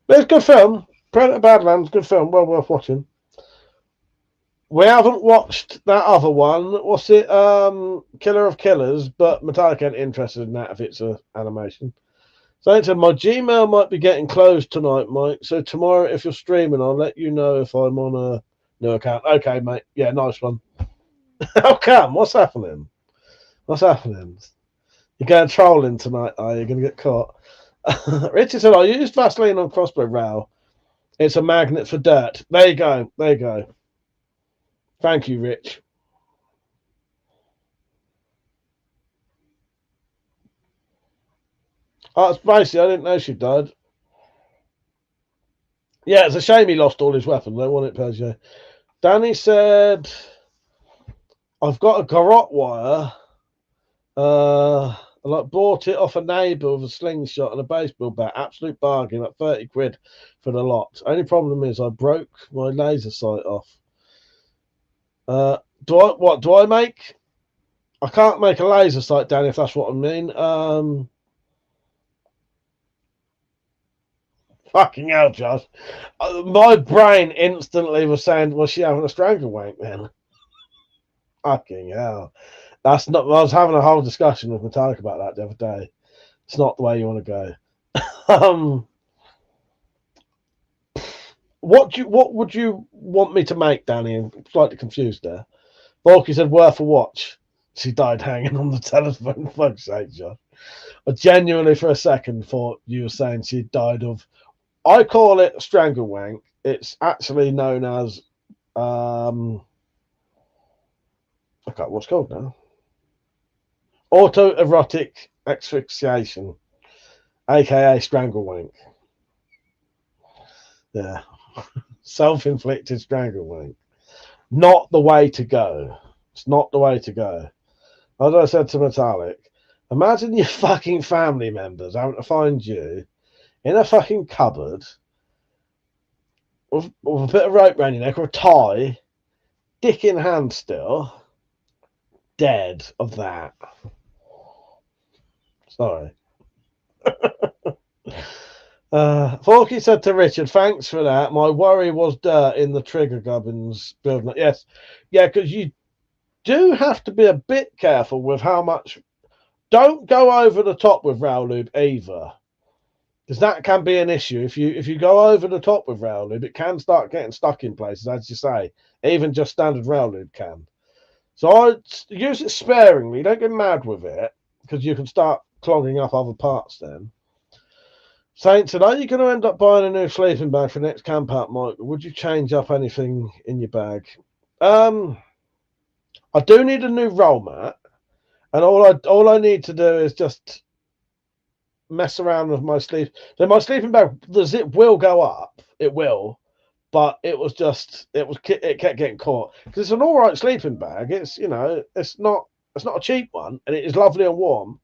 But it's a good film. Predator Badlands, good film, well worth watching. We haven't watched that other one. What's it? Killer of Killers, but Metallica ain't interested in that if it's an animation. So my Gmail might be getting closed tonight, Mike. So tomorrow, if you're streaming, I'll let you know if I'm on a new account. Okay, mate. Yeah, nice one. How come? What's happening? What's happening? You're going trolling tonight, are you? You're going to get caught. Richard said, I used Vaseline on crossbow rail. It's a magnet for dirt. There you go. There you go. Thank you, Rich. Oh, it's Macy. I didn't know she died. Yeah, it's a shame he lost all his weapons, though, wasn't it, Persia? Danny said, I've got a garrote wire. I bought it off a neighbour with a slingshot and a baseball bat. Absolute bargain, at 30 quid for the lot. Only problem is I broke my laser sight off. Do I make? I can't make a laser sight, Danny, if that's what I mean. Fucking hell, Josh. My brain instantly was saying, was she having a strangle wank then? Fucking hell. That's not. I was having a whole discussion with Metallica about that the other day. It's not the way you want to go. What would you want me to make, Danny? I'm slightly confused there. Borky said worth a watch. She died hanging on the telephone. Fuck's sake, Josh. I genuinely for a second thought you were saying she died of. I call it strangle wank. It's actually known as I can't what's it called now. Autoerotic asphyxiation, aka strangle wank. Yeah. Self-inflicted strangle wank. Not the way to go. It's not the way to go. As I said to Metallic, imagine your fucking family members having to find you in a fucking cupboard with a bit of rope around your neck or a tie, dick in hand still, dead of that. Sorry. Forky said to Richard, thanks for that. My worry was dirt in the trigger gubbins building. Yes. Yeah, because you do have to be a bit careful with how much. Don't go over the top with rail lube either. Because that can be an issue. If you go over the top with rail lube, it can start getting stuck in places, as you say. Even just standard rail lube can. So I use it sparingly. Don't get mad with it, because you can start clogging up other parts then. Saint said, are you going to end up buying a new sleeping bag for next camp out, Mike? Would you change up anything in your bag? I do need a new roll mat. And all I need to do is just mess around with my sleep. So my sleeping bag, the zip will go up. It will, but it kept getting caught because it's an all right sleeping bag. It's it's not a cheap one, and it is lovely and warm.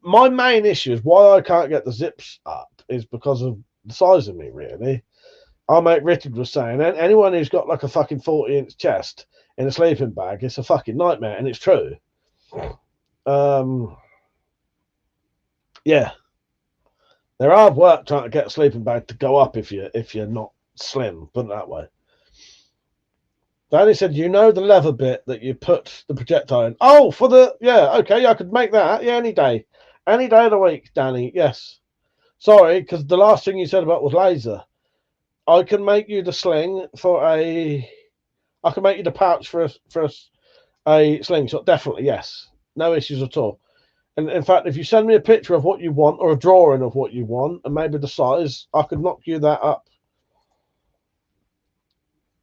My main issue is why I can't get the zips up is because of the size of me. Really, our mate Richard was saying, anyone who's got like a fucking 40-inch chest in a sleeping bag, it's a fucking nightmare, and it's true. Yeah. They're hard work trying to get a sleeping bag to go up if you're not slim, put it that way. Danny said, the leather bit that you put the projectile in. Oh, okay, I could make that. Yeah, any day of the week, Danny. Yes. Sorry, because the last thing you said about was laser. I can make you the sling I can make you the pouch for a slingshot. Definitely, yes. No issues at all. And in fact, if you send me a picture of what you want or a drawing of what you want and maybe the size, I could knock you that up,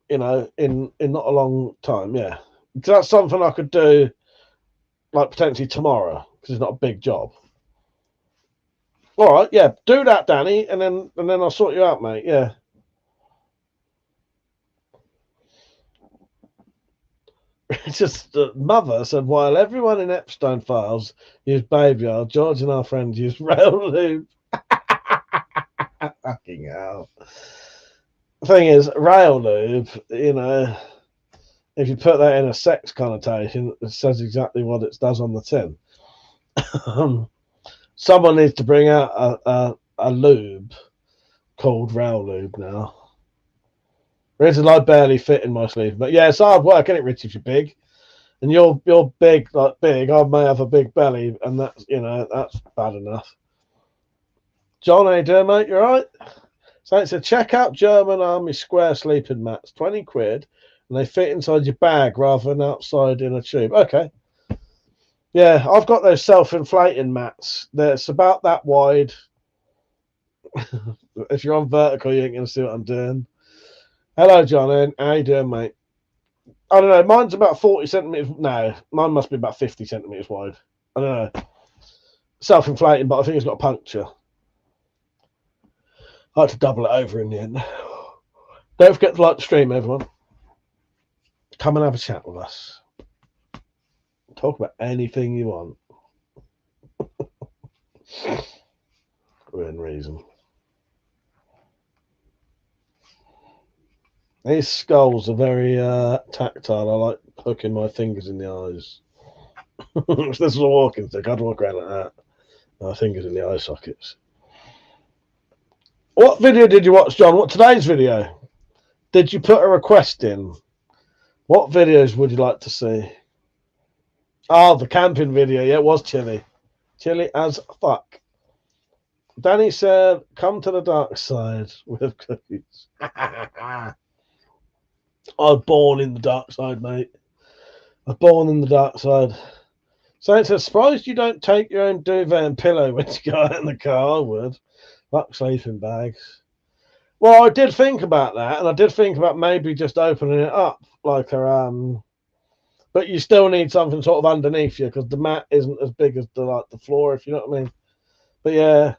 in not a long time. Yeah. So that's something I could do like potentially tomorrow because it's not a big job. All right. Yeah. Do that, Danny. And then I'll sort you out, mate. Yeah. It's just mother said, while everyone in Epstein files used Baby Oil, George and our friends used rail lube. Fucking hell. The thing is, rail lube, if you put that in a sex connotation, it says exactly what it does on the tin. Someone needs to bring out a lube called rail lube now. Richard, I barely fit in my sleeve, but yeah, it's hard work, isn't it, Rich? If you're big, and you're big, like big, I may have a big belly, and that's that's bad enough. John, how you doing, mate? You all right? So it said, check out German Army square sleeping mats, 20 quid, and they fit inside your bag rather than outside in a tube. Okay. Yeah, I've got those self-inflating mats. It's about that wide. If you're on vertical, you ain't going to see what I'm doing. Hello, John. How you doing, mate? I don't know. Mine's about 40 centimeters. No, mine must be about 50 centimeters wide. I don't know. Self-inflating, but I think it's got a puncture. I had to double it over in the end. Don't forget to like the stream, everyone. Come and have a chat with us. Talk about anything you want. Within reason. These skulls are very tactile. I like hooking my fingers in the eyes. If this was a walking stick, I'd walk around like that. My fingers in the eye sockets. What video did you watch, John? What today's video? Did you put a request in? What videos would you like to see? Oh, the camping video. Yeah, it was chilly. Chilly as fuck. Danny said, come to the dark side with cookies. I was born in the dark side, mate. I was born in the dark side. So it's a surprised you don't take your own duvet and pillow when you go out in the car. I would. Fuck sleeping bags. Well, I did think about that, and I did think about maybe just opening it up like a but you still need something sort of underneath you because the mat isn't as big as the floor, if you know what I mean. But yeah,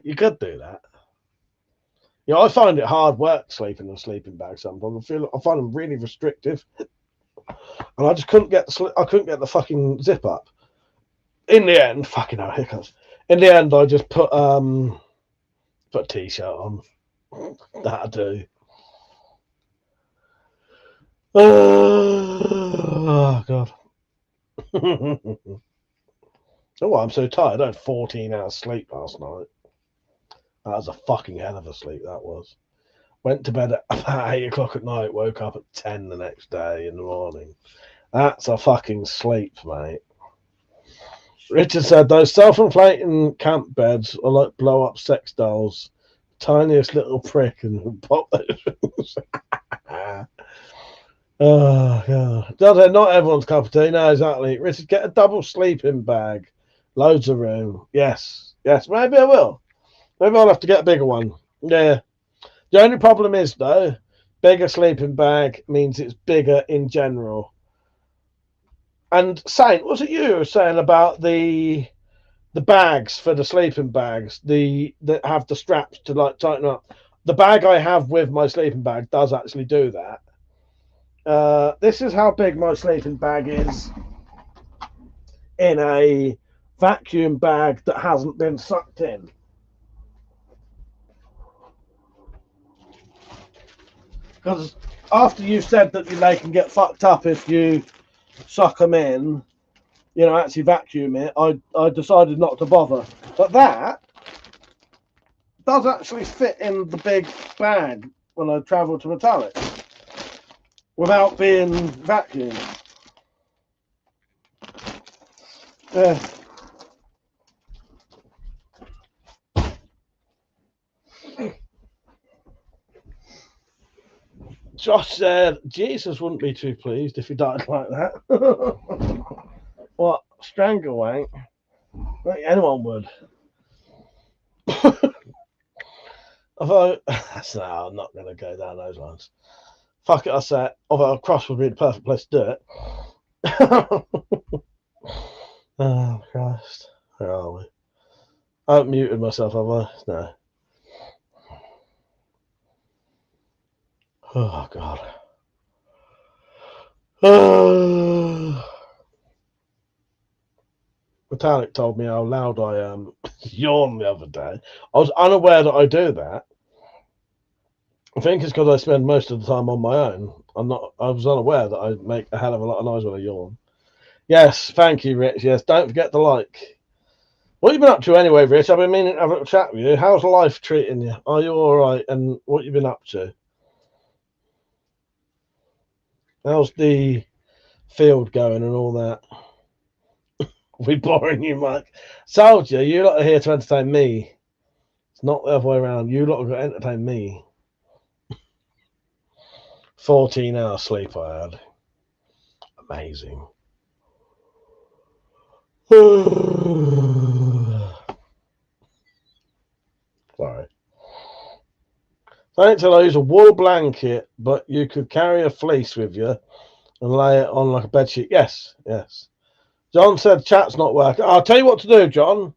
you could do that. I find it hard work sleeping in a sleeping bag sometimes. I find them really restrictive, and I just couldn't get the fucking zip up. In the end, fucking hell, hiccups. In the end, I just put a t-shirt on. That'll do. Oh God. Oh, I'm so tired. I had 14 hours sleep last night. That was a fucking hell of a sleep, that was. Went to bed at about 8 o'clock at night, woke up at 10 the next day in the morning. That's a fucking sleep, mate. Richard said, those self-inflating camp beds are like blow-up sex dolls. Tiniest little prick and pop those things. Oh, God. Not everyone's cup of tea. No, exactly. Richard, get a double sleeping bag. Loads of room. Yes. Maybe I will. Maybe I'll have to get a bigger one. Yeah. The only problem is, though, bigger sleeping bag means it's bigger in general. And Saint, was it you who were saying about the bags for the sleeping bags, that have the straps to like tighten up? The bag I have with my sleeping bag does actually do that. This is how big my sleeping bag is in a vacuum bag that hasn't been sucked in. Because after you said that they can get fucked up if you suck them in, actually vacuum it, I decided not to bother. But that does actually fit in the big bag when I travel to Metallic without being vacuumed. Yeah. Josh said, Jesus wouldn't be too pleased if he died like that. What? Strangle wank? I think anyone would. Although, no, I'm not going to go down those lines. Fuck it, I said. Although a cross would be the perfect place to do it. Oh, Christ. Where are we? I haven't muted myself, have I? No. Oh, God. Metallic told me how loud I yawned the other day. I was unaware that I do that. I think it's because I spend most of the time on my own. I was unaware that I make a hell of a lot of noise when I yawn. Yes, thank you, Rich. Yes, don't forget to like. What have you been up to anyway, Rich? I've been meaning to have a little chat with you. How's life treating you? Are you all right? And what you been up to? How's the field going and all that? We boring you, Mike. Soldier, you lot are here to entertain me. It's not the other way around. You lot are going to entertain me. 14 hours sleep I had. Amazing. Sorry. Thanks, I use a wool blanket, but you could carry a fleece with you and lay it on like a bed sheet. Yes, yes. John said chat's not working. I'll tell you what to do, John.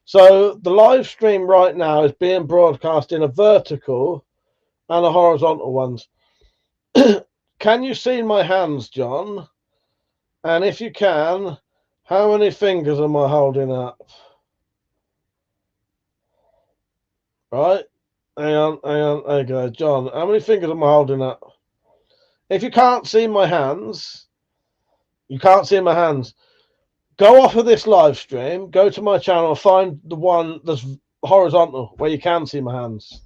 So the live stream right now is being broadcast in a vertical and a horizontal ones. Can you see my hands, John? And if you can, how many fingers am I holding up? Right? Hang on. There you go. John, how many fingers am I holding up? If you can't see my hands, go off of this live stream, go to my channel, find the one that's horizontal where you can see my hands.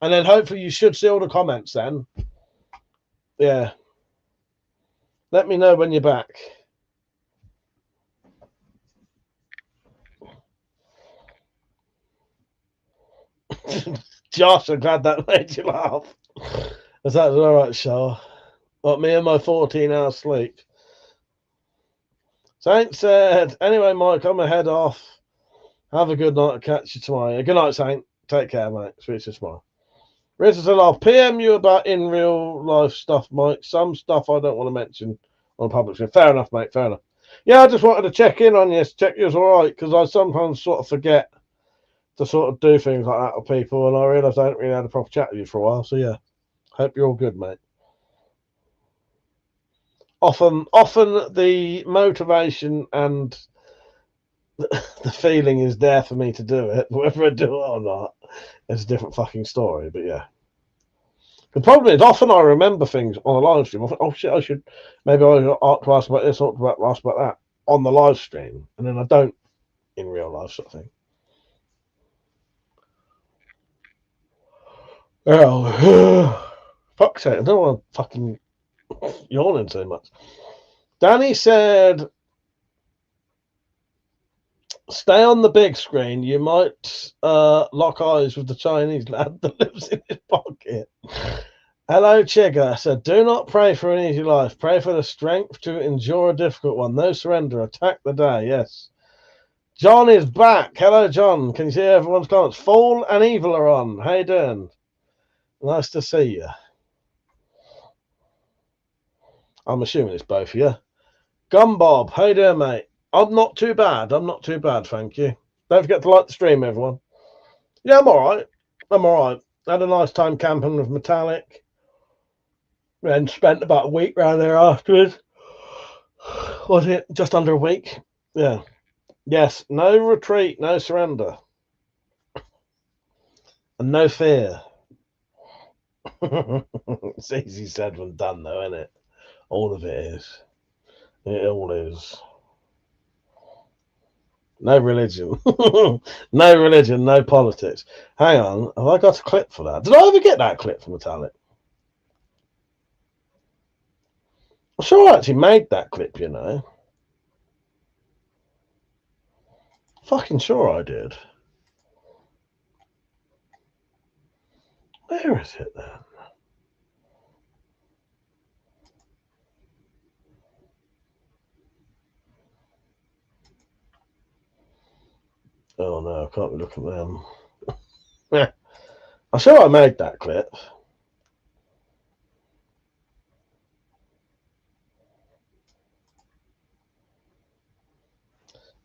And then hopefully you should see all the comments then. Yeah. Let me know when you're back. Josh, I'm glad that made you laugh. Is that all right, Shaw? What, me and my 14 hours sleep? Saint said, anyway, Mike, I'm going to head off. Have a good night. I'll catch you tomorrow. Good night, Saint. Take care, mate. Speak to you tomorrow. Richard said, I'll PM you about in real life stuff, Mike. Some stuff I don't want to mention on public stream. Fair enough, mate. Fair enough. Yeah, I just wanted to check in on you, check you was all right, because I sometimes sort of forget to sort of do things like that with people, and I realise I haven't really had a proper chat with you for a while. So yeah, hope you're all good, mate. Often the motivation and the feeling is there for me to do it. Whether I do it or not, it's a different fucking story. But yeah, the problem is often I remember things on a live stream. I think, oh shit, maybe I ought to ask about this, ought to ask about that on the live stream, and then I don't in real life, sort of thing. Oh, fuck's sake! I don't want to fucking yawning so much. Danny said, stay on the big screen. You might lock eyes with the Chinese lad that lives in his pocket. Hello, Chigga. Said, do not pray for an easy life. Pray for the strength to endure a difficult one. No surrender. Attack the day. Yes. John is back. Hello, John. Can you see everyone's comments? Fall and Evil are on. How you doing? Nice to see you. I'm assuming it's both of you. Gumbob, how you doing, mate? I'm not too bad. I'm not too bad, thank you. Don't forget to like the stream, everyone. Yeah, I'm all right. I'm all right. Had a nice time camping with Metallic. And spent about a week round there afterwards. Was it just under a week? Yeah. Yes, no retreat, no surrender. And no fear. It's easy said when done, though, isn't it? All of it is. It all is. No religion. No religion, no politics. Hang on, have I got a clip for that? Did I ever get that clip from Metallic? I'm sure I actually made that clip, you know. Fucking sure I did. Where is it then? Oh no, I can't look at them. Yeah. I'm sure I made that clip.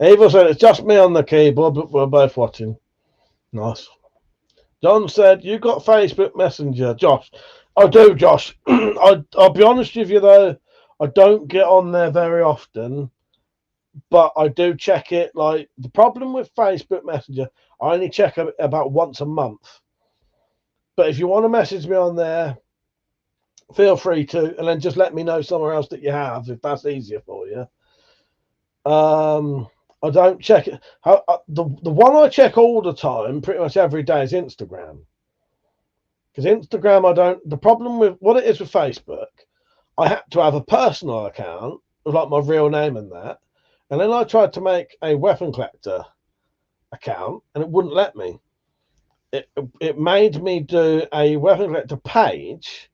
Eva said it's just me on the keyboard, but we're both watching. Nice. John said, you got Facebook Messenger. Josh. I do, Josh. I'll be honest with you, though. I don't get on there very often, but I do check it. Like, the problem with Facebook Messenger, I only check it about once a month. But if you want to message me on there, feel free to, and then just let me know somewhere else that you have, if that's easier for you. I don't check it. The one I check all the time, pretty much every day, is Instagram. Because Instagram, I don't. The problem with what it is with Facebook, I had to have a personal account with like my real name and that, and then I tried to make a WeaponCollector account, and it wouldn't let me. It made me do a WeaponCollector page,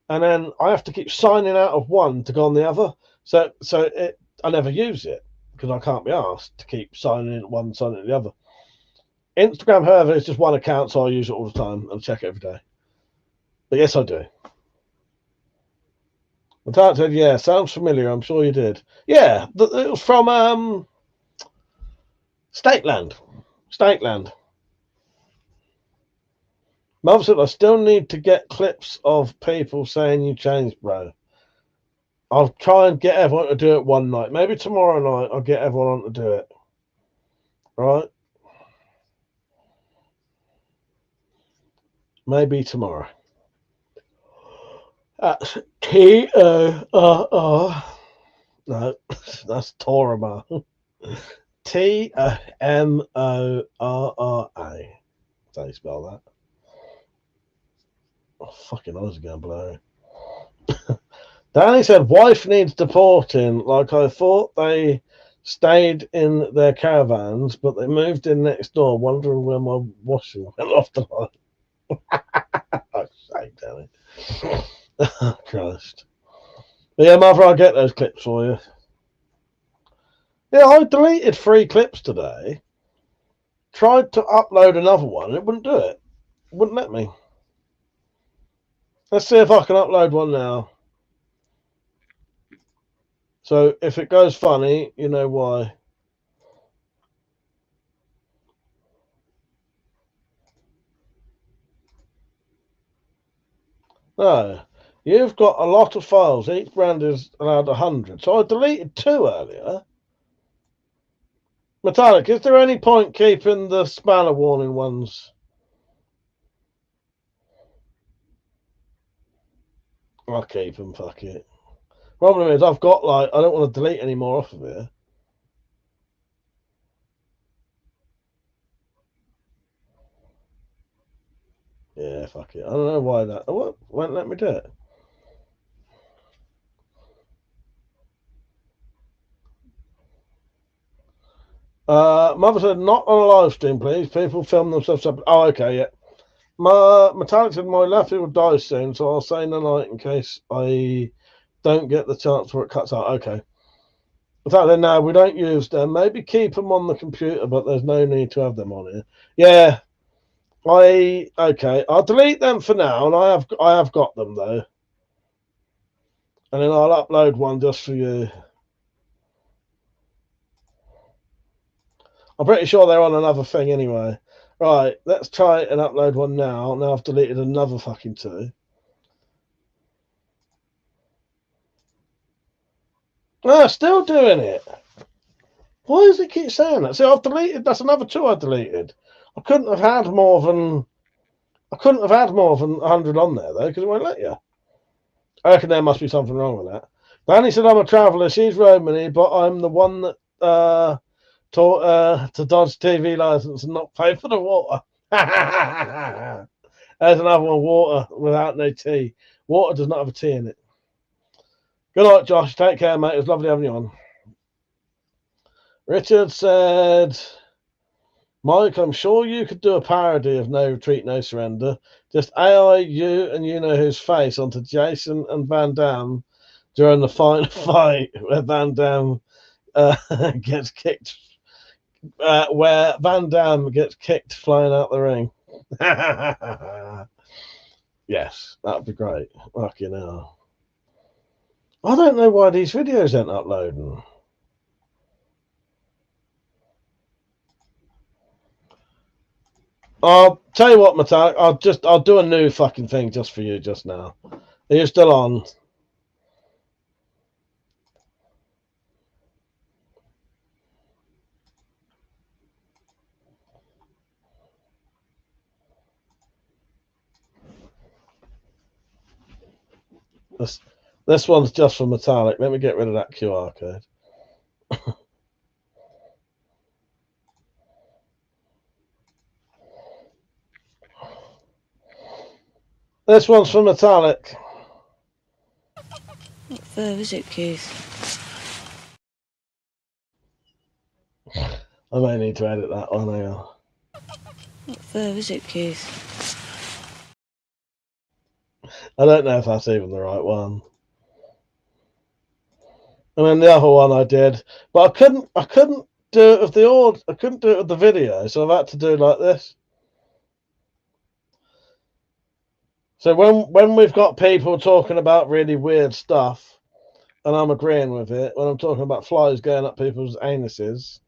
and then I have to keep signing out of one to go on the other. So I never use it because I can't be asked to keep signing in one, signing in the other. Instagram, however, is just one account, so I use it all the time and check it every day. But yes, I do. The Tart said, yeah, sounds familiar. I'm sure you did. Yeah, it was from Stateland. Mum said, I still need to get clips of people saying you changed, bro. I'll try and get everyone to do it one night. Maybe tomorrow night I'll get everyone on to do it. Right? Maybe tomorrow. That's T-O-R-R. No, that's Torama. T-O-M-O-R-R-A. That's how you spell that. Oh, fucking eyes are going blurry. Danny said, wife needs deporting. Like I thought they stayed in their caravans, but they moved in next door, wondering where my washing went off the line. Oh, shame, Danny. Oh, Christ. But yeah, Mother, I'll get those clips for you. Yeah, I deleted 3 clips today. Tried to upload another one, and it wouldn't do it. It wouldn't let me. Let's see if I can upload one now. So if it goes funny, you know why. No, you've got a lot of files. Each brand is allowed 100. So I deleted 2 earlier. Metallic, is there any point keeping the spanner warning ones? I'll keep them, fuck it. Problem is, I've got I don't want to delete any more off of here. Yeah, fuck it. I don't know why that won't let me do it. Mother said, not on a live stream, please. People film themselves up. Oh, okay, yeah. Metallic said, my Laffy will die soon, so I'll say no night in case I don't get the chance where it cuts out. Okay. In fact, then no, we don't use them. Maybe keep them on the computer, but there's no need to have them on here. Yeah. Okay. I'll delete them for now, and I have got them though. And then I'll upload one just for you. I'm pretty sure they're on another thing anyway. Right, let's try and upload one now. Now I've deleted another fucking 2. Ah, still doing it. Why does it keep saying that? See, I've deleted. That's another 2 I deleted. I couldn't have had more than 100 on there though, because it won't let you. I reckon there must be something wrong with that. Danny said I'm a traveller. She's Romany, but I'm the one that taught to dodge TV license and not pay for the water. There's another one. Water without no tea. Water does not have a tea in it. Good night, Josh. Take care, mate. It was lovely having you on. Richard said, Mike, I'm sure you could do a parody of No Retreat, No Surrender. Just AI you and you know whose face onto Jason and Van Damme during the final fight where Van Damme gets kicked, where Van Damme gets kicked flying out the ring. Yes, that'd be great. Fucking hell. I don't know why these videos aren't uploading. I'll tell you what, Metallic. I'll do a new fucking thing just for you just now. Are you still on? This one's just for Metallic. Let me get rid of that QR code. This one's for Metallic. What fur is it, Keith? I may need to edit that one. Hang on. What fur is it, Keith? I don't know if that's even the right one. And then the other one I did, but I couldn't do it with the audio. I couldn't do it with the video, so I've had to do like this. So when we've got people talking about really weird stuff, and I'm agreeing with it, when I'm talking about flies going up people's anuses.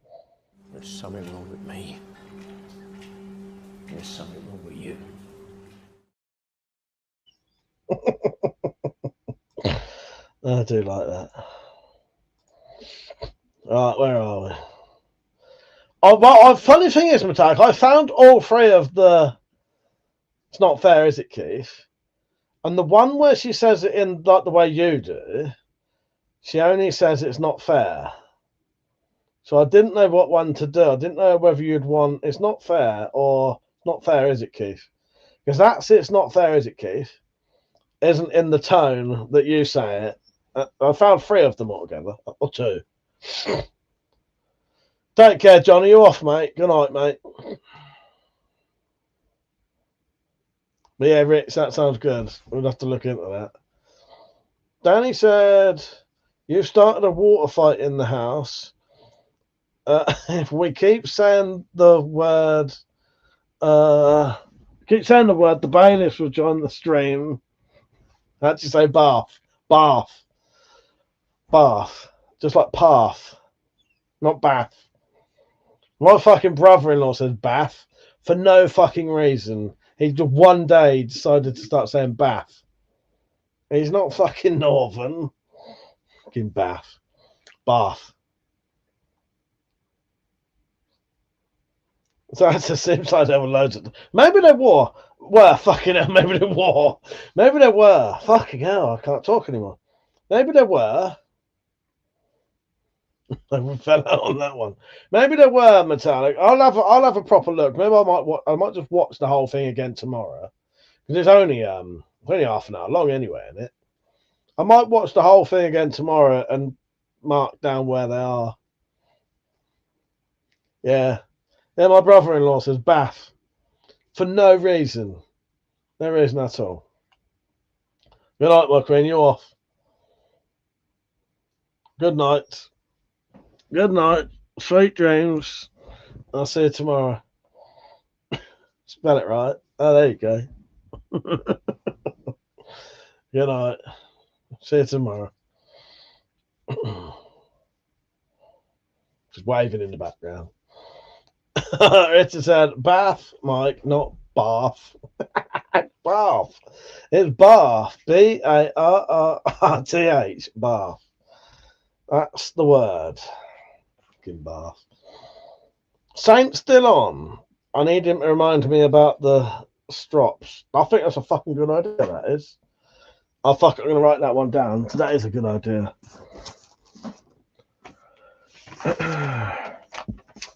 There's something wrong with me. There's something wrong with you. I do like that. Right, where are we? Oh, funny thing is, Metallic, I found all 3 of the It's Not Fair, Is It, Keith? And the one where she says it in like the way you do, she only says it's not fair. So I didn't know what one to do. I didn't know whether you'd want It's Not Fair or Not Fair, Is It, Keith? Because that's It's Not Fair, Is It, Keith? Isn't in the tone that you say it. I found 3 of them altogether, or 2. Take care, Johnny. You off, mate. Good night, mate. But yeah, Rich, that sounds good. We'll have to look into that. Danny said, you've started a water fight in the house. If we keep saying the word, the bailiffs will join the stream. How'd you say bath? Bath. Bath. Just like path. Not bath. My fucking brother-in-law says bath for no fucking reason. He just one day decided to start saying bath. He's not fucking northern. Fucking bath. Bath. So it just seems like there were loads of them. Maybe there were. Fucking hell. Maybe there were. Maybe there were. Fucking hell. I can't talk anymore. Maybe there were. I fell out on that one. Maybe there were, Metallic. I'll have a proper look. Maybe I might just watch the whole thing again tomorrow because it's only half an hour long anyway, isn't it? I might watch the whole thing again tomorrow and mark down where they are. Yeah, my brother-in-law says bath for no reason, no reason at all. Good night, my queen. You off? Good night. Good night. Sweet dreams. I'll see you tomorrow. Spell it right. Oh, there you go. Good night. See you tomorrow. Just waving in the background. Richard said, Bath, Mike, not Bath. Bath. It's Bath. Barrrth. Bath. That's the word. Fucking Bath. Saint's still on. I need him to remind me about the strops. I think that's a fucking good idea, that is. I'm going to write that one down. That is a good idea.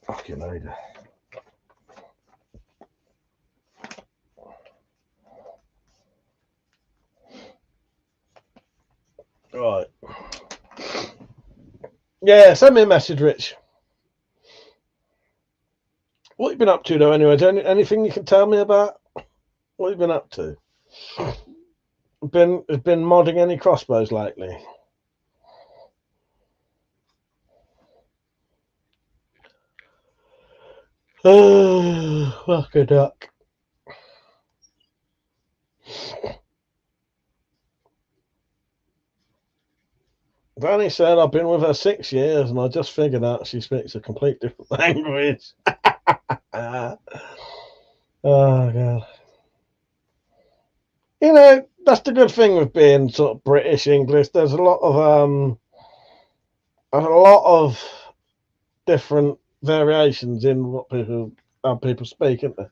Fucking idea. Right. Yeah, send me a message, Rich. What have you been up to, though, anyway? Anything you can tell me about? What have you been up to? Been modding any crossbows lately? Oh, fuck a duck. Danny said, I've been with her 6 years and I just figured out she speaks a complete different language. Oh, God. You know, that's the good thing with being sort of British English. There's a lot of different variations in what how people speak, isn't there?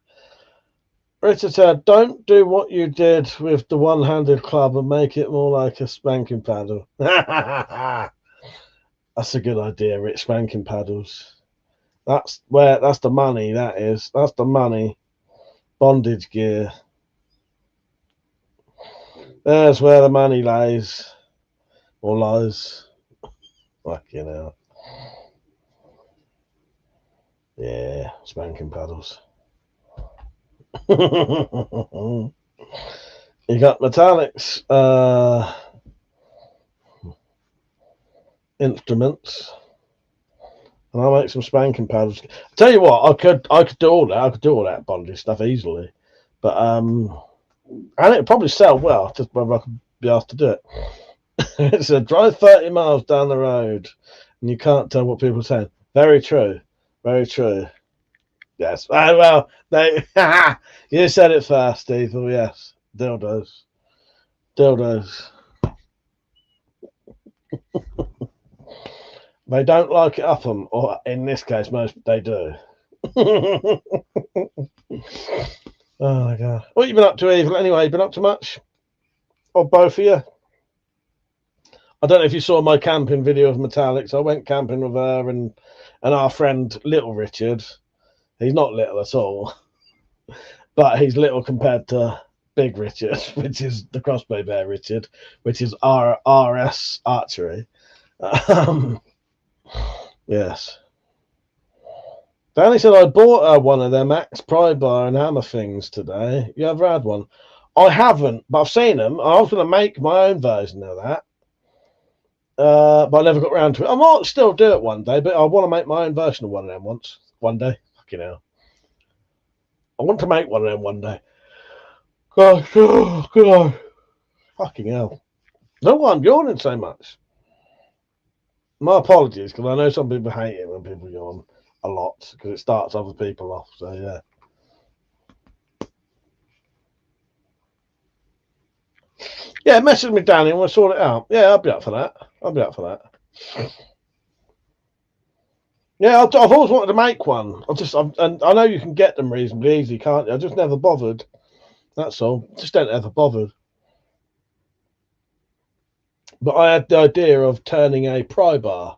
Richard said, don't do what you did with the one-handed club and make it more like a spanking paddle. That's a good idea, Rich. Spanking paddles. That's the money, that is. That's the money. Bondage gear. There's where the money lies. Or lies. Fucking hell. Yeah, spanking paddles. You got metallics instruments, and I'll make some spanking paddles. I tell you what, I could do all that. I could do all that bondage stuff easily, but and it'd probably sell well. Just whether I could be asked to do it. It's a drive 30 miles down the road, and you can't tell what people are saying. Very true. Very true. Yes. Well, you said it first, Steve. Oh, yes. Dildos. Dildos. They don't like it up them, or in this case, most they do. Oh, my God. What have you been up to, Evil? Anyway, you been up to much? Or both of you? I don't know if you saw my camping video of Metallics. I went camping with her and our friend, Little Richard. He's not little at all, but he's little compared to Big Richard, which is the Crossbow Bear Richard, which is RS Archery. Yes. Danny said, I bought her one of them axe pry bar and hammer things today. You ever had one? I haven't, but I've seen them. I was going to make my own version of that. But I never got around to it. I might still do it one day, but I want to make my own version of one of them one day. Fucking hell. I want to make one of them one day. Gosh, oh, God. Fucking hell. No why I'm yawning so much. My apologies, because I know some people hate it when people yawn a lot, because it starts other people off. So, yeah. Yeah, message me, Danny, and we'll sort it out. Yeah, I'll be up for that. Yeah, I've always wanted to make one. And I know you can get them reasonably easy, can't you? I just never bothered. That's all. Just don't ever bothered. But I had the idea of turning a pry bar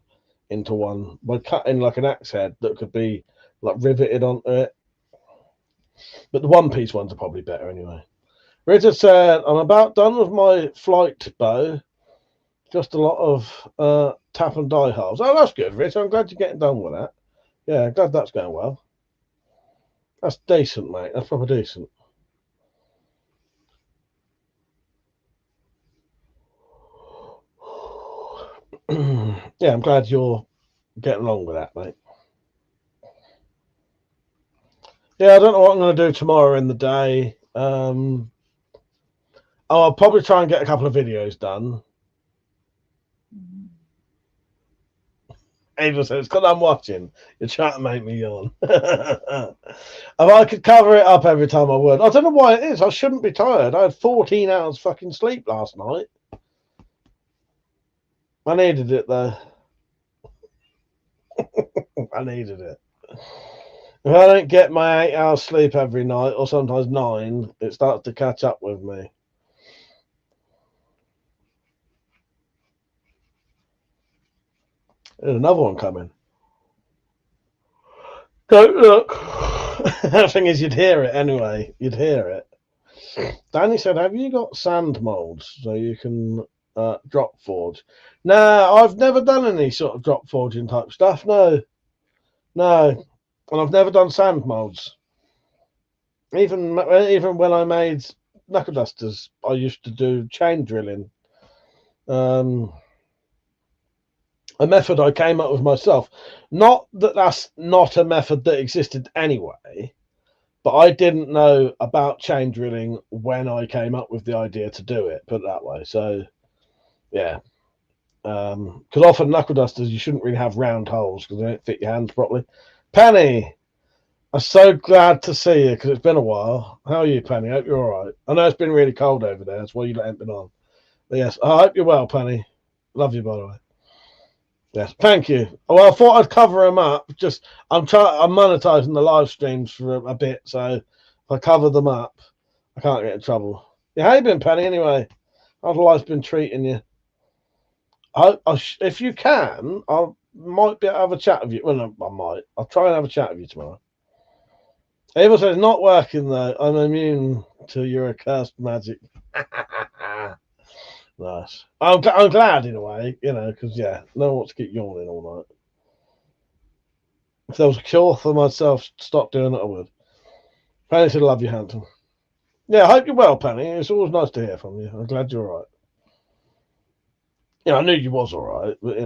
into one by cutting like an axe head that could be like riveted onto it. But the one-piece ones are probably better anyway. Richard said, I'm about done with my flight bow. Just a lot of tap and die holes. Oh, that's good, Rich. I'm glad you're getting done with that. Yeah, glad that's going well. That's decent, mate. That's proper decent. Yeah, I'm glad you're getting along with that, mate. Yeah, I don't know what I'm going to do tomorrow in the day. I'll probably try and get a couple of videos done. Angel says, because I'm watching, you're trying to make me yawn. If I could cover it up every time I would. I don't know why it is. I shouldn't be tired. I had 14 hours fucking sleep last night. I needed it, though. I needed it. If I don't get my 8 hours sleep every night, or sometimes 9, it starts to catch up with me. There's another one coming. Don't look. The thing is, you'd hear it anyway. You'd hear it. Danny said, have you got sand molds so you can drop forge? No, I've never done any sort of drop forging type stuff. No. And I've never done sand molds. Even when I made knuckle dusters, I used to do chain drilling. A method I came up with myself. Not that that's not a method that existed anyway, but I didn't know about chain drilling when I came up with the idea to do it, put it that way. So, yeah. Because often knuckle dusters, you shouldn't really have round holes because they don't fit your hands properly. Penny, I'm so glad to see you because it's been a while. How are you, Penny? I hope you're all right. I know it's been really cold over there. That's why you haven't been on. But yes, I hope you're well, Penny. Love you, by the way. Yes, thank you. Well, I thought I'd cover them up. Just I'm monetizing the live streams for a bit, so if I cover them up, I can't get in trouble. Yeah, how you been, Penny? Anyway, how's life been treating you? If you can, I might be able to have a chat with you. Well, no, I might. I'll try and have a chat with you tomorrow. Evil says not working though. I'm immune to your accursed magic. Nice. I'm glad in a way, because no one wants to keep yawning all night. If there was a cure for myself, stop doing it, I would. Penny said, love you, Hampton. Yeah, I hope you're well, Penny. It's always nice to hear from you. I'm glad you're all right. I knew you was all right, but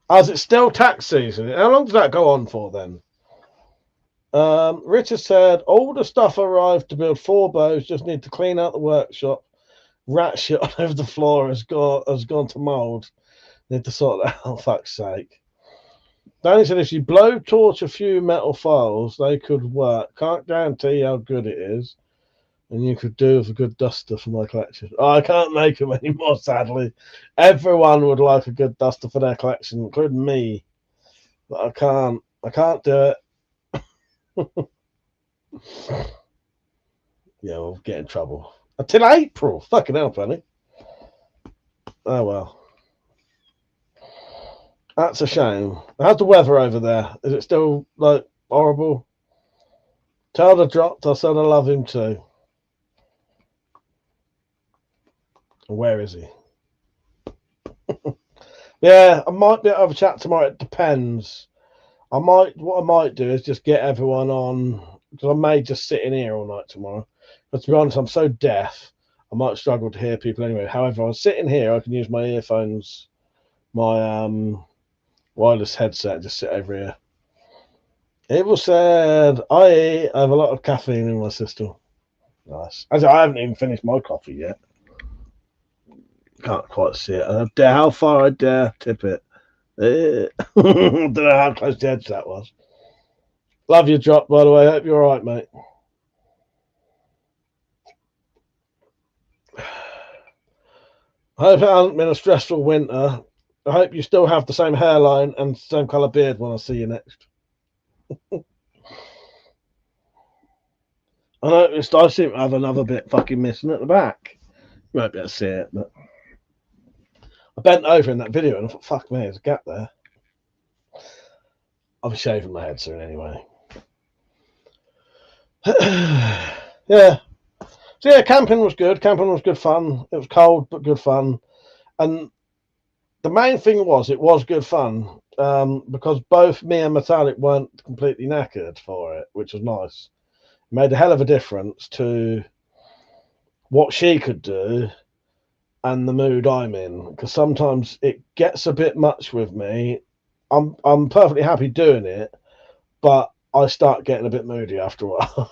As it's still tax season, how long does that go on for then? Richard said, all the stuff arrived to build 4 bows, just need to clean out the workshop. Rat shit all over the floor has gone to mould. Need to sort that out, fuck's sake. Danny said if you blow torch a few metal files, they could work. Can't guarantee how good it is. And you could do with a good duster for my collection. Oh, I can't make them anymore, sadly. Everyone would like a good duster for their collection, including me. But I can't do it. Yeah, we'll get in trouble. Until April. Fucking hell, Penny. Oh, well. That's a shame. How's the weather over there? Is it still, horrible? Tell the dropped I said I love him too. Where is he? Yeah, I might be able to have a chat tomorrow. It depends. What I might do is just get everyone on, because I may just sit in here all night tomorrow. But to be honest, I'm so deaf, I might struggle to hear people anyway. However, I'm sitting here, I can use my earphones, my wireless headset, and just sit over here. Evil said, I have a lot of caffeine in my system. Nice. As I haven't even finished my coffee yet. Can't quite see it. I dare how far I dare tip it. Don't know how close the edge that was. Love your drop, by the way. Hope you're all right, mate. I hope it hasn't been a stressful winter. I hope you still have the same hairline and same colour beard when I see you next. I noticed I seem to have another bit fucking missing at the back. You won't be able to see it, but I bent over in that video and I thought, fuck me, there's a gap there. I'll be shaving my head soon anyway. Yeah. So yeah, camping was good. Camping was good fun. It was cold, but good fun. And the main thing was, it was good fun because both me and Metallic weren't completely knackered for it, which was nice. It made a hell of a difference to what she could do and the mood I'm in, because sometimes it gets a bit much with me. I'm perfectly happy doing it, but I start getting a bit moody after a while.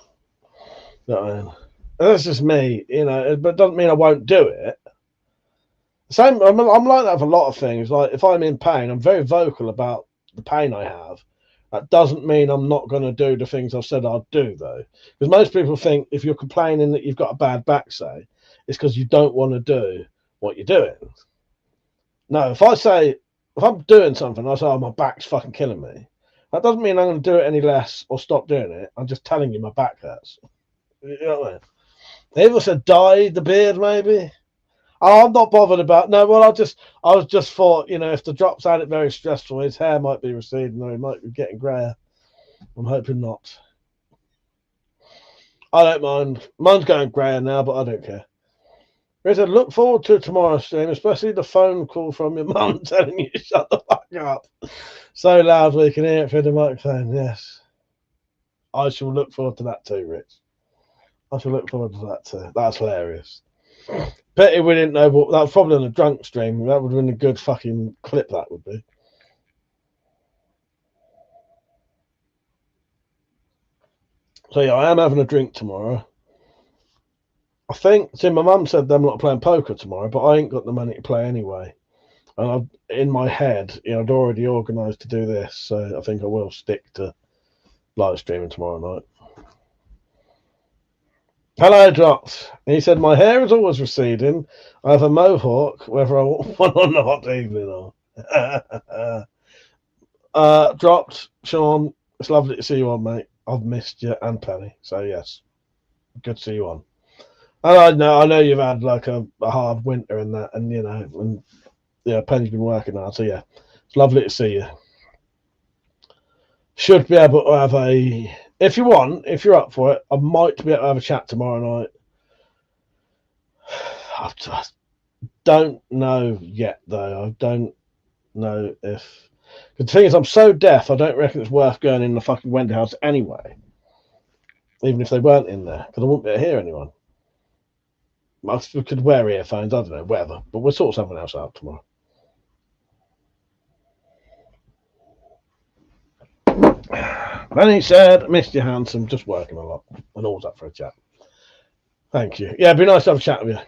You know what I mean? That's just me, but it doesn't mean I won't do it. Same. I'm like that with a lot of things. Like if I'm in pain, I'm very vocal about the pain I have. That doesn't mean I'm not going to do the things I've said I'll do, though. Because most people think if you're complaining that you've got a bad back, say, it's because you don't want to do what you're doing. No, if I'm doing something, I say, oh, my back's fucking killing me. That doesn't mean I'm going to do it any less or stop doing it. I'm just telling you my back hurts. You know what I mean? They even said dye the beard, maybe. Oh, I'm not bothered about. No, well, I was just thought, you know, if the drop's had it very stressful, his hair might be receding or he might be getting grayer. I'm hoping not. I don't mind. Mine's going grayer now, but I don't care. Richard, look forward to tomorrow's stream, especially the phone call from your mum telling you to shut the fuck up. So loud we can hear it through the microphone. Yes, I shall look forward to that too, Rich. I shall look forward to that too. That's hilarious. Pity we didn't know what that was. Probably on a drunk stream. That would have been a good fucking clip. That would be. So yeah, I am having a drink tomorrow. I think. See, my mum said them not playing poker tomorrow, but I ain't got the money to play anyway. And in my head, you know, I'd already organised to do this, so I think I will stick to live streaming tomorrow night. Hello, Drops. He said, my hair is always receding. I have a mohawk, whether I want one or not, evening on. Dropped, Sean. It's lovely to see you on, mate. I've missed you and Penny. So, yes. Good to see you on. And I know you've had like a hard winter and that, and, you know, and yeah, Penny's been working hard. So, yeah, it's lovely to see you. Should be able to have a... If you want, if you're up for it, I might be able to have a chat tomorrow night. I just don't know yet, though. I don't know if... The thing is, I'm so deaf, I don't reckon it's worth going in the fucking Wendy house anyway. Even if they weren't in there, because I wouldn't be able to hear anyone. I could wear earphones, I don't know, whatever. But we'll sort something else out tomorrow. Then he said, missed you, handsome, just working a lot. And always up for a chat. Thank you. Yeah, it'd be nice to have a chat with you.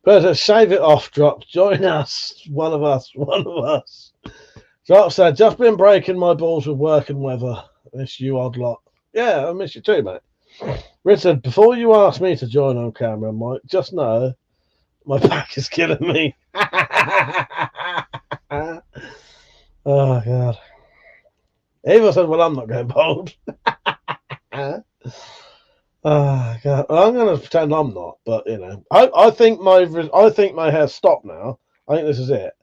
But shave it off, Drop. Join us. One of us. Drop said, just been breaking my balls with work and weather. Miss you odd lot. Yeah, I miss you too, mate. Richard, before you ask me to join on camera, Mike, just know my back is killing me. Oh, God. Eva said, well, I'm not going bald. Oh, God. I'm going to pretend I'm not, but, you know. I think my hair's stopped now. I think this is it.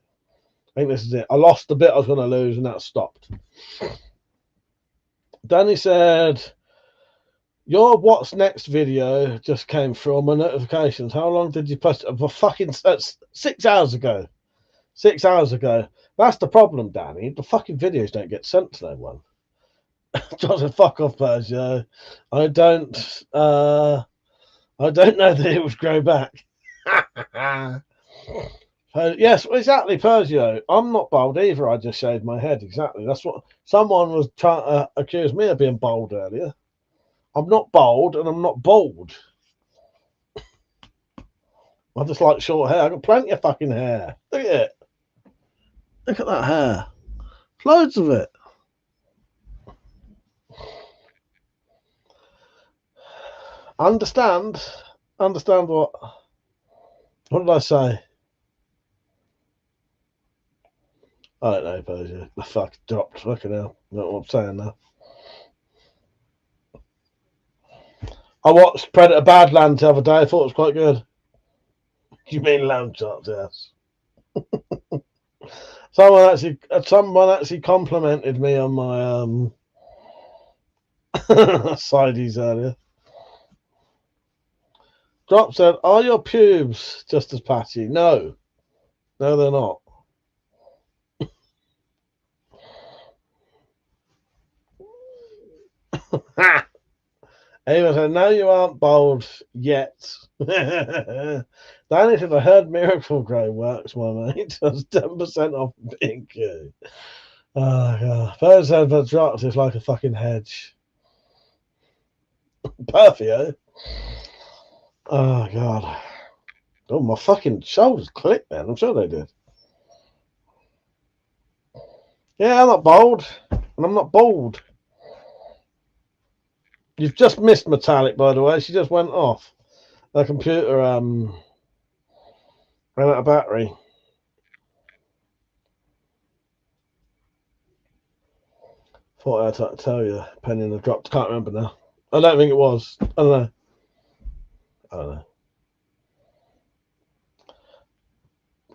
I lost the bit I was going to lose, and that stopped. Danny said, your what's next video just came through on my notifications. How long did you post it? Fucking 6 hours ago. 6 hours ago. That's the problem, Danny. The fucking videos don't get sent to no one. Just fuck off, Persia. I don't know that it would grow back. Yes, exactly, Persia. I'm not bald either. I just shaved my head. Exactly. That's what someone was trying to accuse me of being bald earlier. I'm not bald and I'm not bald. I just like short hair. I've got plenty of fucking hair. Look at it. Look at that hair. Loads of it. Understand what? What did I say? I don't know, Persia. The fuck dropped. Fucking hell. I don't know what I'm saying now. I watched Predator Badlands the other day. I thought it was quite good. You mean lamb chops? Yes. Someone actually complimented me on my sideys earlier. Drop said, are your pubes just as patchy? No, they're not. Ava said, no, you aren't bald yet. Danny said, I heard Miracle Grow works, my mate. That's 10% off pink. Oh, God. Bird said, but dropped is like a fucking hedge. Perfio. Oh, God. Oh, my fucking shoulders clicked then. I'm sure they did. Yeah, I'm not bold. And I'm not bald. You've just missed Metallic, by the way. She just went off. Her computer ran out of battery. Thought I had to tell you. Penny in the dropped. Can't remember now. I don't think it was. I don't know.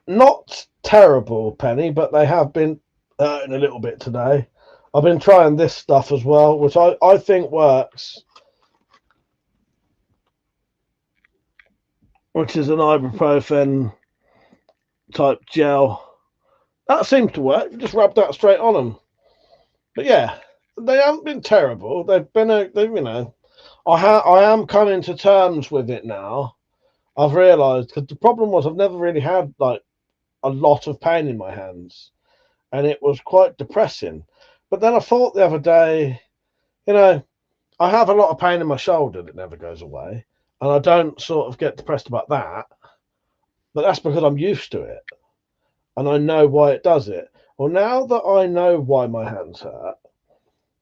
Not terrible, Penny, but they have been hurting a little bit today. I've been trying this stuff as well, which I think works, which is an ibuprofen type gel. That seems to work. You just rub that straight on them. But yeah, they haven't been terrible. They've been, I am coming to terms with it now. I've realised, because the problem was I've never really had like a lot of pain in my hands, and it was quite depressing. But then I thought the other day, I have a lot of pain in my shoulder that never goes away, and I don't sort of get depressed about that, but that's because I'm used to it and I know why it does it. Well, now that I know why my hands hurt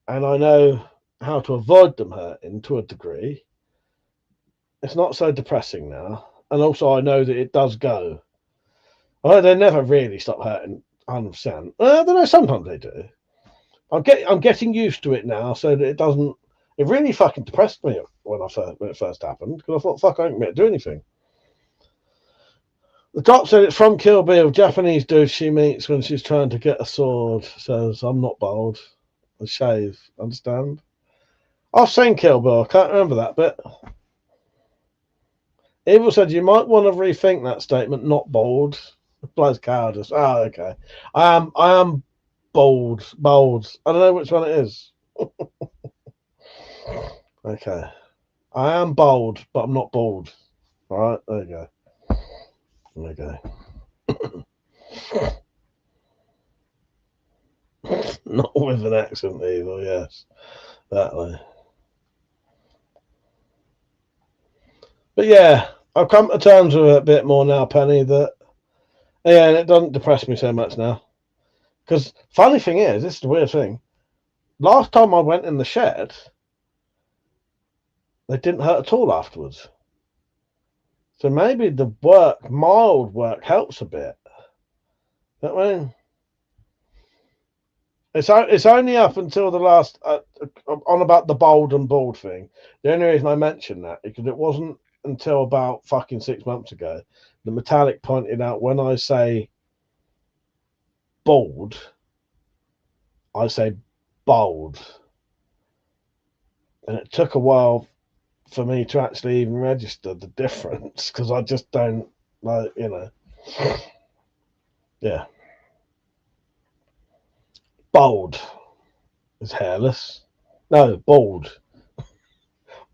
and I know how to avoid them hurting to a degree, it's not so depressing now. And also I know that it does go. Although they never really stop hurting 100%. I don't know, sometimes they do. I'm getting used to it now, so that it doesn't. It really fucking depressed me when it first happened, because I thought, fuck, I ain't going to do anything. The doc said it's from Kill Bill. Japanese dude she meets when she's trying to get a sword says, "I'm not bald. I shave." Understand? I've seen Kill Bill. I can't remember that bit. Evil said you might want to rethink that statement. Not bald. Blows cowardice. Oh, okay. I am bold. I don't know which one it is. Okay. I am bold, but I'm not bald. All right. There you go. Okay. Not with an accent, Evil. Yes. That way. But yeah, I've come to terms with it a bit more now, Penny, that, yeah, and it doesn't depress me so much now. Because funny thing is, this is the weird thing. Last time I went in the shed, they didn't hurt at all afterwards. So maybe the mild work helps a bit. You know what I mean? It's only up until the last, on about the bold and bald thing. The only reason I mentioned that is because it wasn't until about fucking 6 months ago the Metallic pointed out when I say bald, I say bold. And it took a while for me to actually even register the difference, because I just don't, like, yeah. Bold is hairless. No, bald.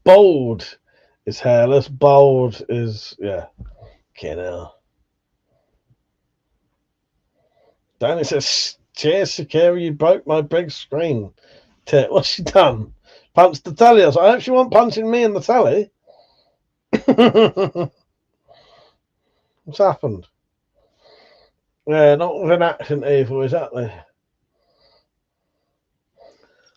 Bold is hairless. Bold is, yeah. Okay, now. Danny says, "Cheers, Shakira, you broke my big screen." What's she done? Punched the telly. I hope she wasn't punching me in the telly. What's happened? Yeah, not with an accent, Evil, exactly.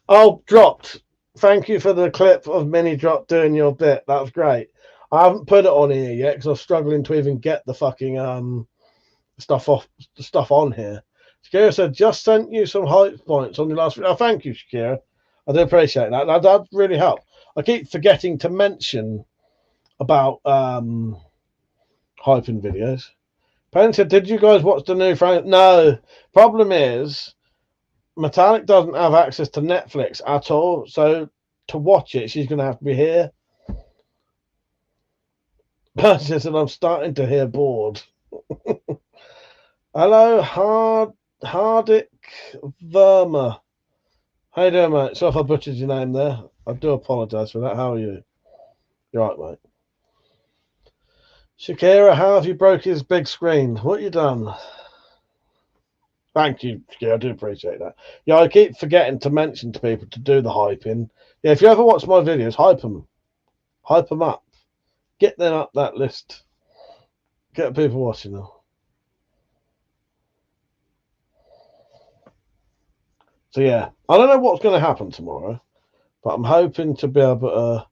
Oh, dropped. Thank you for the clip of Mini Drop doing your bit. That was great. I haven't put it on here yet because I'm struggling to even get the fucking stuff on here. Shakira said, "Just sent you some hype points on your last video." Oh, thank you, Shakira. I do appreciate that. That really helped. I keep forgetting to mention about hyping videos. Penn said, "Did you guys watch the new Frank?" No. Problem is, Metallic doesn't have access to Netflix at all, so to watch it, she's going to have to be here. But she said, "I'm starting to hear bored." Hello, Hardick Verma. How you doing, mate? Sorry if I butchered your name there. I do apologise for that. How are you? You're right, mate. Shakira, how have you broke his big screen? What you done? Thank you, Shakira. I do appreciate that. Yeah, I keep forgetting to mention to people to do the hyping. Yeah, if you ever watch my videos, hype them. Hype them up. Get them up that list. Get people watching now. So yeah, I don't know what's going to happen tomorrow, but I'm hoping to be able to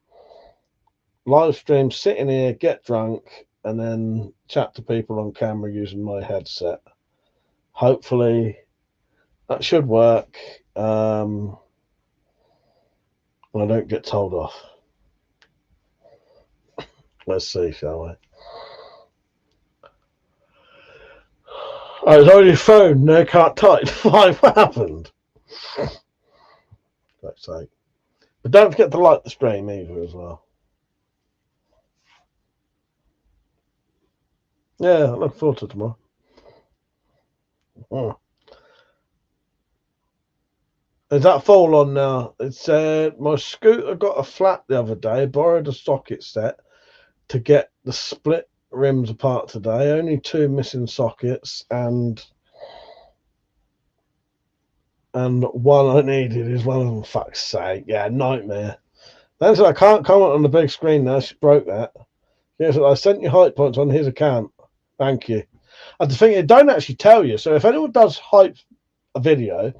live stream, sit in here, get drunk, and then chat to people on camera using my headset. Hopefully that should work. I don't get told off. Let's see, shall we? Oh, it's on your phone. No, can't type. What happened? Let's say. But don't forget to like the stream either as well. Yeah, I look forward to tomorrow. Oh. Is that full on now? It's my scooter got a flat the other day. Borrowed a socket set to get the split rims apart today. Only 2 missing sockets, and one I needed is one of them. Fuck's sake, yeah, nightmare. Then I can't comment on the big screen now. She broke that. Yes, I sent you hype points on his account. Thank you. And the thing, it don't actually tell you. So if anyone does hype a video,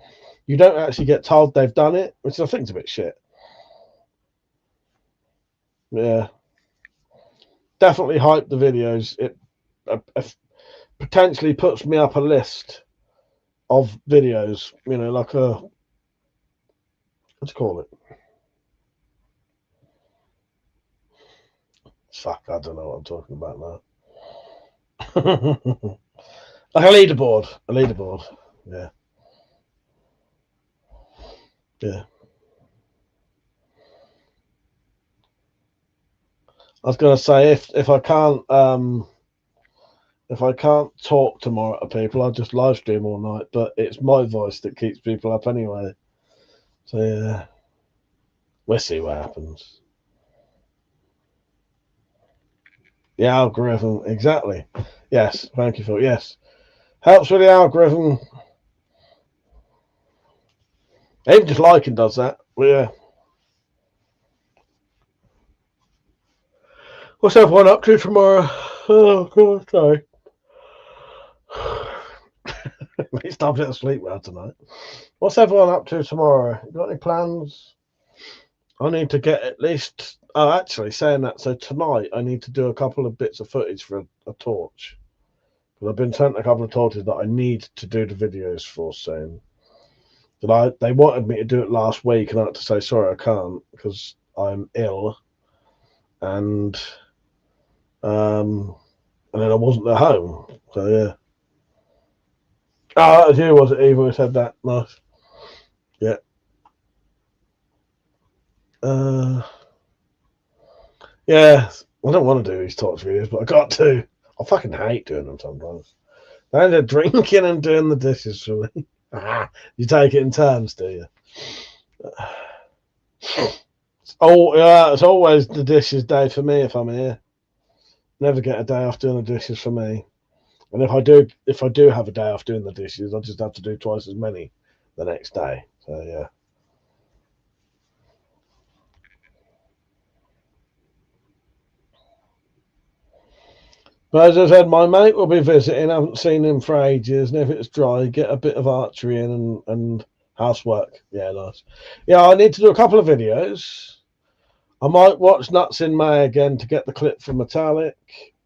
you don't actually get told they've done it, which I think is a bit shit. Yeah. Definitely hype the videos. It potentially puts me up a list of videos, you know, like a, what do you call it? Fuck, I don't know what I'm talking about now. Like a leaderboard. Yeah. Yeah. I was gonna say if I can't talk tomorrow to people, I'll just live stream all night. But it's my voice that keeps people up anyway. So yeah, we'll see what happens. The algorithm, exactly. Yes, thank you for yes. Helps with the algorithm. Even just liking does that. But yeah. What's everyone up to tomorrow? Oh God, sorry. It's time to sleep well tonight. What's everyone up to tomorrow? You got any plans? I need to get at least. Oh, actually, saying that, so tonight I need to do a couple of bits of footage for a torch. Because I've been sent a couple of torches that I need to do the videos for soon. But they wanted me to do it last week, and I had to say sorry, I can't because I'm ill, and then I wasn't at home. So yeah. Oh, that was you, was it? Eva who said that. Nice. Yeah. Yeah, I don't want to do these torch videos, but I got to. I fucking hate doing them sometimes. I end up drinking and doing the dishes for me. You take it in turns, do you? Oh, yeah, it's always the dishes day for me if I'm here. Never get a day off doing the dishes for me. And if I do have a day off doing the dishes, I just have to do twice as many the next day. So yeah. But as I said, my mate will be visiting. I haven't seen him for ages, and if it's dry, get a bit of archery in and housework. Yeah, nice. Yeah, I need to do a couple of videos. I might watch Nuts in May again to get the clip from Metallic.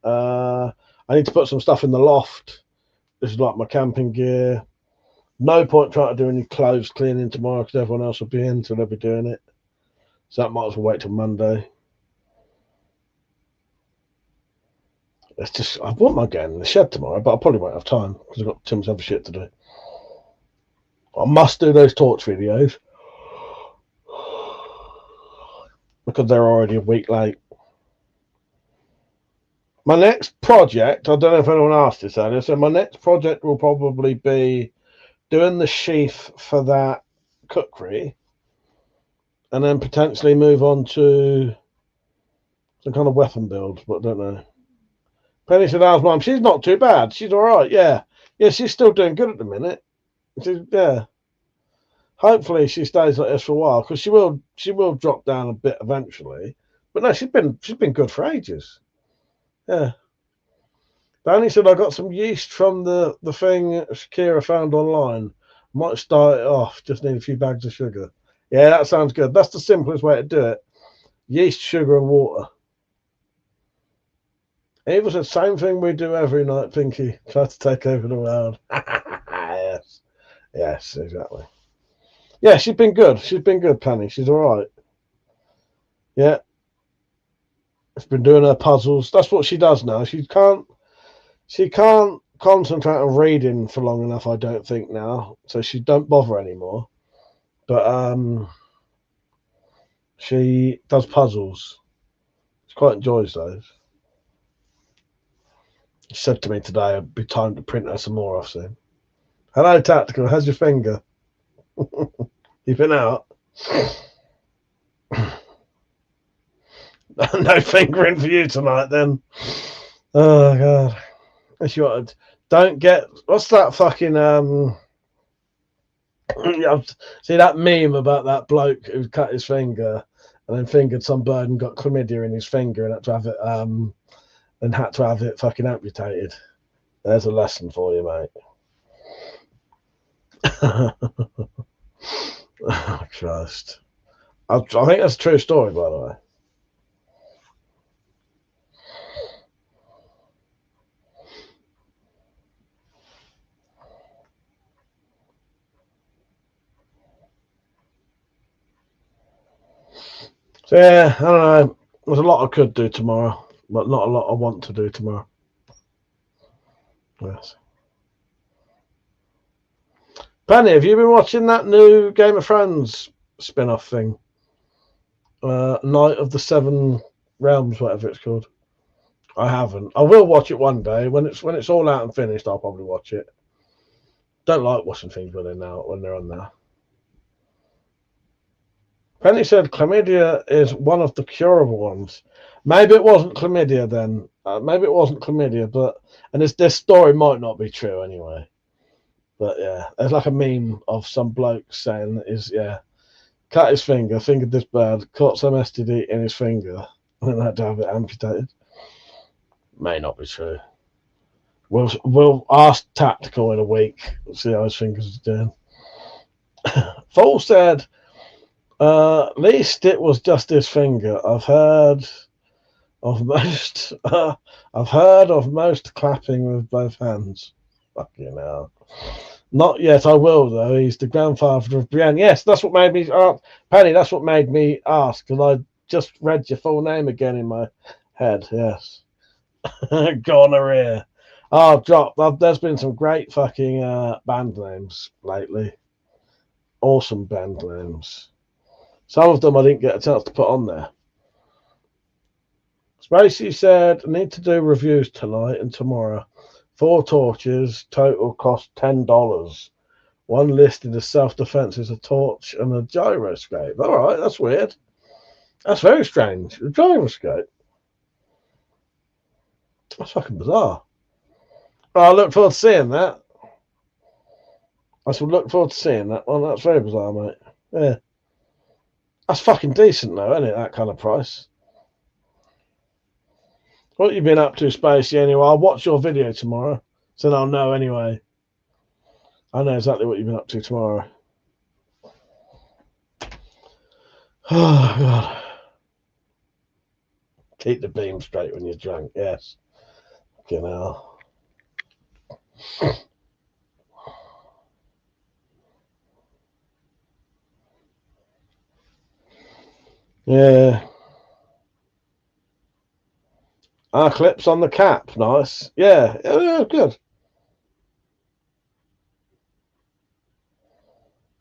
I need to put some stuff in the loft. This is like my camping gear. No point trying to do any clothes cleaning tomorrow because everyone else will be in, so they'll be doing it. So that might as well wait till Monday. It's just, I want my get in the shed tomorrow, but I probably won't have time because I've got too much other shit to do. I must do those torch videos because they're already a week late. My next project, I don't know if anyone asked this earlier, so my next project will probably be doing the sheath for that cookery and then potentially move on to some kind of weapon build, but I don't know. Penny said, how's mum? She's not too bad. She's all right, yeah. Yeah, she's still doing good at the minute. Yeah. Hopefully she stays like this for a while because she will drop down a bit eventually. But no, she's been good for ages. Yeah. Danny said, I got some yeast from the thing Shakira found online. Might start it off. Just need a few bags of sugar. Yeah, that sounds good. That's the simplest way to do it. Yeast, sugar, and water. Eva said, same thing we do every night, Pinky. Try to take over the world. Yes. Yes, exactly. Yeah, she's been good. She's been good, Penny. She's all right. Yeah. She's been doing her puzzles. That's what she does now. She can't concentrate on reading for long enough, I don't think, now. So she don't bother anymore. But she does puzzles. She quite enjoys those. She said to me today, it'd be time to print her some more off soon. Hello, Tactical. How's your finger? You've been out? No fingering for you tonight, then. Oh, God. If you want to, don't get... What's that fucking... see that meme about that bloke who cut his finger and then fingered some bird and got chlamydia in his finger and had to have it fucking amputated. There's a lesson for you, mate. Oh, Christ. I think that's a true story, by the way. So, yeah, I don't know. There's a lot I could do tomorrow, but not a lot I want to do tomorrow. Yes. Penny, have you been watching that new Game of Thrones spin-off thing? Night of the Seven Realms, whatever it's called. I haven't. I will watch it one day. When it's all out and finished, I'll probably watch it. Don't like watching things when they're on there. Penny said chlamydia is one of the curable ones. Maybe it wasn't chlamydia then. Maybe it wasn't chlamydia, and this story might not be true anyway. But yeah, there's like a meme of some bloke saying cut his finger, fingered this bird, caught some STD in his finger, and then had to have it amputated. May not be true. We'll ask Tactical in a week. We'll see how his fingers are doing. Fool said, at least it was just his finger. I've heard of most clapping with both hands. Fucking hell. Not yet, I will though. He's the grandfather of Brienne. Yes, that's what made me Penny, that's what made me ask, and I just read your full name again in my head. Yes. Gonorrhea. Oh, there's been some great fucking band names lately. Awesome band names. Some of them I didn't get a chance to put on there. Spacey said, I need to do reviews tonight and tomorrow. 4 torches, total cost $10. One listed as self-defense is a torch and a gyroscope. All right, that's weird. That's very strange. A gyroscope. That's fucking bizarre. Oh, I look forward to seeing that. I shall look forward to seeing that one. That's very bizarre, mate. Yeah. That's fucking decent, though, isn't it? That kind of price. What you been up to, Spacey, anyway? I'll watch your video tomorrow, so then I'll know anyway. I know exactly what you've been up to tomorrow. Oh, God. Keep the beam straight when you're drunk, yes. You know. Yeah. Clips on the cap, nice. Yeah, good.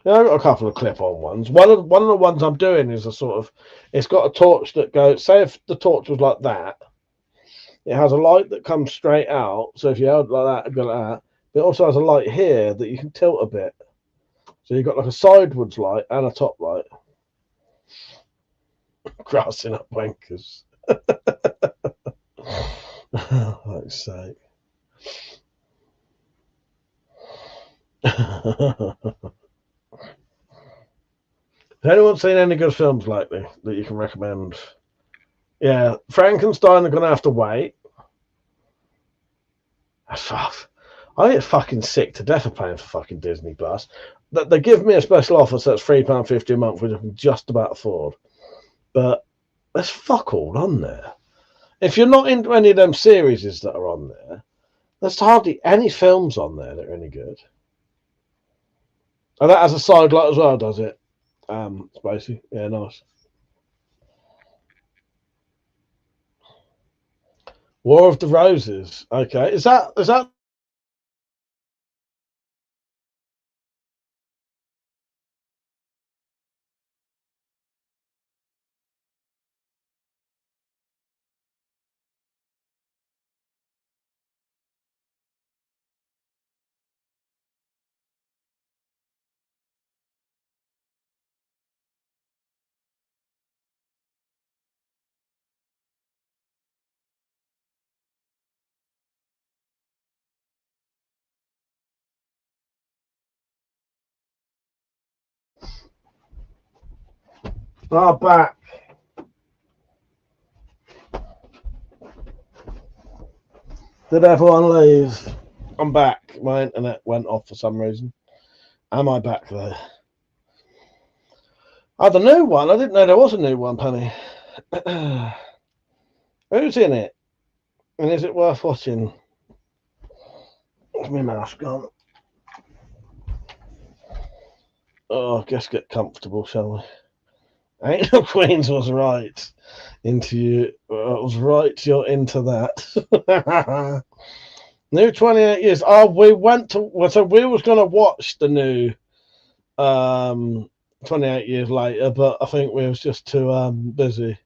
Yeah, I've got a couple of clip-on ones. One of the ones I'm doing is a sort of, it's got a torch that goes. Say if the torch was like that, it has a light that comes straight out. So if you held it like that, it'd go like that. But it also has a light here that you can tilt a bit. So you've got like a sideways light and a top light. Grassing up wankers. Oh, fuck's sake. Has anyone seen any good films lately that you can recommend? Yeah, Frankenstein are going to have to wait. I get fucking sick to death of paying for fucking Disney Plus. They give me a special offer, so it's £3.50 a month, which I can just about afford. But there's fuck all on there. If you're not into any of them series that are on there, there's hardly any films on there that are any good. And that has a side lot as well, does it? Spicy. Yeah, nice. War of the Roses. Okay. Is that back? Did everyone leave? I'm back. My internet went off for some reason. Am I back though? Oh, the new one. I didn't know there was a new one, Penny. Who's in it? And is it worth watching? Where's my mask gone? Oh, I guess get comfortable, shall we? Angel Queens was right. Into you. Was right. You're into that. New 28 years. Oh, we went to. So we was going to watch the new 28 years later, but I think we was just too busy.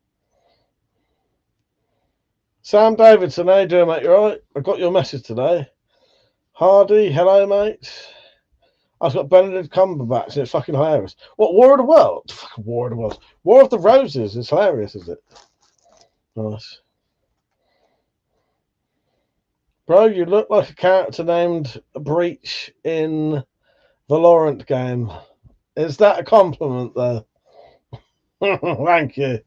Sam Davidson, how you doing, mate? You alright? I got your message today. Hardy, hello, mate. I've got Benedict Cumberbatch, and it's fucking hilarious. What, War of the World? Fucking War of the World. War of the Roses is hilarious, is it? Nice. Bro, you look like a character named Breach in Valorant game. Is that a compliment, though? Thank you.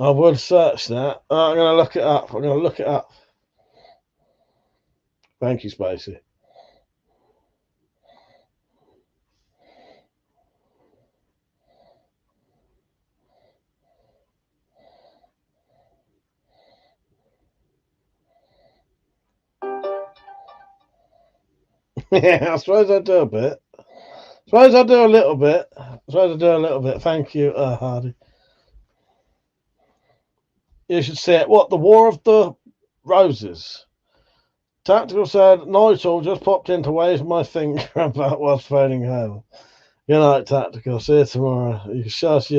I would search that. I'm going to look it up. Thank you, Spacey. Yeah, I suppose I do a bit. Suppose I do a little bit. Thank you, Hardy. You should see it. What, the War of the Roses? Tactical said, Nigel just popped in to wave my finger about what's phoning home. Good night, Tactical. See you tomorrow. You can show us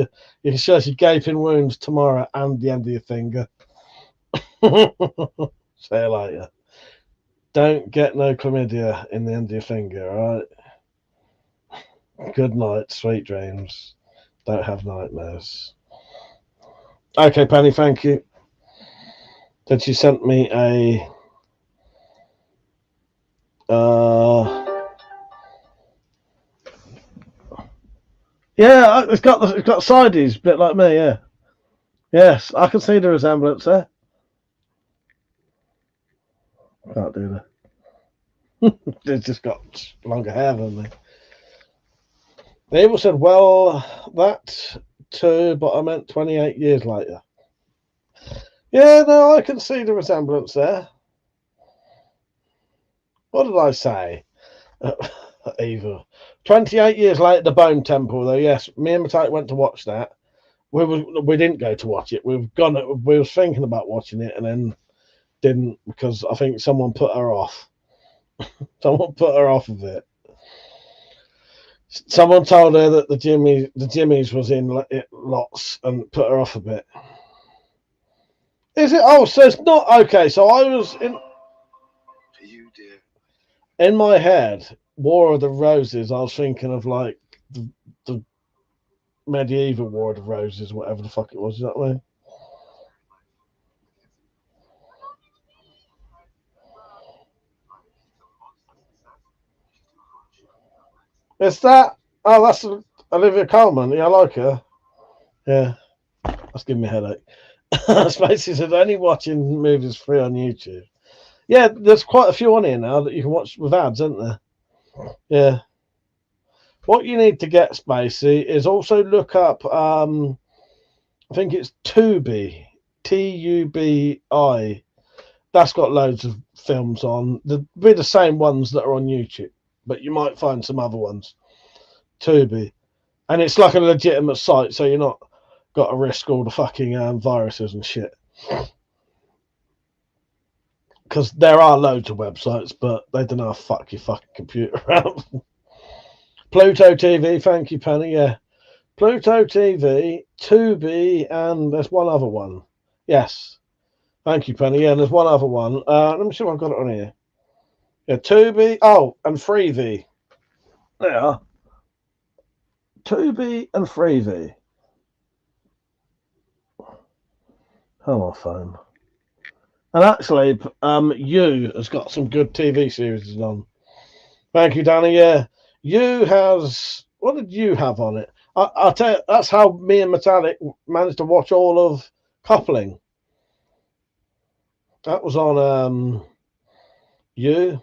your gaping wounds tomorrow and the end of your finger. See you later. Don't get no chlamydia in the end of your finger, all right? Good night, sweet dreams. Don't have nightmares. Okay, Penny, thank you. Then she sent me a yeah, it's got sides, a bit like me, yeah. Yes, I can see the resemblance there. Can't do that. It's just got longer hair than me. Abel said, well, that too, but I meant 28 years later. Yeah, no, I can see the resemblance there. What did I say? Eva. 28 years later, the Bone Temple, though. Yes, me and Matai went to watch that. We didn't go to watch it. We were thinking about watching it and then didn't because I think someone put her off. Someone put her off of it. Someone told her that the Jimmy's was in it lots and put her off a bit. Is it? Oh, so it's not okay. So I was in my head, War of the Roses. I was thinking of like the medieval War of the Roses, whatever the fuck it was. Is that way? Is that? Oh, that's Olivia Colman. Yeah, I like her. Yeah, that's giving me a headache. Spacey said only watching movies free on YouTube. Yeah, there's quite a few on here now that you can watch with ads, isn't there? Yeah. What you need to get, Spacey, is also look up. I think it's Tubi, Tubi. That's got loads of films on. They'll be the same ones that are on YouTube, but you might find some other ones. Tubi, and it's like a legitimate site, so you're not got to risk all the fucking viruses and shit. Because there are loads of websites, but they don't know how to fuck your fucking computer up. Pluto TV, thank you, Penny. Yeah, Pluto TV, Tubi, and there's one other one. Yes, thank you, Penny. Yeah, there's one other one. Let me see if I've got it on here. Yeah, Tubi. Oh, and Freevee. There. Tubi and Freevee. Oh, my phone. And actually, You has got some good TV series on. Thank you, Danny. Yeah, You has. What did You have on it? I'll tell you, that's how me and Metallic managed to watch all of Coupling. That was on You.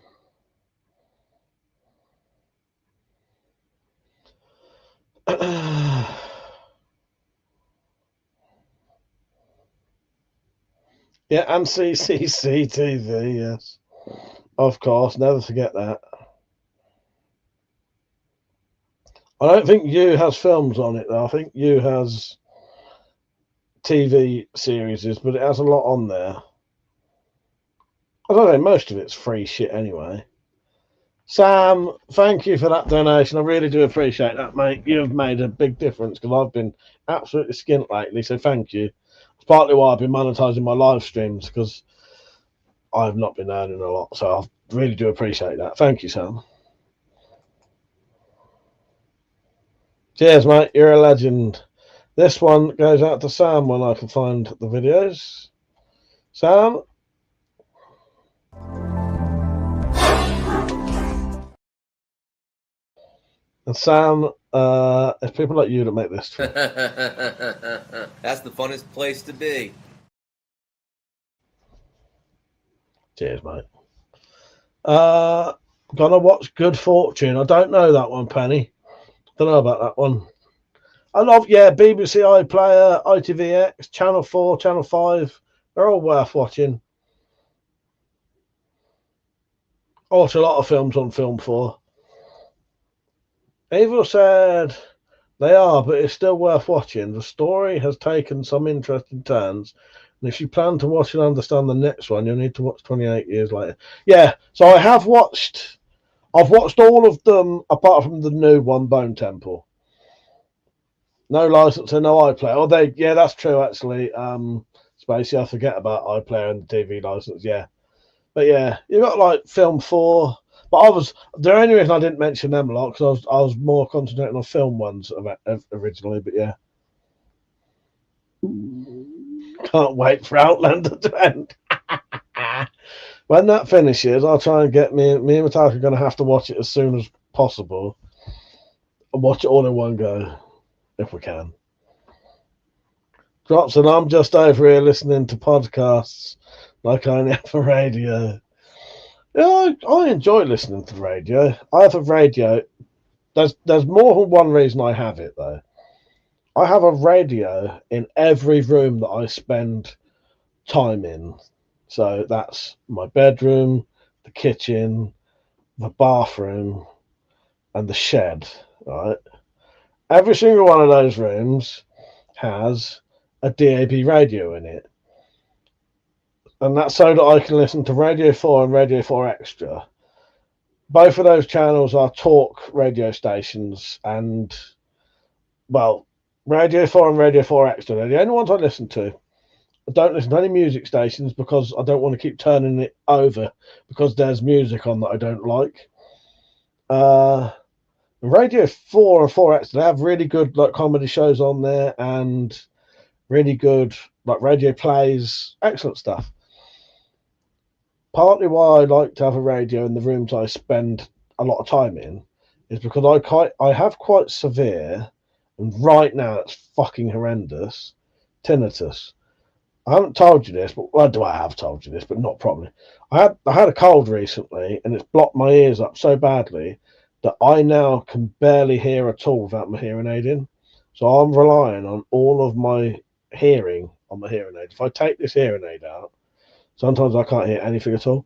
Yeah, and CCC TV, yes. Of course, never forget that. I don't think You has films on it, though. I think You has TV series, but it has a lot on there. I don't know, most of it's free shit anyway. Sam, thank you for that donation. I really do appreciate that, mate. You've made a big difference because I've been absolutely skint lately, so thank you. It's partly why I've been monetizing my live streams because I've not been earning a lot, so I really do appreciate that. Thank you, Sam. Cheers, mate. You're a legend. This one goes out to Sam when I can find the videos. Sam? And Sam, it's people like you that make this. That's the funnest place to be. Cheers, mate. Gonna watch Good Fortune. I don't know that one, Penny. Don't know about that one. I love, BBC iPlayer, ITVX, Channel 4, Channel 5. They're all worth watching. I watch a lot of films on Film 4. Evil said they are, but it's still worth watching. The story has taken some interesting turns, and if you plan to watch and understand the next one, you'll need to watch 28 years later. Yeah, so I've watched all of them apart from the new one, Bone Temple. No license and no iPlayer. Yeah, that's true actually. Spacey, I forget about iPlayer and the TV license. Yeah, but yeah, you got like Film 4. But the only reason I didn't mention them a lot because I was more concentrating on film ones originally. But yeah, can't wait for Outlander to end. When that finishes, I'll try and get me and Metallica are going to have to watch it as soon as possible and watch it all in one go if we can. Drops, and I'm just over here listening to podcasts like I only have a radio. Yeah, I enjoy listening to the radio. I have a radio. There's more than one reason I have it, though. I have a radio in every room that I spend time in. So that's my bedroom, the kitchen, the bathroom, and the shed, right? Every single one of those rooms has a DAB radio in it. And that's so that I can listen to Radio 4 and Radio 4 Extra. Both of those channels are talk radio stations, and, well, Radio 4 and Radio 4 Extra, they're the only ones I listen to. I don't listen to any music stations because I don't want to keep turning it over because there's music on that I don't like. Radio 4 and 4 Extra, they have really good like comedy shows on there and really good like radio plays, excellent stuff. Partly why I like to have a radio in the rooms I spend a lot of time in is because I have quite severe, and right now it's fucking horrendous, tinnitus. I haven't told you this, but well, I have told you this, but not properly. I had a cold recently, and it's blocked my ears up so badly that I now can barely hear at all without my hearing aid in. So I'm relying on all of my hearing on my hearing aid. If I take this hearing aid out, sometimes I can't hear anything at all.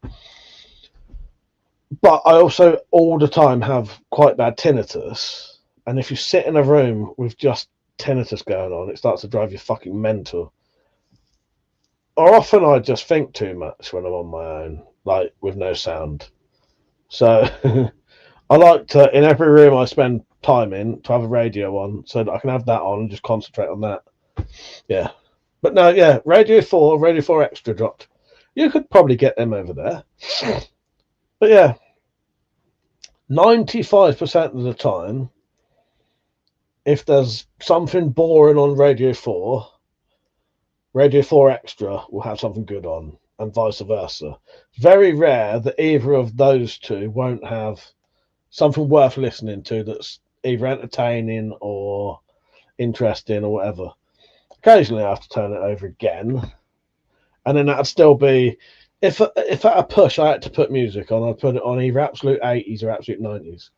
But I also all the time have quite bad tinnitus, and if you sit in a room with just tinnitus going on, it starts to drive you fucking mental. Or often I just think too much when I'm on my own, like with no sound. So I like to, in every room I spend time in, to have a radio on so that I can have that on and just concentrate on that. Yeah. But no, yeah, Radio 4 Extra dropped. You could probably get them over there. But yeah, 95% of the time, if there's something boring on Radio 4 Extra will have something good on, and vice versa. It's very rare that either of those two won't have something worth listening to that's either entertaining or interesting or whatever. Occasionally I have to turn it over again, and then that'd still be, if at a push I had to put music on, I'd put it on either absolute 80s or absolute 90s.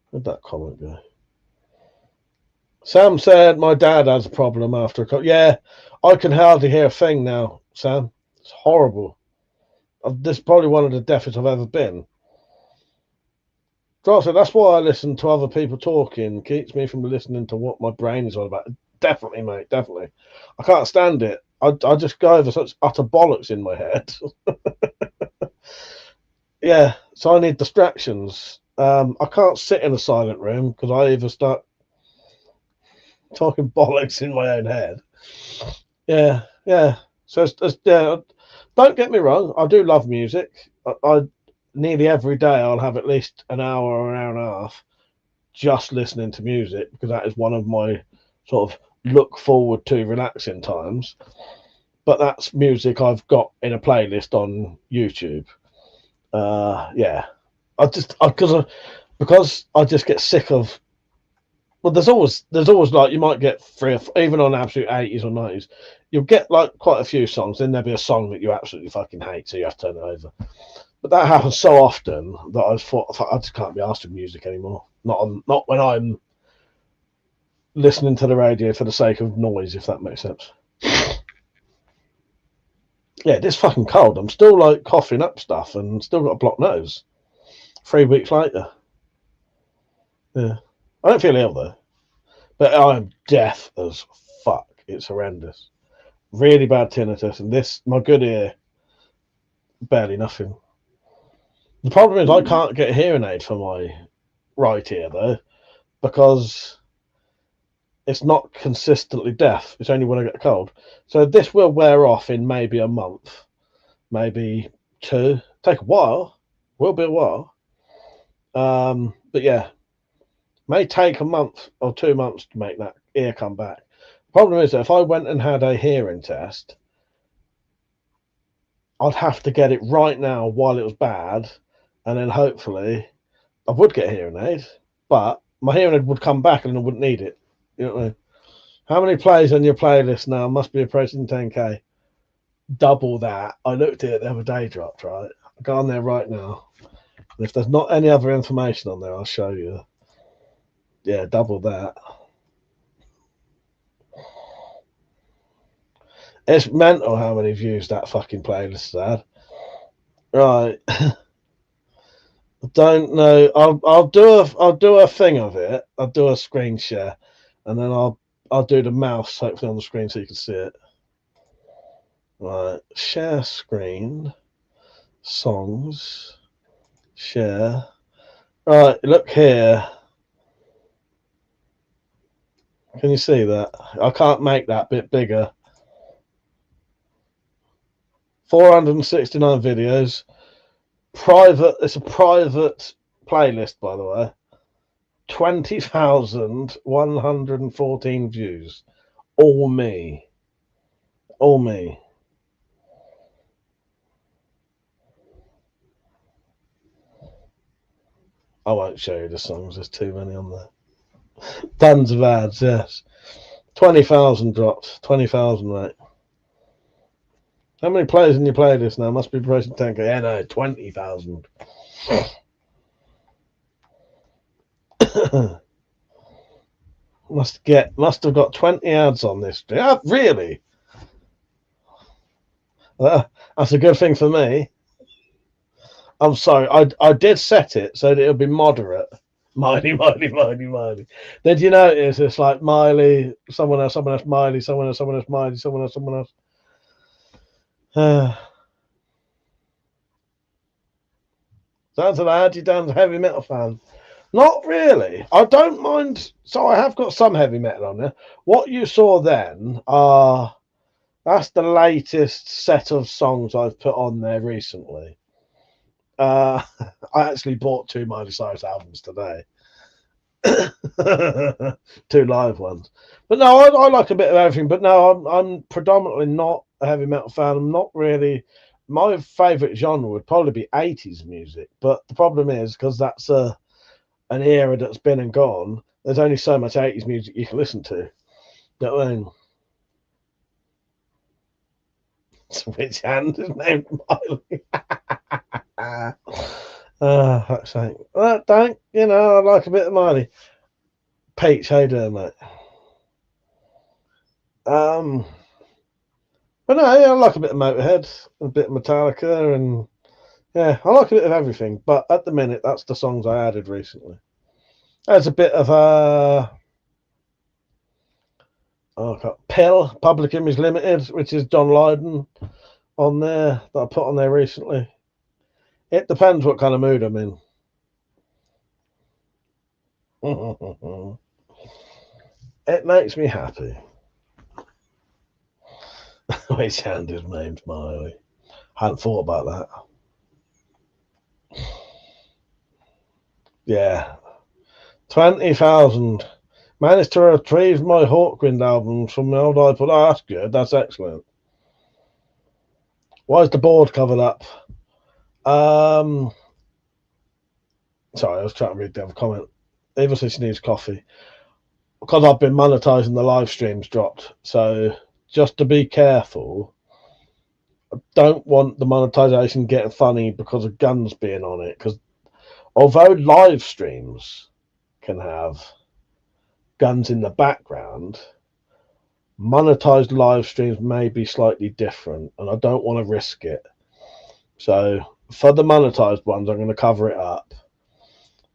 Where'd that comment go? Sam said my dad has a problem after a yeah, I can hardly hear a thing now, Sam. It's horrible. This is probably one of the deafest I've ever been. So that's why I listen to other people talking. Keeps me from listening to what my brain is all about. Definitely, mate, definitely. I can't stand it. I just go over such utter bollocks in my head. Yeah, so I need distractions. I can't sit in a silent room because I either start talking bollocks in my own head. Yeah. So yeah, don't get me wrong. I do love music. I nearly every day I'll have at least an hour or an hour and a half just listening to music because that is one of my sort of look forward to relaxing times. But that's music I've got in a playlist on YouTube. Yeah, because I just get sick of. Well, there's always like you might get three or even on absolute 80s or 90s, you'll get like quite a few songs. Then there'll be a song that you absolutely fucking hate, so you have to turn it over. But that happens so often that I thought I just can't be asked with music anymore. Not when I'm listening to the radio for the sake of noise, if that makes sense. Yeah, this fucking cold. I'm still like coughing up stuff and still got a blocked nose. 3 weeks later. Yeah. I don't feel ill though. But I'm deaf as fuck. It's horrendous. Really bad tinnitus. And this, my good ear, barely nothing. The problem is I can't get a hearing aid for my right ear though, because it's not consistently deaf. It's only when I get a cold. So this will wear off in maybe a month, maybe 2. Take a while. Will be a while. But yeah, may take a month or 2 months to make that ear come back. The problem is that if I went and had a hearing test, I'd have to get it right now while it was bad, and then hopefully I would get a hearing aid, but my hearing aid would come back and I wouldn't need it. You know what I mean? How many plays on your playlist now? Must be approaching 10k. Double that. I looked at it the other day, dropped, right? I go on there right now. And if there's not any other information on there, I'll show you. Yeah, double that. It's mental how many views that fucking playlist has had. Right. I don't know. I'll do a thing of it. I'll do a screen share, and then I'll do the mouse hopefully on the screen so you can see it. Right. Share screen. Songs. Share. Right. Look here. Can you see that? I can't make that bit bigger. 469 videos. Private. It's a private playlist, by the way. 20,114 views. All me. All me. I won't show you the songs. There's too many on there. Tons of ads, yes. 20,000 dropped. 20,000, mate. How many players can you play this now? Must be approaching 10k. Yeah, no, 20,000. must have got 20 ads on this. Really? That's a good thing for me. I'm sorry. I did set it so that it'll be moderate. Miley. Did you notice it's like Miley, someone else, Miley, someone else, Miley, someone else. Sounds like you down a heavy metal fan. Not really. I don't mind. So I have got some heavy metal on there. What you saw then that's the latest set of songs I've put on there recently. I actually bought 2 Miley Cyrus albums today. 2 live ones. But no, I like a bit of everything. But no, I'm predominantly not a heavy metal fan. I'm not really. My favourite genre would probably be 80s music. But the problem is, because that's an era that's been and gone, there's only so much 80s music you can listen to. You know what I mean? Which hand is named Miley? Fuck's sake. Well, don't, I like a bit of Miley. Peach, how you doing, mate? But no, I like a bit of Motorhead, a bit of Metallica, and yeah, I like a bit of everything. But at the minute, that's the songs I added recently. There's a bit of Pill, Public Image Limited, which is John Lydon on there that I put on there recently. It depends what kind of mood I'm in. It makes me happy. Which hand is named Miley? Hadn't thought about that. Yeah. 20,000. Managed to retrieve my Hawkwind albums from the old iPod. Oh, that's good. That's excellent. Why is the board covered up? Sorry, I was trying to read the other comment. Eva says she needs coffee. Because I've been monetizing, the live streams dropped. So just to be careful, I don't want the monetization getting funny because of guns being on it. Because although live streams can have guns in the background, monetized live streams may be slightly different, and I don't want to risk it. So for the monetized ones, I'm going to cover it up.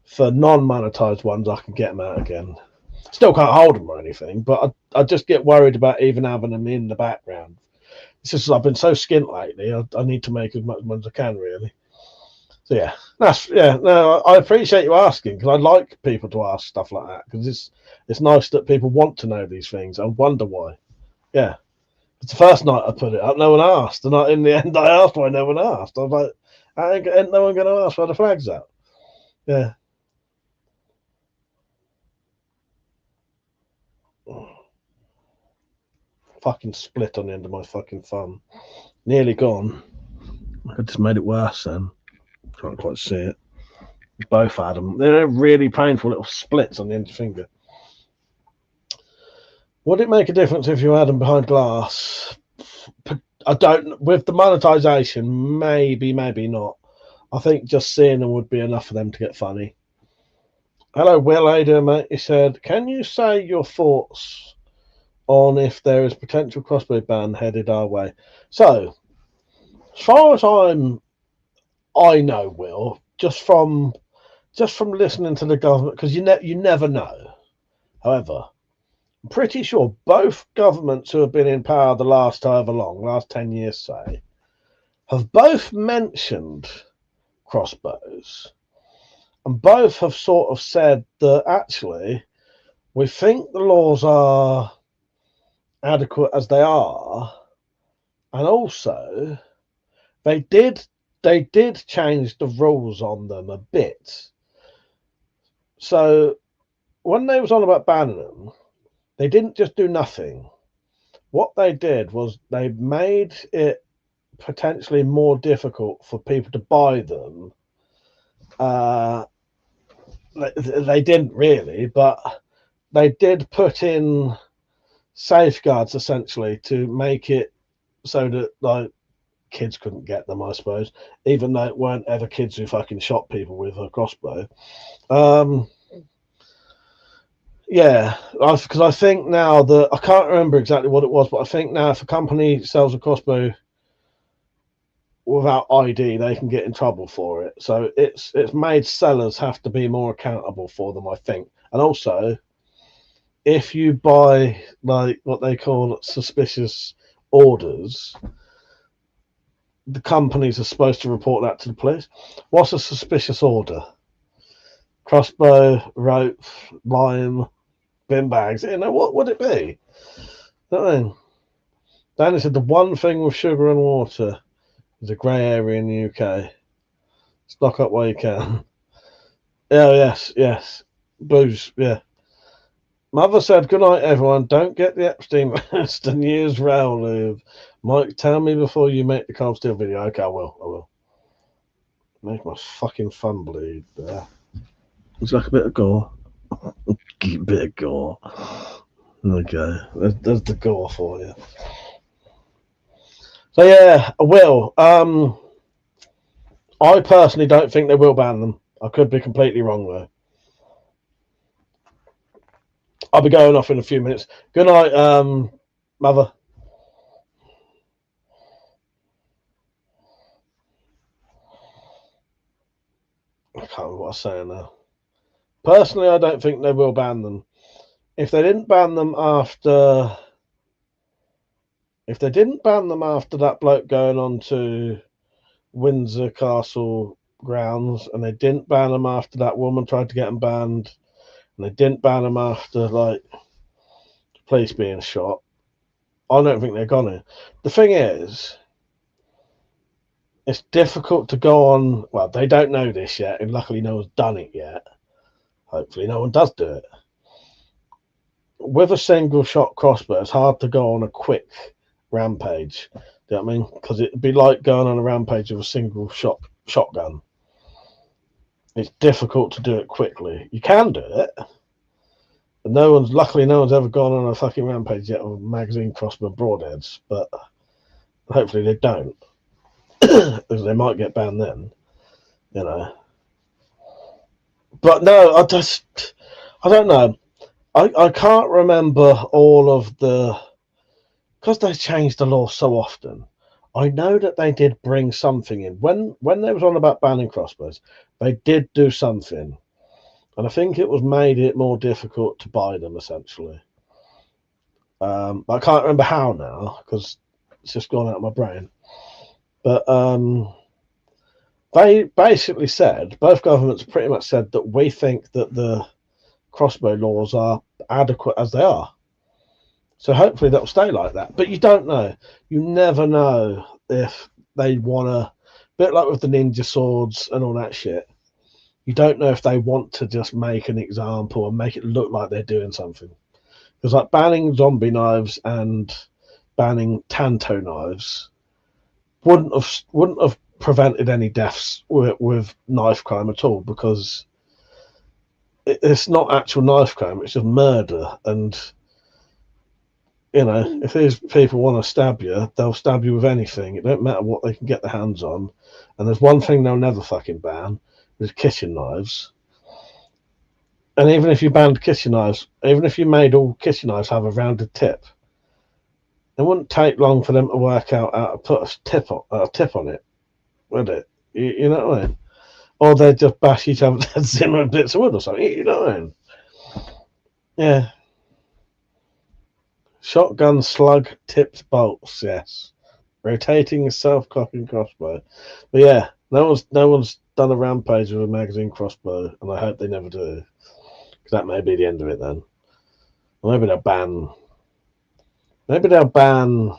For non-monetized ones, I can get them out again. Still can't hold them or anything, but I just get worried about even having them in the background. It's just I've been so skint lately. I need to make as much money as I can, really. So yeah, no, I appreciate you asking, because I like people to ask stuff like that, because it's nice that people want to know these things and wonder why. Yeah, it's the first night I put it up, no one asked, and in the end I asked why no one asked. I was like, ain't no one going to ask why the flag's out. Yeah. Fucking split on the end of my fucking thumb. Nearly gone. I just made it worse then. Can't quite see it. Both had them. They're really painful little splits on the end of your finger. Would it make a difference if you had them behind glass? I don't. With the monetization, maybe not. I think just seeing them would be enough for them to get funny. Hello, Will. How you doing, mate? He said, can you say your thoughts on if there is potential crossbow ban headed our way? So, as far as I know, Will, just from listening to the government, because you never know. However, I'm pretty sure both governments who have been in power the last however long, last 10 years, say, have both mentioned crossbows, and both have sort of said that actually we think the laws are adequate as they are, and also they did change the rules on them a bit. So when they was on about banning them, they didn't just do nothing. What they did was they made it potentially more difficult for people to buy them. They didn't really, but they did put in safeguards essentially to make it so that like kids couldn't get them, I suppose, even though it weren't ever kids who fucking shot people with a crossbow. Yeah, because I think now that I can't remember exactly what it was, but I think now if a company sells a crossbow without ID, they can get in trouble for it. So it's made sellers have to be more accountable for them, I think. And also, if you buy like what they call suspicious orders, the companies are supposed to report that to the police. What's a suspicious order? Crossbow, rope, lime, bin bags. You know, what would it be? I mean, Danny said the one thing with sugar and water is a grey area in the UK. Stock up while you can. Oh, yes. Booze, yeah. Mother said, good night, everyone. Don't get the Epstein list and use rail lube. Mike, tell me before you make the Cold Steel video. Okay, I will. Make my fucking thumb bleed there. It's like a bit of gore. A bit of gore. Okay, there's the gore for you. So yeah, I will. I personally don't think they will ban them. I could be completely wrong though. I'll be going off in a few minutes. Good night, Mother. I can't remember what I was saying now. Personally, I don't think they will ban them. If they didn't ban them after that bloke going on to Windsor Castle grounds, and they didn't ban them after that woman tried to get them banned, and they didn't ban them after like police being shot, I don't think they're gonna. The thing is, it's difficult to go on. Well, they don't know this yet, and luckily no one's done it yet. Hopefully no one does do it. With a single shot crossbow, it's hard to go on a quick rampage. Do you know what I mean? Because it'd be like going on a rampage with a single shotgun. It's difficult to do it quickly. You can do it, but luckily no one's ever gone on a fucking rampage yet with magazine crossbow broadheads. But hopefully they don't, because they might get banned then. You know. But no, I don't know. I can't remember all of the, because they changed the law so often. I know that they did bring something in when they was on about banning crossbows. They did do something, and I think it was made it more difficult to buy them essentially. I can't remember how now because it's just gone out of my brain. But they basically said, both governments pretty much said that we think that the crossbow laws are adequate as they are. So hopefully that'll stay like that. But you don't know. You never know if they want to, a bit like with the ninja swords and all that shit. You don't know if they want to just make an example and make it look like they're doing something. Because like banning zombie knives and banning tanto knives wouldn't have prevented any deaths with knife crime at all, because it's not actual knife crime, it's just murder. And you know, if these people want to stab you, they'll stab you with anything. It don't matter what they can get their hands on. And there's one thing they'll never fucking ban, is kitchen knives. And even if you banned kitchen knives, even if you made all kitchen knives have a rounded tip, it wouldn't take long for them to work out how to put a tip on it, would it? You know what I mean? Or they'd just bash each other's heads in with bits of wood or something. You know what I mean? Yeah. Shotgun slug tipped bolts, yes. Rotating self-cocking crossbow. But yeah, no one's done a rampage with a magazine crossbow, and I hope they never do. Because that may be the end of it then. Or maybe they'll ban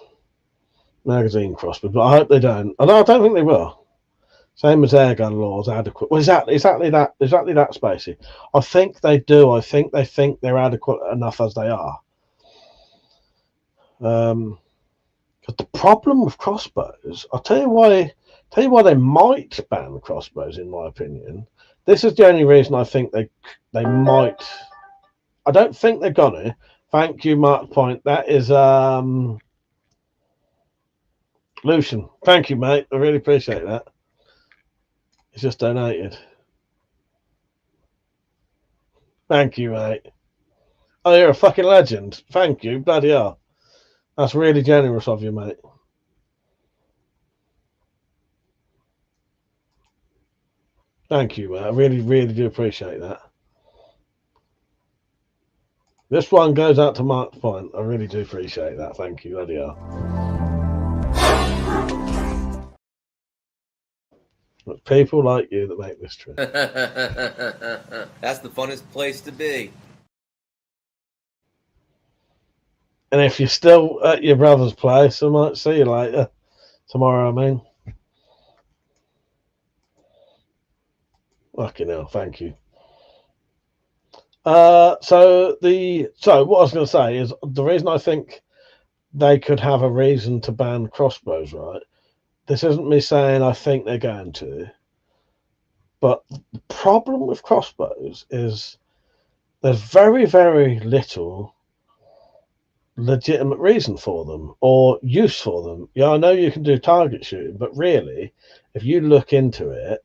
magazine crossbow, but I hope they don't. I don't think they will. Same as airgun laws, adequate. Well, exactly that, Spacey. I think they do. I think they think they're adequate enough as they are. But the problem with crossbows, I'll tell you why they might ban crossbows, in my opinion. This is the only reason I think they might I don't think they're gonna. Thank you, Mark Point. That is Lucian. Thank you, mate. I really appreciate that. It's just donated. Thank you, mate. Oh, you're a fucking legend. Thank you. Bloody hell. That's really generous of you, mate. Thank you, mate. I really, really do appreciate that. This one goes out to Mark's Point. I really do appreciate that. Thank you. Bloody hell. It's people like you that make this true. That's the funnest place to be. And if you're still at your brother's place, I might see you later. Tomorrow, I mean. Fucking hell, thank you. So what I was going to say is the reason I think they could have a reason to ban crossbows, right? This isn't me saying I think they're going to, but the problem with crossbows is there's very, very little legitimate reason for them or use for them. Yeah, I know you can do target shooting, but really, if you look into it,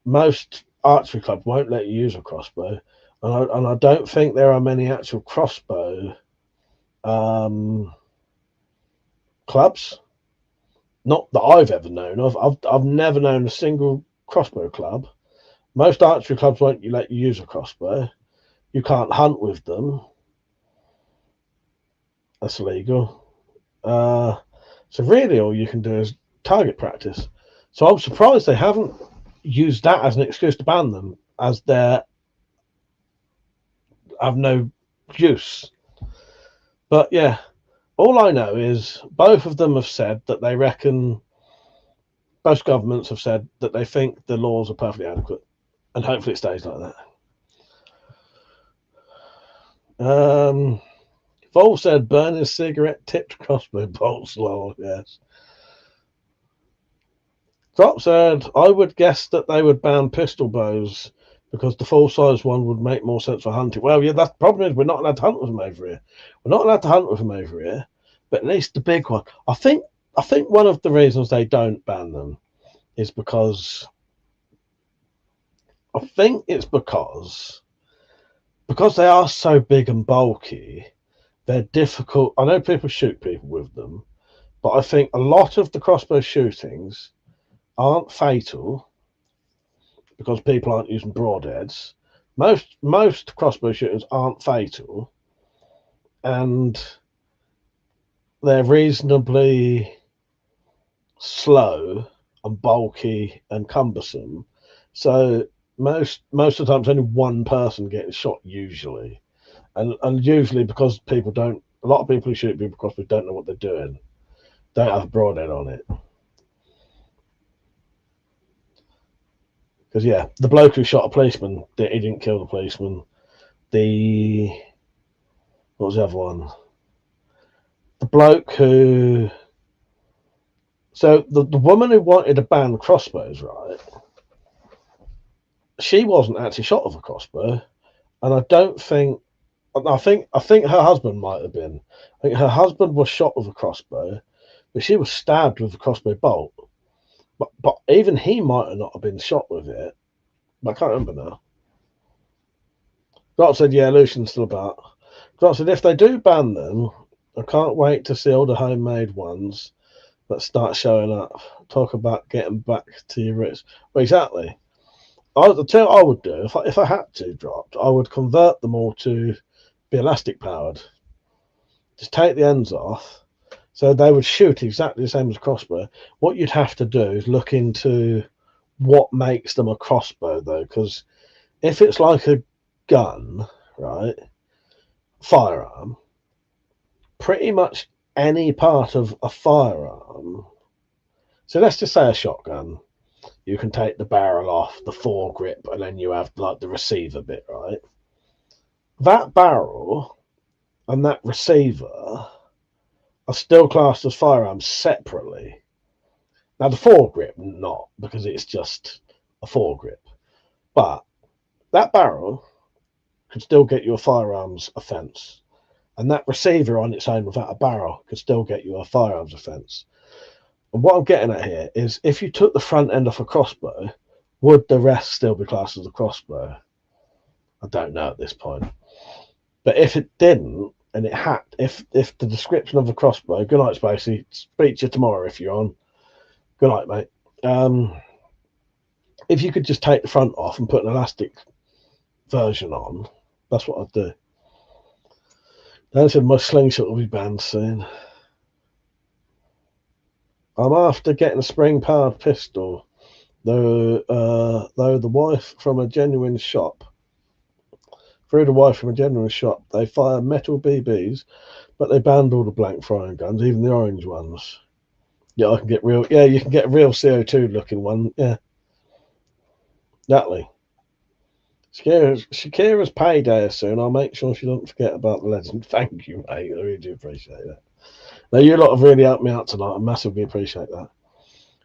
most archery clubs won't let you use a crossbow, and I don't think there are many actual crossbow clubs. Not that I've ever known of. I've never known a single crossbow club. Most archery clubs won't let you use a crossbow. You can't hunt with them. That's illegal. So really all you can do is target practice. So I'm surprised they haven't used that as an excuse to ban them, as they have no use. But yeah, all I know is both of them have said that they reckon, both governments have said that they think the laws are perfectly adequate, and hopefully it stays like that. Vol said burn his cigarette tipped crossbow bolts. Lol, yes. Drop said I would guess that they would ban pistol bows because the full size one would make more sense for hunting. Well, yeah, that's the problem is we're not allowed to hunt with them over here. We're not allowed to hunt with them over here, but at least the big one. I think one of the reasons they don't ban them is because because they are so big and bulky, they're difficult. I know people shoot people with them, but I think a lot of the crossbow shootings aren't fatal because people aren't using broadheads. Most crossbow shootings aren't fatal, and they're reasonably slow and bulky and cumbersome. So most of the time, it's only one person getting shot usually, and usually because a lot of people who shoot people crossbow don't know what they're doing, don't have a broadhead on it. Because yeah, the bloke who shot a policeman, he didn't kill the policeman. What was the other one? The bloke who. So the woman who wanted to ban crossbows, right? She wasn't actually shot with a crossbow, and I think her husband might have been. I think her husband was shot with a crossbow, but she was stabbed with a crossbow bolt. But even he might have not have been shot with it. But I can't remember now. Grot said, yeah, Lucian's still about. Grot said, if they do ban them, I can't wait to see all the homemade ones that start showing up. Talk about getting back to your roots. Well, exactly. I'll tell you what I would do. If I had to drop, I would convert them all to be elastic powered. Just take the ends off. So they would shoot exactly the same as a crossbow. What you'd have to do is look into what makes them a crossbow, though, because if it's like a gun, right, firearm, pretty much any part of a firearm. So let's just say a shotgun. You can take the barrel off, the foregrip, and then you have like the receiver bit, right? That barrel and that receiver are still classed as firearms separately. Now the foregrip, not, because it's just a foregrip. But that barrel could still get you a firearms offence. And that receiver on its own without a barrel could still get you a firearms offence. And what I'm getting at here is if you took the front end off a crossbow, would the rest still be classed as a crossbow? I don't know at this point. But if it didn't, and it had, if the description of the crossbow, good night, Spacey, speak to you tomorrow if you're on. Good night, mate. If you could just take the front off and put an elastic version on, that's what I'd do. Dan said my slingshot will be banned soon. I'm after getting a spring-powered pistol, though the wife from a genuine shop. Through the wife from a genuine shop, they fire metal BBs, but they banned all the blank firing guns, even the orange ones. Yeah, I can get real. Yeah, you can get a real CO2 looking one. Yeah, exactly. Shakira's payday soon. I'll make sure she doesn't forget about the legend. Thank you, mate. I really do appreciate that. Now, you lot have really helped me out tonight. I massively appreciate that.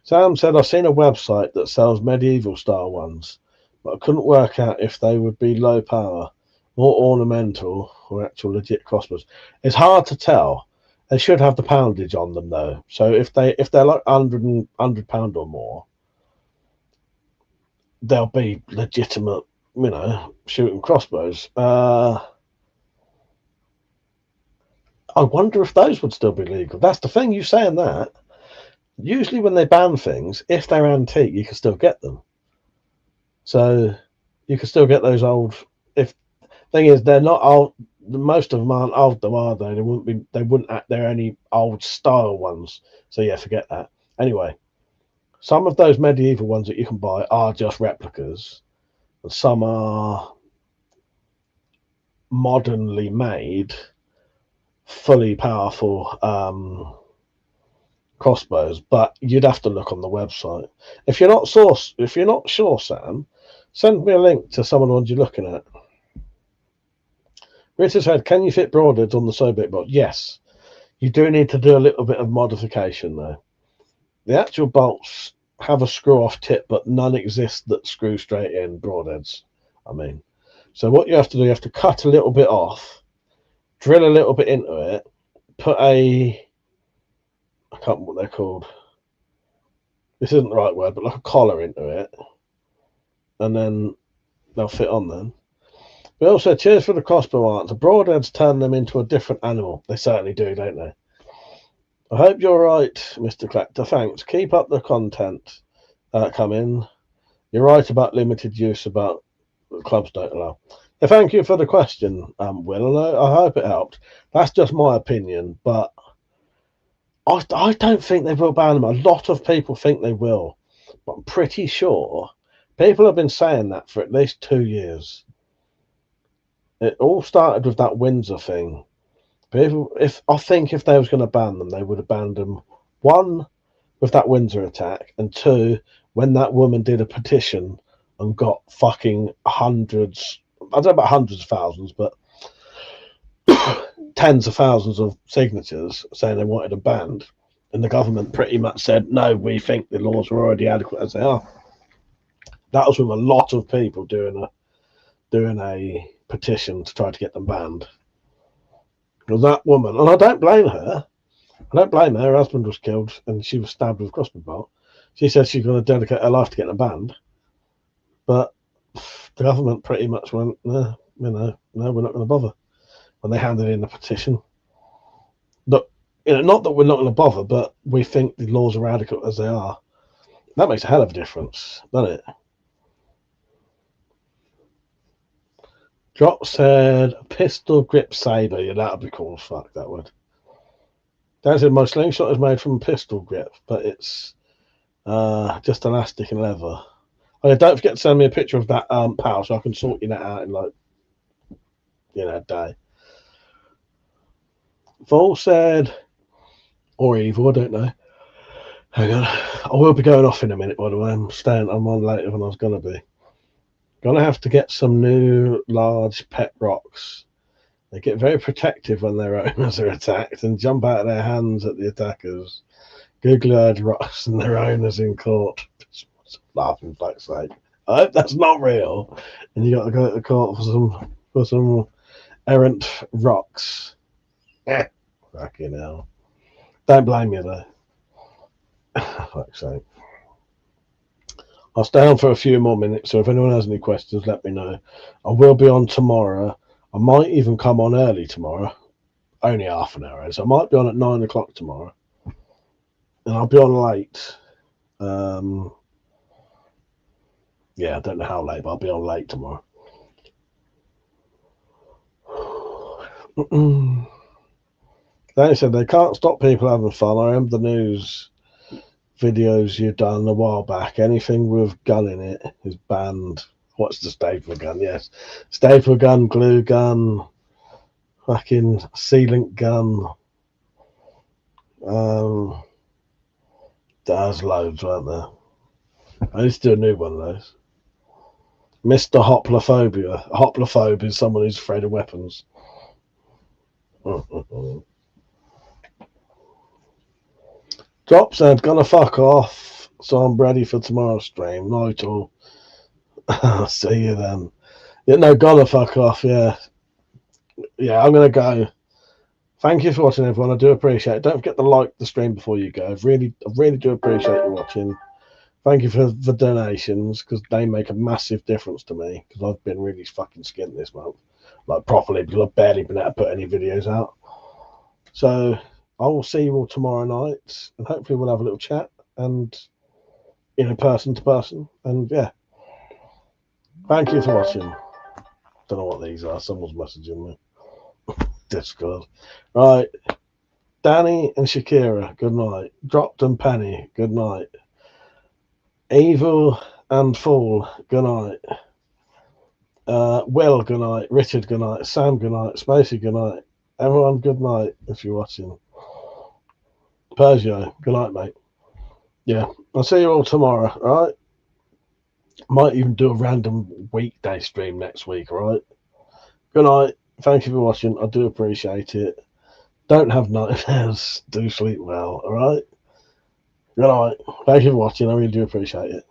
Sam said, I've seen a website that sells medieval style ones, but I couldn't work out if they would be low power, more ornamental, or actual legit crossbows. It's hard to tell. They should have the poundage on them, though. So if they're like £100 or more, they'll be legitimate, shooting crossbows. I wonder if those would still be legal. That's the thing, you saying that. Usually when they ban things, if they're antique, you can still get them. So you can still get those old. If thing is, they're not old. Most of them aren't old, though, are they? They wouldn't. They're any old style ones. So yeah, forget that. Anyway, some of those medieval ones that you can buy are just replicas, and some are modernly made, fully powerful crossbows. But you'd have to look on the website. If you're not sure, Sam, send me a link to some of the ones you're looking at. Rita said, can you fit broadheads on the Sobek bolt? Yes. You do need to do a little bit of modification, though. The actual bolts have a screw-off tip, but none exist that screw straight in broadheads. So what you have to do, you have to cut a little bit off, drill a little bit into it, put I can't remember what they're called. This isn't the right word, but like a collar into it, and then they'll fit on then. We also cheers for the crossbow art. The broadheads turn them into a different animal. They certainly do, don't they? I hope you're right, Mr. Collector. Thanks. Keep up the content coming. You're right about limited use, about clubs don't allow. Yeah, thank you for the question, Will. And I hope it helped. That's just my opinion, but I don't think they will ban them. A lot of people think they will, but I'm pretty sure people have been saying that for at least 2 years. It all started with that Windsor thing. People, if they was going to ban them, they would have banned them. 1, with that Windsor attack, and 2, when that woman did a petition and got fucking hundreds, I don't know about hundreds of thousands, but tens of thousands of signatures saying they wanted them banned. And the government pretty much said, no, we think the laws are already adequate as they are. That was with a lot of people doing a petition to try to get them banned. Because that woman, and I don't blame her. Her husband was killed and she was stabbed with a crossbow bolt. She said she's going to dedicate her life to getting them banned. But the government pretty much went, no, we're not going to bother. When they handed in the petition. But, not that we're not going to bother, but we think the laws are adequate as they are. That makes a hell of a difference, doesn't it? Drop said, pistol grip saber. Yeah, that would be cool as fuck, that would. Dan said, my slingshot is made from a pistol grip, but it's just elastic and leather. Okay, don't forget to send me a picture of that pal so I can sort you that out in a day. Vol said, or evil, I don't know. Hang on. I will be going off in a minute, by the way. I'm on later than I was going to be. Gonna have to get some new large pet rocks. They get very protective when their owners are attacked and jump out of their hands at the attackers. Googly-eyed rocks and their owners in court. Laughing, fuck's sake. I hope that's not real. And you got to go to court for some for some errant rocks. Fucking hell. Don't blame me though. Fuck's sake. I'll stay on for a few more minutes, so if anyone has any questions, let me know. I will be on tomorrow. I might even come on early tomorrow. Only half an hour, so I might be on at 9 o'clock tomorrow. And I'll be on late. Yeah, I don't know how late, but I'll be on late tomorrow. They said they can't stop people having fun. I remember the news videos you've done a while back. Anything with gun in it is banned. What's the stapler gun? Yes. Stapler gun, glue gun, fucking sealant gun. There's loads, weren't there? I used to do a new one of those. Mr. Hoplophobia. A hoplophobe is someone who's afraid of weapons. Drop said, gonna fuck off, so I'm ready for tomorrow's stream. Night all. See you then. Yeah, no, gonna fuck off, yeah. Yeah, I'm gonna go. Thank you for watching, everyone. I do appreciate it. Don't forget to like the stream before you go. I really do appreciate you watching. Thank you for the donations, because they make a massive difference to me, because I've been really fucking skint this month. Like, properly, because I've barely been able to put any videos out. So, I will see you all tomorrow night, and hopefully we'll have a little chat, and, you know, person to person, and yeah. Thank you for watching. Don't know what these are. Someone's messaging me. Discord. Right. Danny and Shakira, good night. Dropped and Penny, good night. Evil and Fool, good night. Will, good night. Richard, good night. Sam, good night. Spacey, good night. Everyone, good night if you're watching. Persia, good night, mate. Yeah, I'll see you all tomorrow, right? Might even do a random weekday stream next week, right? Good night. Thank you for watching. I do appreciate it. Don't have nightmares. Do sleep well, all right? Good night. Thank you for watching. I really do appreciate it.